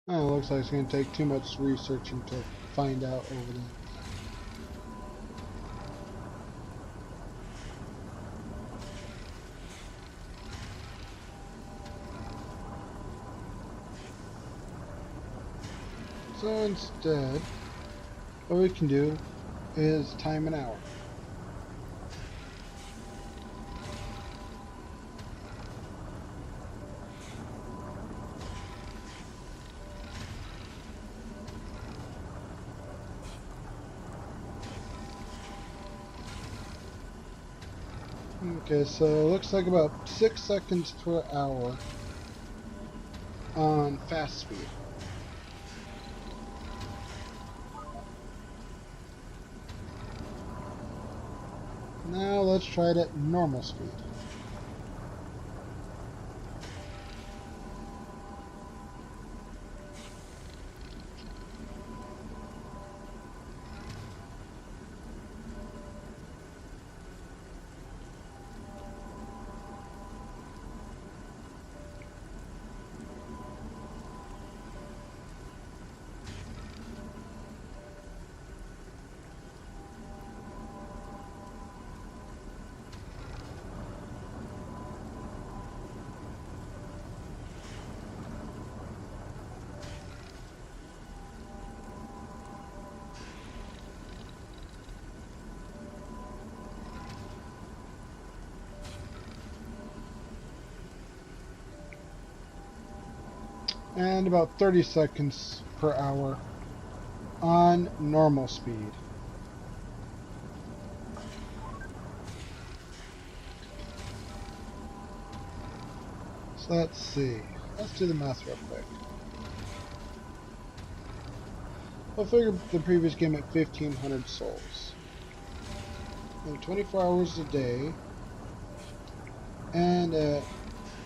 Oh, it looks like it's going to take too much researching to find out over the internet. So instead, what we can do is time an hour. Okay, so it looks like about 6 seconds per hour on fast speed. Now let's try it at normal speed. And about 30 seconds per hour on normal speed. So let's see. Let's do the math real quick. We'll figure the previous game at 1,500 souls. And 24 hours a day. And at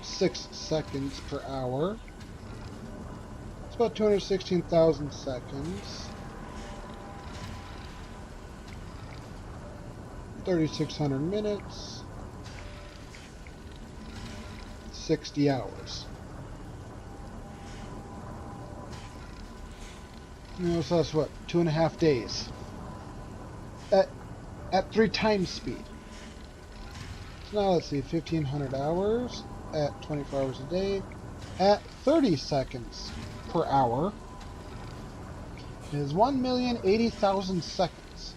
6 seconds per hour. It's about 216,000 seconds. 3,600 minutes. 60 hours. So that's what, 2.5 days. At 3 times speed. So now let's see, 1,500 hours at 24 hours a day at 30 seconds per hour is 1,080,000 seconds,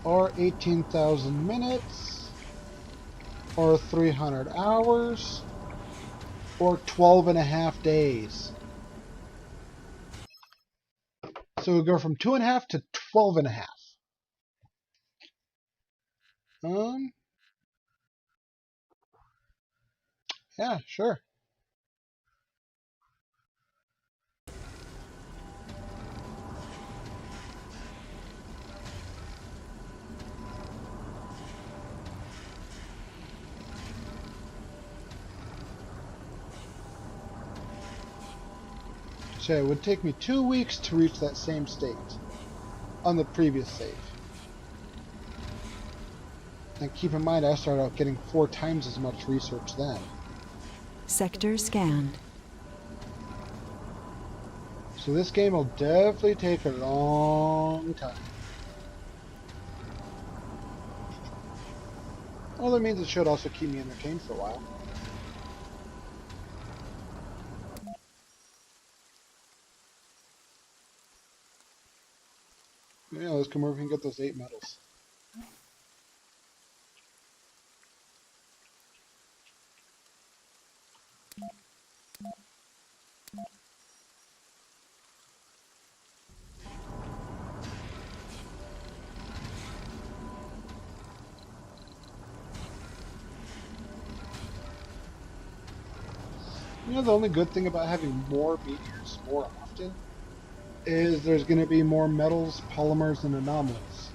or 18,000 minutes, or 300 hours, or 12.5 days. So we go from 2.5 to 12.5. Yeah, sure. So it would take me 2 weeks to reach that same state on the previous save. And keep in mind, I started out getting 4 times as much research then. Sector scanned. So this game will definitely take a long time. Well, that means it should also keep me entertained for a while. Yeah, let's come over and get those 8 medals. You know, the only good thing about having more meteors more often is there's going to be more metals, polymers, and anomalies.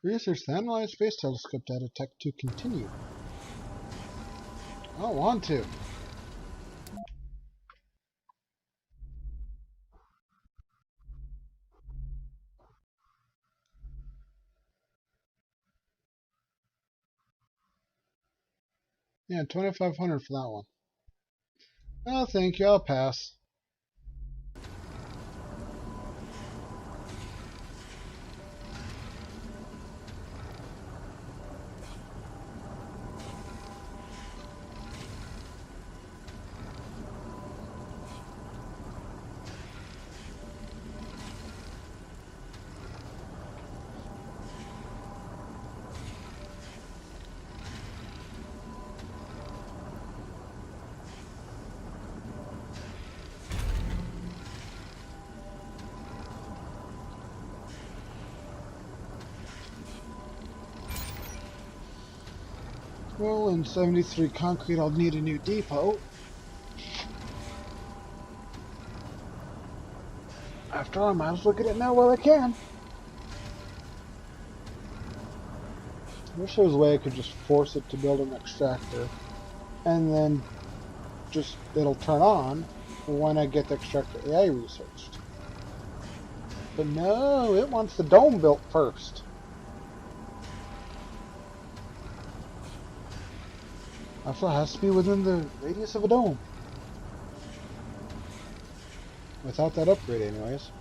Research the Analyzed Space Telescope data tech to continue. I don't want to. Yeah, 2,500 for that one. Oh, thank you, I'll pass. Well, in 73 concrete, I'll need a new depot. After all, I might as well get it now while I can. I wish there was a way I could just force it to build an extractor, and then just it'll turn on when I get the extractor AI researched. But no, it wants the dome built first. Also, it has to be within the radius of a dome. Without that upgrade, anyways.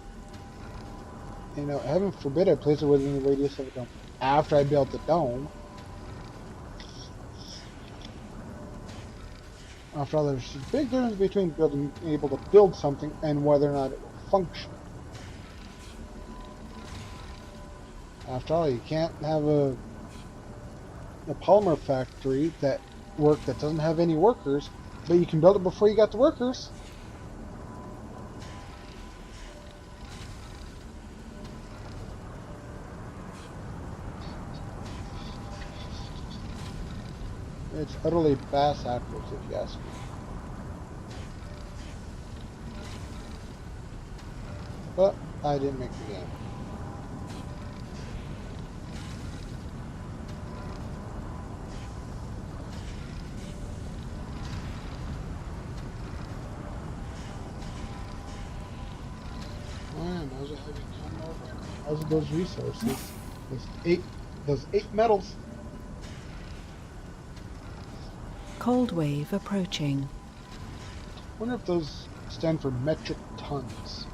You know, heaven forbid I place it within the radius of a dome after I built the dome. After all, there's a big difference between being able to build something and whether or not it will function. After all, you can't have a polymer factory that doesn't have any workers, but you can build it before you got the workers. It's utterly bass backwards, if you ask me. But I didn't make the game. Oh yeah, might as well have you come over and deposit those resources. Those eight metals. Cold wave approaching. Wonder if those stand for metric tons.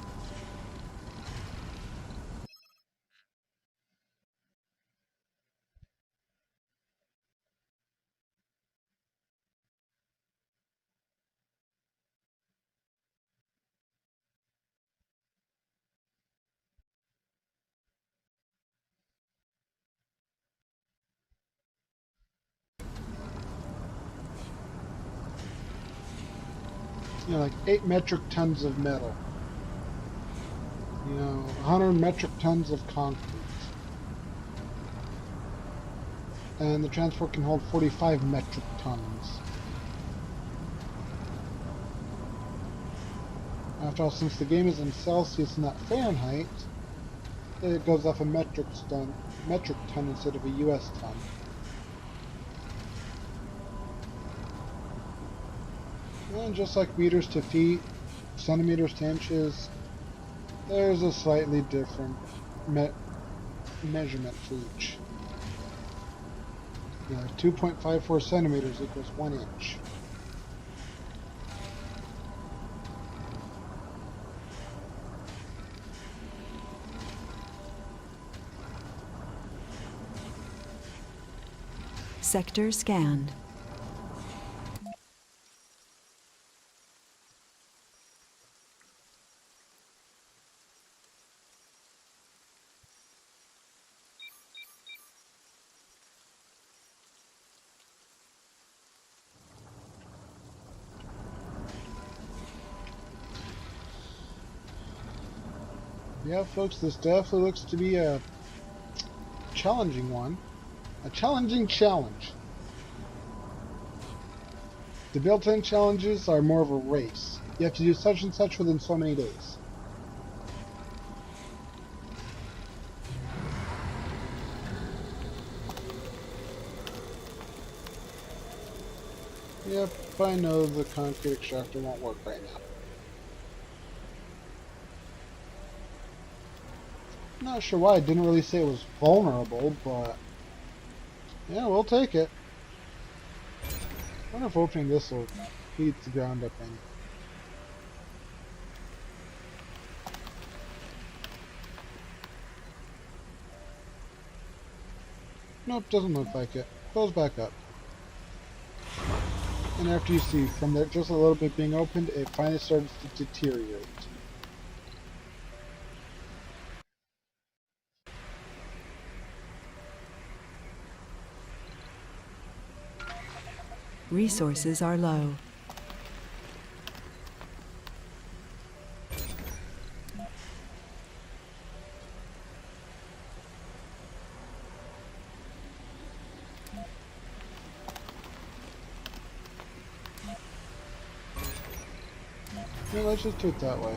You know, like 8 metric tons of metal. You know, 100 metric tons of concrete. And the transport can hold 45 metric tons. After all, since the game is in Celsius and not Fahrenheit, it goes off a metric ton instead of a US ton. And just like meters to feet, centimeters to inches, there's a slightly different measurement for each. You know, 2.54 centimeters equals 1 inch. Sector scanned. Yeah, folks, this definitely looks to be a challenging one. A challenging challenge. The built-in challenges are more of a race. You have to do such and such within so many days. Yep, I know the concrete extractor won't work right now. Not sure why. I didn't really say it was vulnerable, but yeah, we'll take it. I wonder if opening this will heat the ground up any. Nope, doesn't look like it. Close back up. And after you see, from there just a little bit being opened, it finally starts to deteriorate. Resources are low. Yeah, let's just do it that way.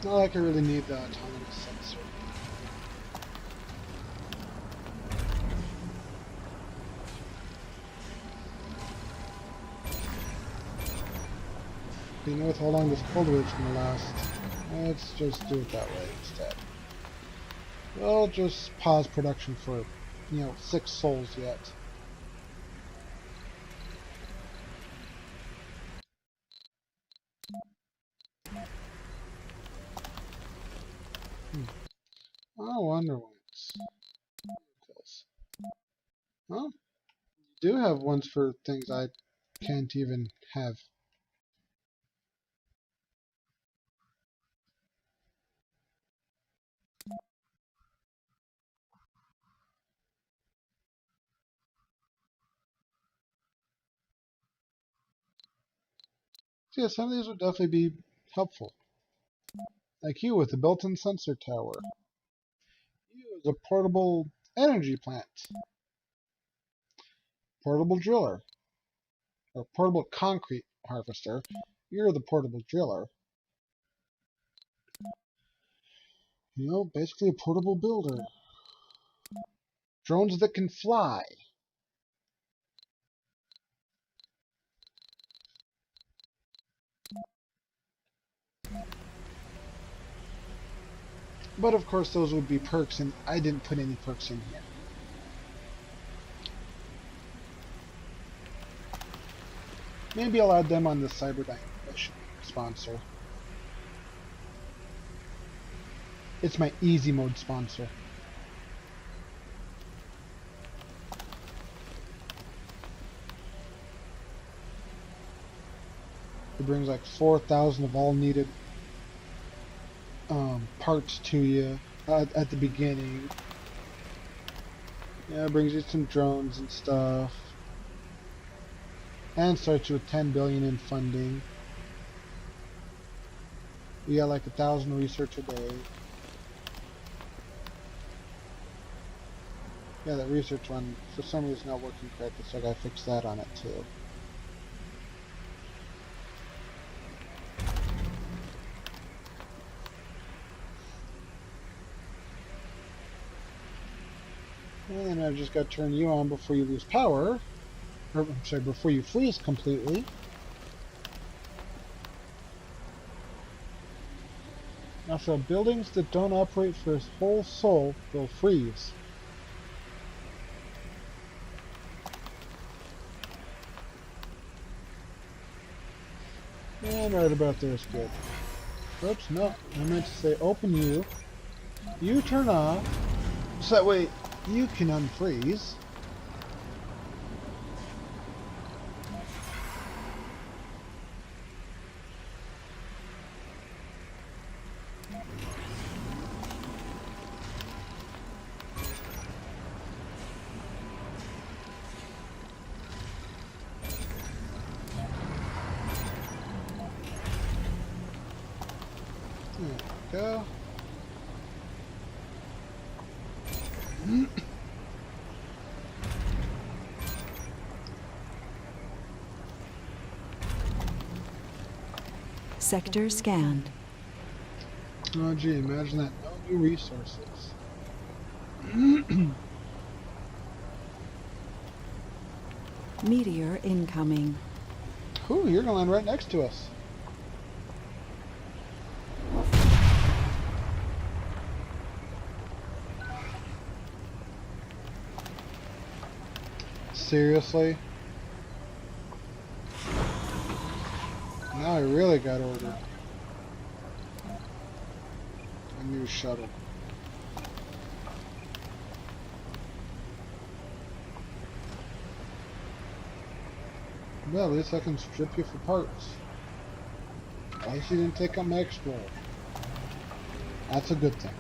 Not like I really need the autonomous sensor. You know with how long this cold wave's gonna last, let's just do it that way instead. We'll just pause production for, 6 souls yet. I wonder when it's close. Huh? Do have ones for things I can't even have. So yeah, some of these would definitely be helpful. Like you with a built-in sensor tower. You as a portable energy plant. Portable driller. Or portable concrete harvester. You're the portable driller. You know, basically a portable builder. Drones that can fly. But of course those would be perks, and I didn't put any perks in here. Maybe I'll add them on the Cyberdyne mission sponsor. It's my easy mode sponsor. It brings like 4,000 of all needed parts to you at the beginning. Yeah, it brings you some drones and stuff. And starts you with 10 billion in funding. You got like 1,000 research a day. Yeah, that research one for some reason not working correctly, so I gotta fix that on it too. And then I just gotta turn you on before you lose power. Or, I'm sorry, before you freeze completely. Now for buildings that don't operate for a whole soul, they'll freeze. And right about there is good. Oops, no, I meant to say open you. You turn off, so that way you can unfreeze. There we go. Sector scanned. Oh gee, imagine that. No new resources. Meteor incoming. Ooh, you're gonna land right next to us. Seriously? Now I really got ordered. A new shuttle. Well, at least I can strip you for parts. At least you didn't take up my extra. That's a good thing.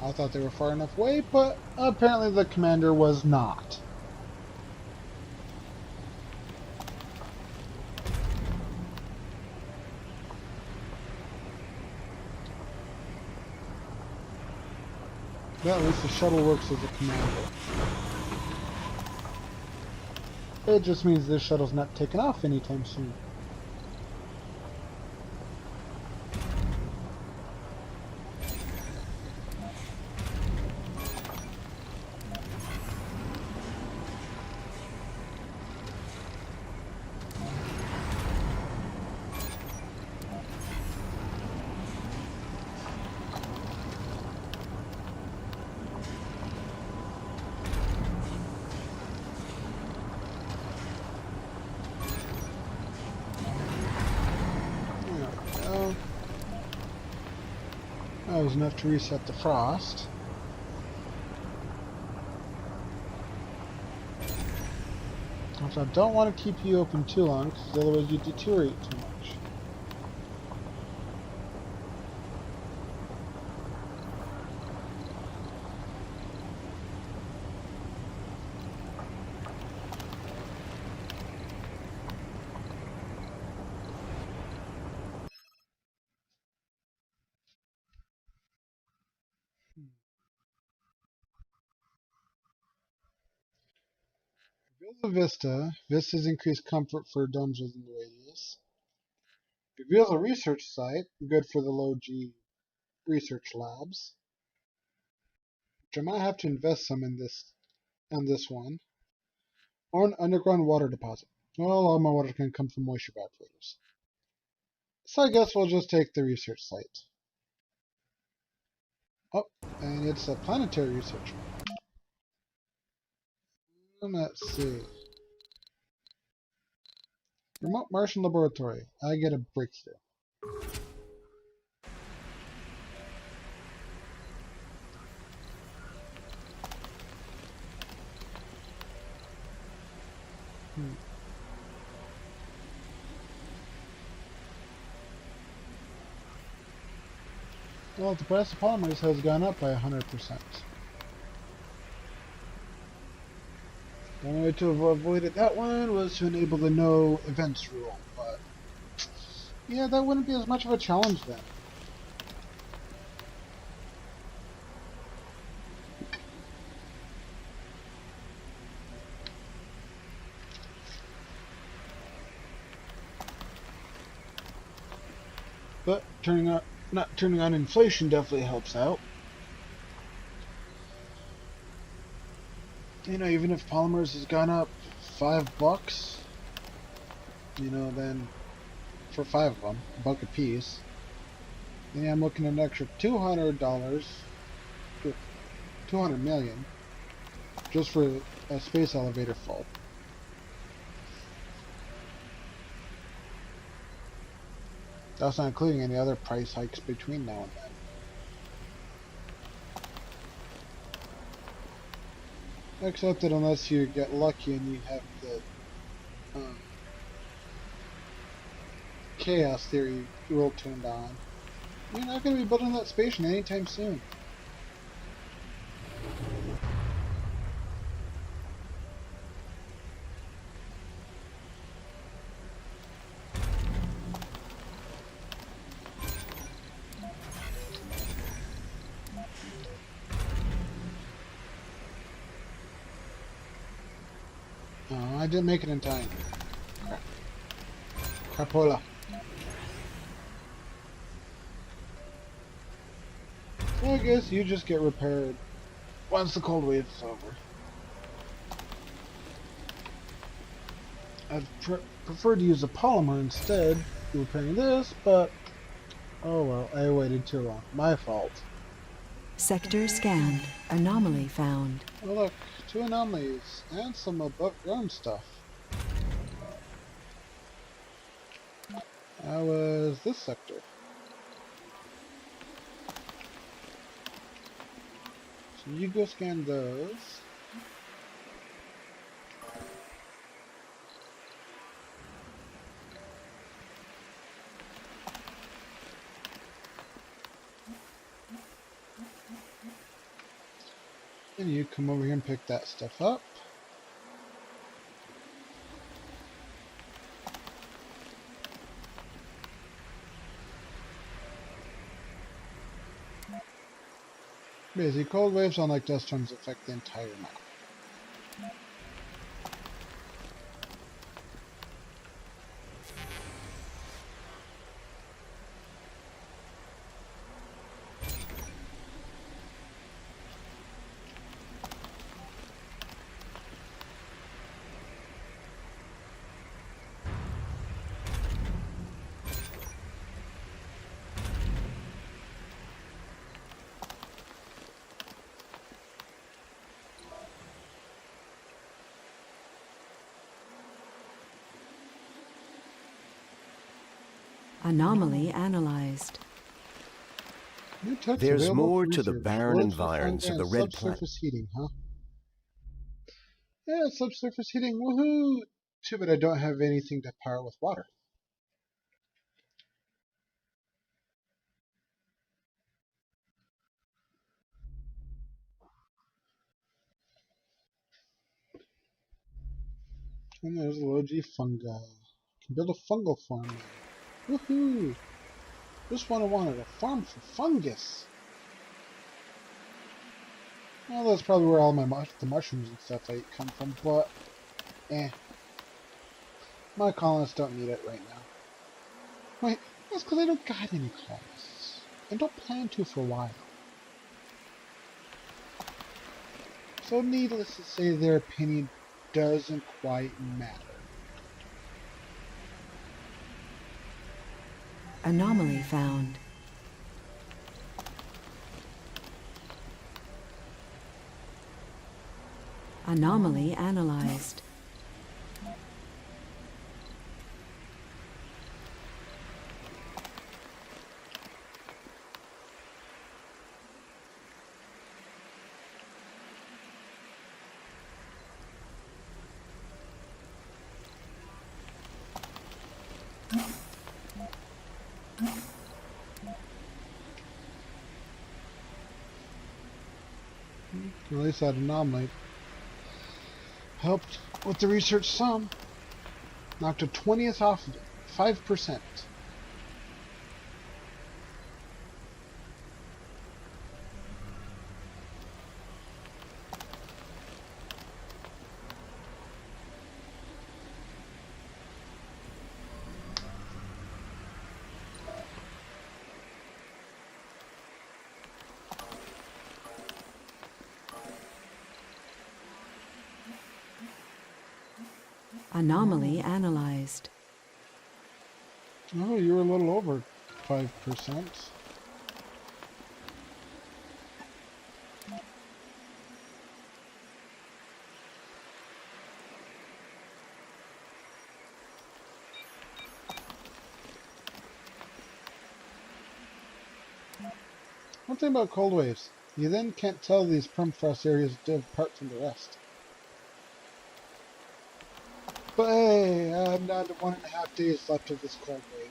I thought they were far enough away, but apparently the commander was not. Well, at least the shuttle works as a commander. It just means this shuttle's not taking off anytime soon. That was enough to reset the frost. Which I don't want to keep you open too long, because otherwise you deteriorate too much. Reveals a vista. Vistas increase comfort for dungeons in the radius. Reveals a research site, good for the low G research labs. Which I might have to invest some in this one. Or an underground water deposit. Well, all my water can come from moisture evaporators. So I guess we'll just take the research site. Oh, and it's a planetary research. Let's see. Remote Martian laboratory. I get a breakthrough. Well, the price of polymers has gone up by 100%. The only way to have avoided that one was to enable the no events rule, but yeah, that wouldn't be as much of a challenge then. But not turning on inflation definitely helps out. You know, even if polymers has gone up $5, you know, then for 5 of them, a buck a piece, then I'm looking at an extra $200, 200 million, just for a space elevator full. That's not including any other price hikes between now and then. Except that unless you get lucky and you have the chaos theory rule turned on, you're not going to be building that station anytime soon. Oh, I didn't make it in time. Crap. Crapola. So I guess you just get repaired once the cold wave is over. I'd prefer to use a polymer instead of repairing this, but oh well, I waited too long. My fault. Sector scanned. Anomaly found. Oh look, 2 anomalies and some above ground stuff. How was this sector? So you go scan those. And you come over here and pick that stuff up. Basically, cold waves, unlike dust storms, affect the entire map. Anomaly analyzed. New techs There's available more for to the research. barren Worlds with environs of fungi the and Red Planet. subsurface heating, huh? Yeah, subsurface heating, woohoo! Too bad I don't have anything to power it with water. And there's a low G fungi. Can build a fungal farm now. Woohoo! Just what I wanted, a farm for fungus. Well, that's probably where all the mushrooms and stuff I eat come from, but my colonists don't need it right now. Wait, that's because I don't got any colonists. And don't plan to for a while. So needless to say, their opinion doesn't quite matter. Anomaly found. Anomaly analyzed. At least that anomaly helped with the research some. Knocked a 20th off of it. 5%. Anomaly analyzed. Oh, you were a little over 5%. One thing about cold waves, you then can't tell these permafrost areas apart from the rest. But hey, I'm down to 1.5 days left of this cold wave.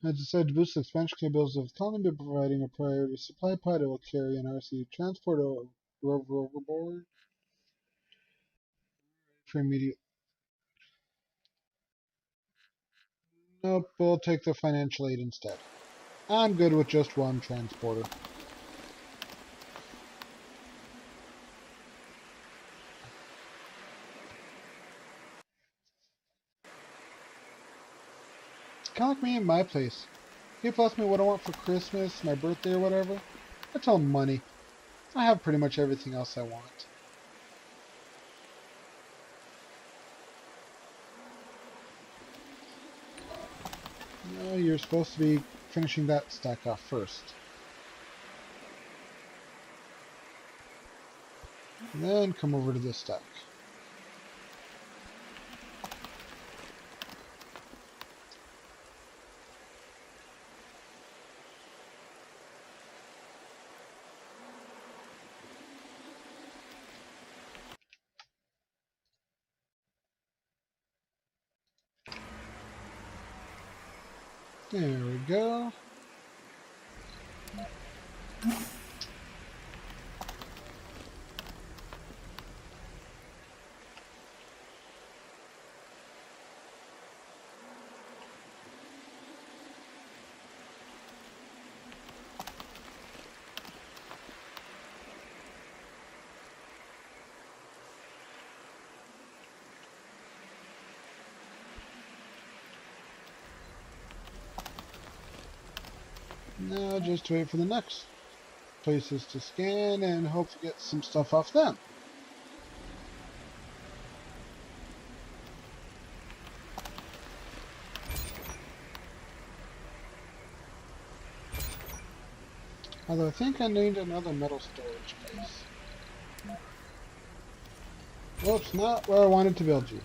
I decided to boost the expansion capabilities of the colony by providing a priority supply pod that will carry an RC transport rover overboard for immediate. Nope, we'll take the financial aid instead. I'm good with just one transporter. Kind of like me in my place. People ask me what I want for Christmas, my birthday, or whatever. I tell them money. I have pretty much everything else I want. No, you're supposed to be finishing that stack off first. And then come over to this stack. There we go. Now just wait for the next places to scan and hope to get some stuff off them. Although I think I need another metal storage place. Whoops, not where I wanted to build you.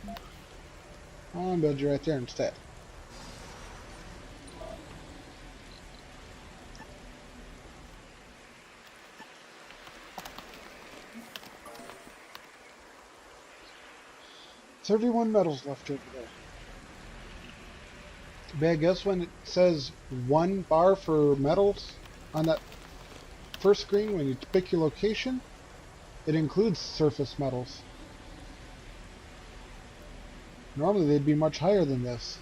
I want to build you right there instead. It's 31 metals left over there. But I guess when it says 1 bar for metals on that first screen, when you pick your location, it includes surface metals. Normally they'd be much higher than this.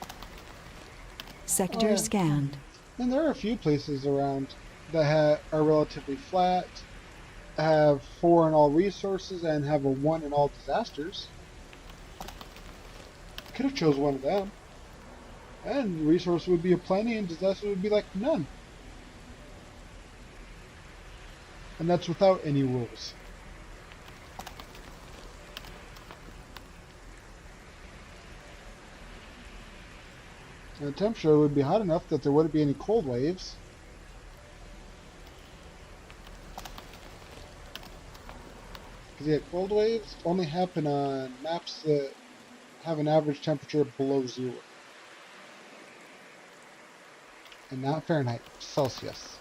Oh Sector yeah, scanned. and there are a few places around that are relatively flat, have 4 in all resources, and have a 1 in all disasters. Could have chose one of them. And resource would be aplenty and disaster would be like none. And that's without any rules. And the temperature would be hot enough that there wouldn't be any cold waves. Because yeah, cold waves only happen on maps that have an average temperature below 0. And not Fahrenheit, Celsius.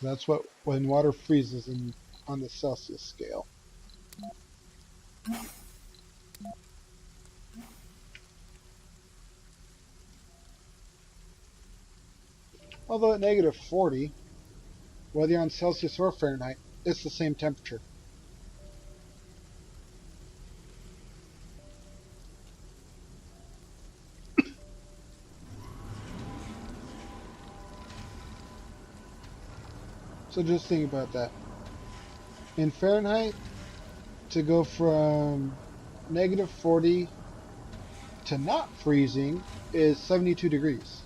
That's what when water freezes on the Celsius scale. Although at -40, whether you're on Celsius or Fahrenheit, it's the same temperature. So just think about that. In Fahrenheit, to go from -40 to not freezing is 72 degrees.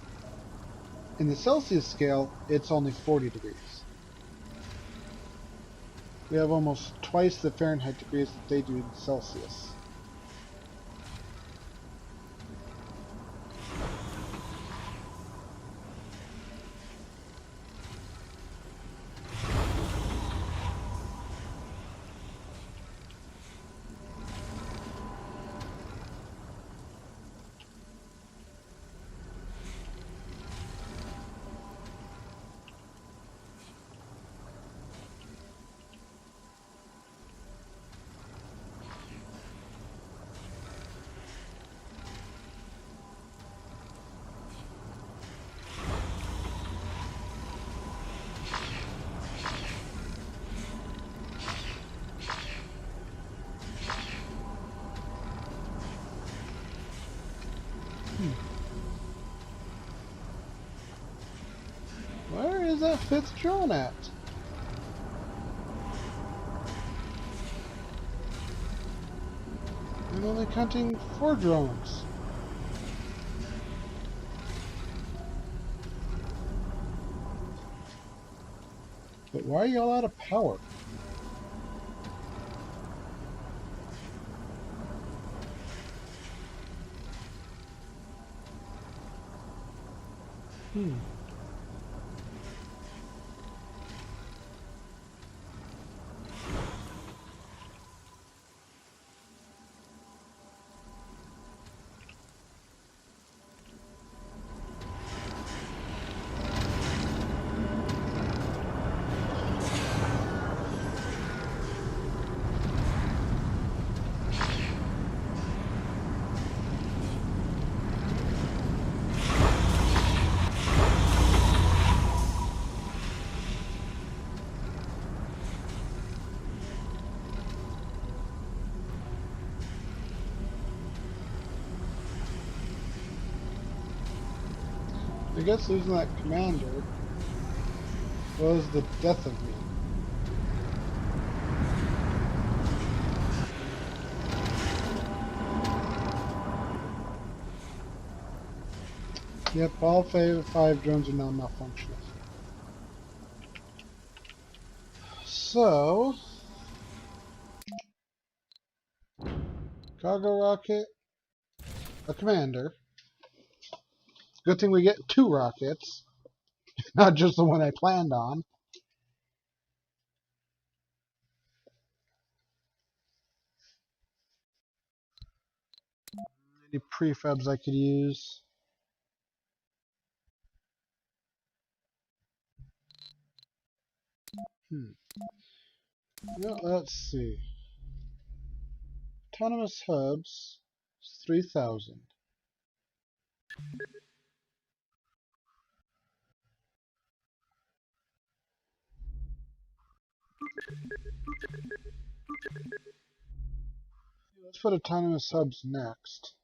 In the Celsius scale, it's only 40 degrees. We have almost twice the Fahrenheit degrees that they do in Celsius. Where is that 5th drone at? I'm only counting 4 drones. But why are you all out of power? Hmm. I guess losing that commander was the death of me. Yep, all 5 drones are now malfunctioning. So, Cargo rocket. A commander. Good thing we get 2 rockets, not just the one I planned on. Any prefabs I could use? Well, let's see. Autonomous hubs, 3,000. Let's put autonomous hubs next.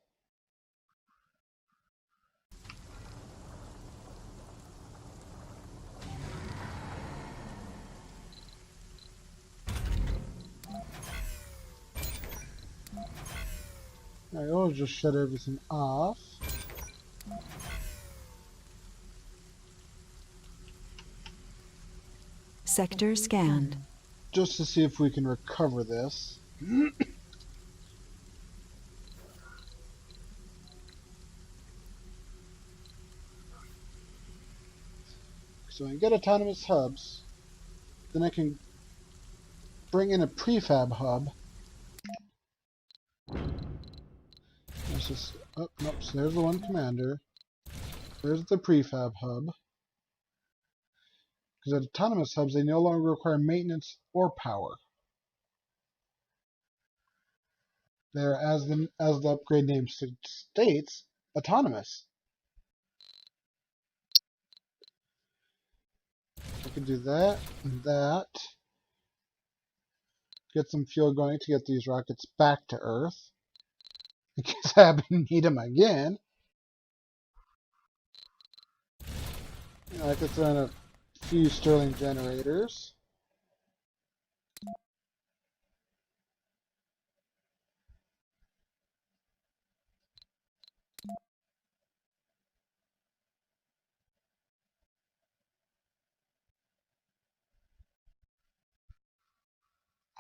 Alright, we'll just shut everything off. Sector scanned. Just to see if we can recover this. So I can get autonomous hubs. Then I can bring in a prefab hub. Let's just, oh, nope, so there's the one commander. There's the prefab hub. Because at autonomous hubs, they no longer require maintenance or power. They're, as the upgrade name states, autonomous. I can do that and that. Get some fuel going to get these rockets back to Earth. In case I happen to need them again. You know, I could throw in a few Stirling generators.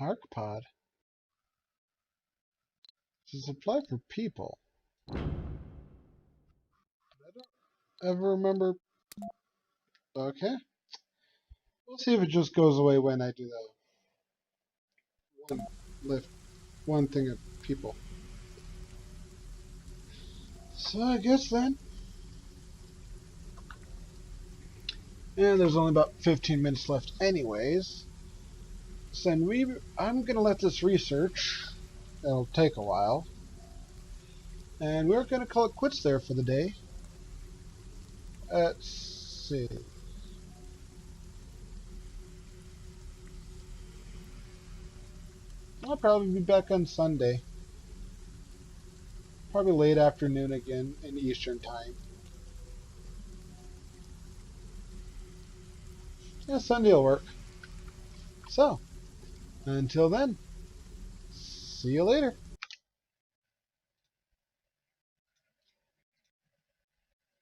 Arc pod. It's a supply for people. I don't ever remember. Okay. We'll see if it just goes away when I do the one thing of people. So I guess then. And there's only about 15 minutes left anyways. So I'm gonna let this research. It'll take a while. And we're gonna call it quits there for the day. Let's see. I'll probably be back on Sunday. Probably late afternoon again in Eastern time. Yeah, Sunday will work. So, until then, see you later.